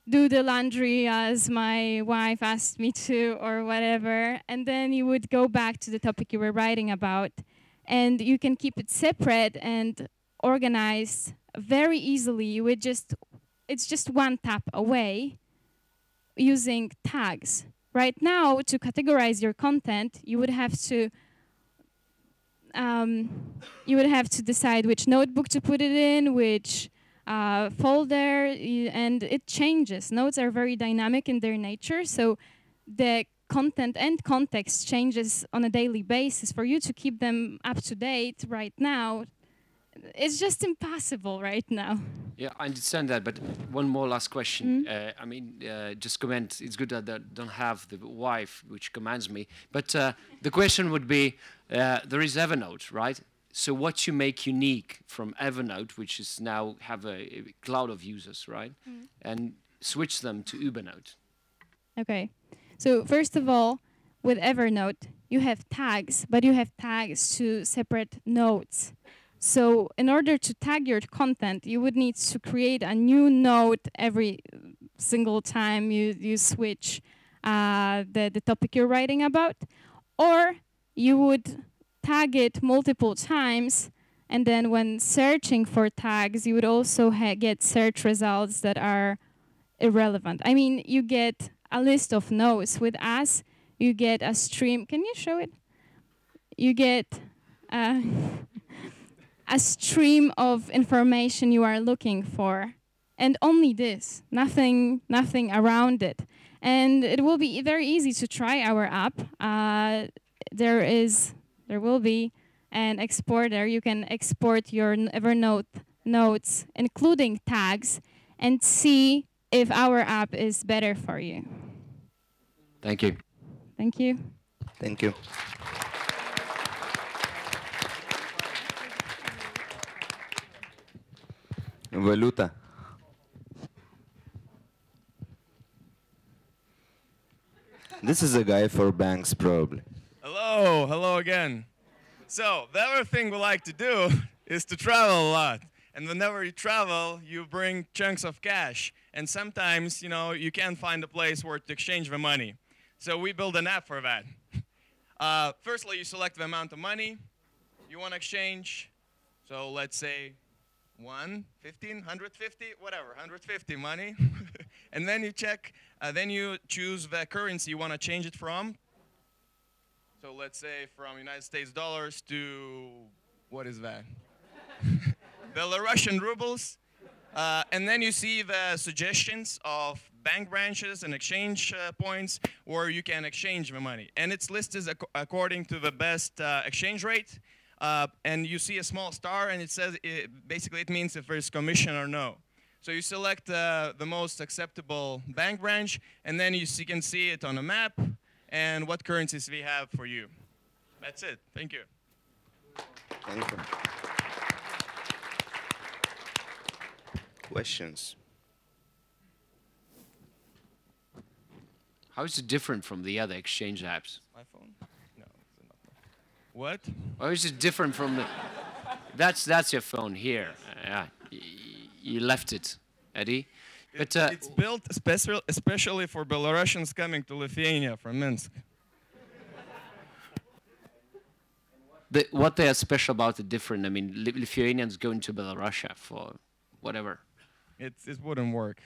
do the laundry as my wife asked me to, or whatever. And then you would go back to the topic you were writing about. And you can keep it separate and organized very easily. It's just one tap away using tags. Right now, to categorize your content, you would have to decide which notebook to put it in, which folder, and it changes. Notes are very dynamic in their nature, so the content and context changes on a daily basis. For you to keep them up to date right now, it's just impossible right now. Yeah, I understand that, but one more last question. I mean, just comment, it's good that I don't have the wife which commands me, but the question would be, there is Evernote, right? So what you make unique from Evernote, which is now have a cloud of users, right? And switch them to Ubernote. Okay, so first of all, with Evernote, you have tags, but you have tags to separate notes. So in order to tag your content, you would need to create a new note every single time you switch the topic you're writing about. Or you would tag it multiple times, and then when searching for tags, you would also get search results that are irrelevant. I mean, you get a list of notes. With us, you get a stream. Can you show it? You get a stream of information you are looking for, and only this, nothing around it. And it will be very easy to try our app. There will be an exporter. You can export your Evernote notes, including tags, and see if our app is better for you. Thank you. Thank you. Thank you. Valuta. This is a guy for banks, probably. Hello again. So, the other thing we like to do is to travel a lot. And whenever you travel, you bring chunks of cash. And sometimes, you can't find a place where to exchange the money. So we build an app for that. Firstly, you select the amount of money you want to exchange. So let's say 15, 150, whatever, 150 money. And then you check, then you choose the currency you want to change it from. So let's say from United States dollars to, what is that? Belarusian rubles. And then you see the suggestions of bank branches and exchange points where you can exchange the money. And it's listed according to the best exchange rate. And you see a small star, and it says, basically it means if there's commission or no. So you select the most acceptable bank branch, and then you can see it on a map and what currencies we have for you. That's it. Thank you. Thank you. Questions? How is it different from the other exchange apps? My phone? No, it's not. What? How is it different from the... That's your phone here. You left it, Eddie. But it's built especially for Belarusians coming to Lithuania from Minsk. What they are special about it different? I mean, Lithuanians going to Belarus for whatever. It wouldn't work.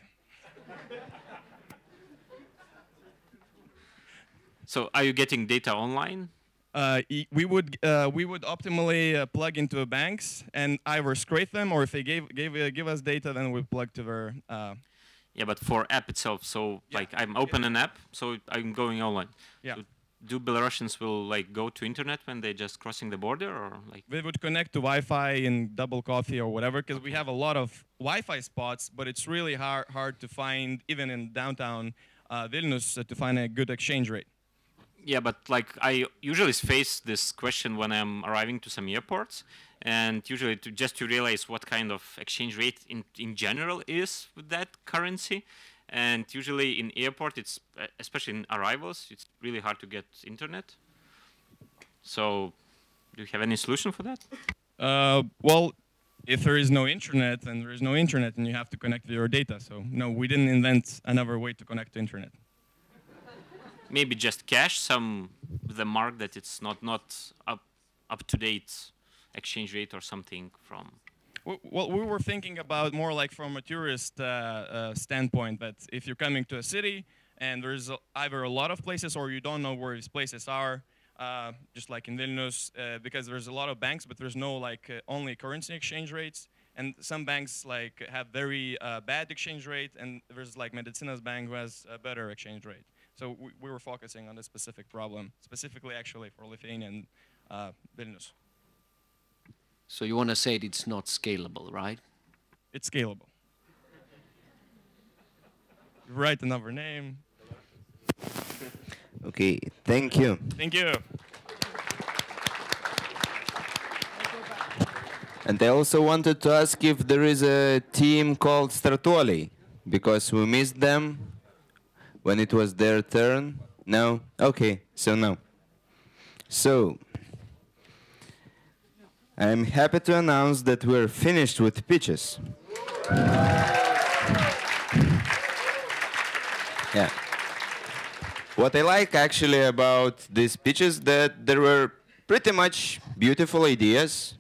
So are you getting data online? We would optimally plug into banks and either scrape them, or if they give us data, then we plug to their. Yeah, but for app itself, so like I'm open an app, so I'm going online. Yeah. So do Belarusians will like go to internet when they're just crossing the border, or like? They would connect to Wi-Fi in Double Coffee or whatever, because we have a lot of Wi-Fi spots, but it's really hard to find, even in downtown Vilnius, to find a good exchange rate. Yeah, but like I usually face this question when I'm arriving to some airports, and usually just to realize what kind of exchange rate in general is with that currency. And usually in airport, it's especially in arrivals, it's really hard to get internet. So, do you have any solution for that? Well, if there is no internet, then there is no internet, and you have to connect to your data. So, no, we didn't invent another way to connect to internet. Maybe just cache some the mark that it's not up to date exchange rate or something from. Well, we were thinking about more like from a tourist standpoint, that if you're coming to a city and there's either a lot of places or you don't know where these places are, just like in Vilnius, because there's a lot of banks, but there's no like only currency exchange rates, and some banks like have very bad exchange rate, and there's like Medicinas Bank who has a better exchange rate. So we were focusing on this specific problem, specifically actually for Lithuanian Vilnius. So you want to say it's not scalable, right? It's scalable. Write another name. Okay, thank you. Thank you. And I also wanted to ask if there is a team called Startuoliai, because we missed them when it was their turn. No? Okay, so no. So, I'm happy to announce that we're finished with pitches. Yeah. What I like actually about these pitches that there were pretty much beautiful ideas.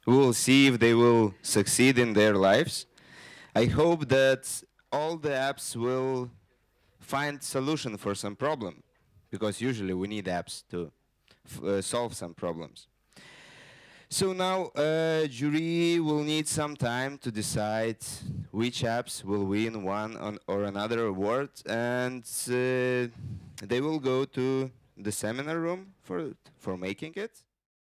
We will see if they will succeed in their lives. I hope that all the apps will find solution for some problem, because usually we need apps to solve some problems. So now jury will need some time to decide which apps will win one or another award, and they will go to the seminar room for making it.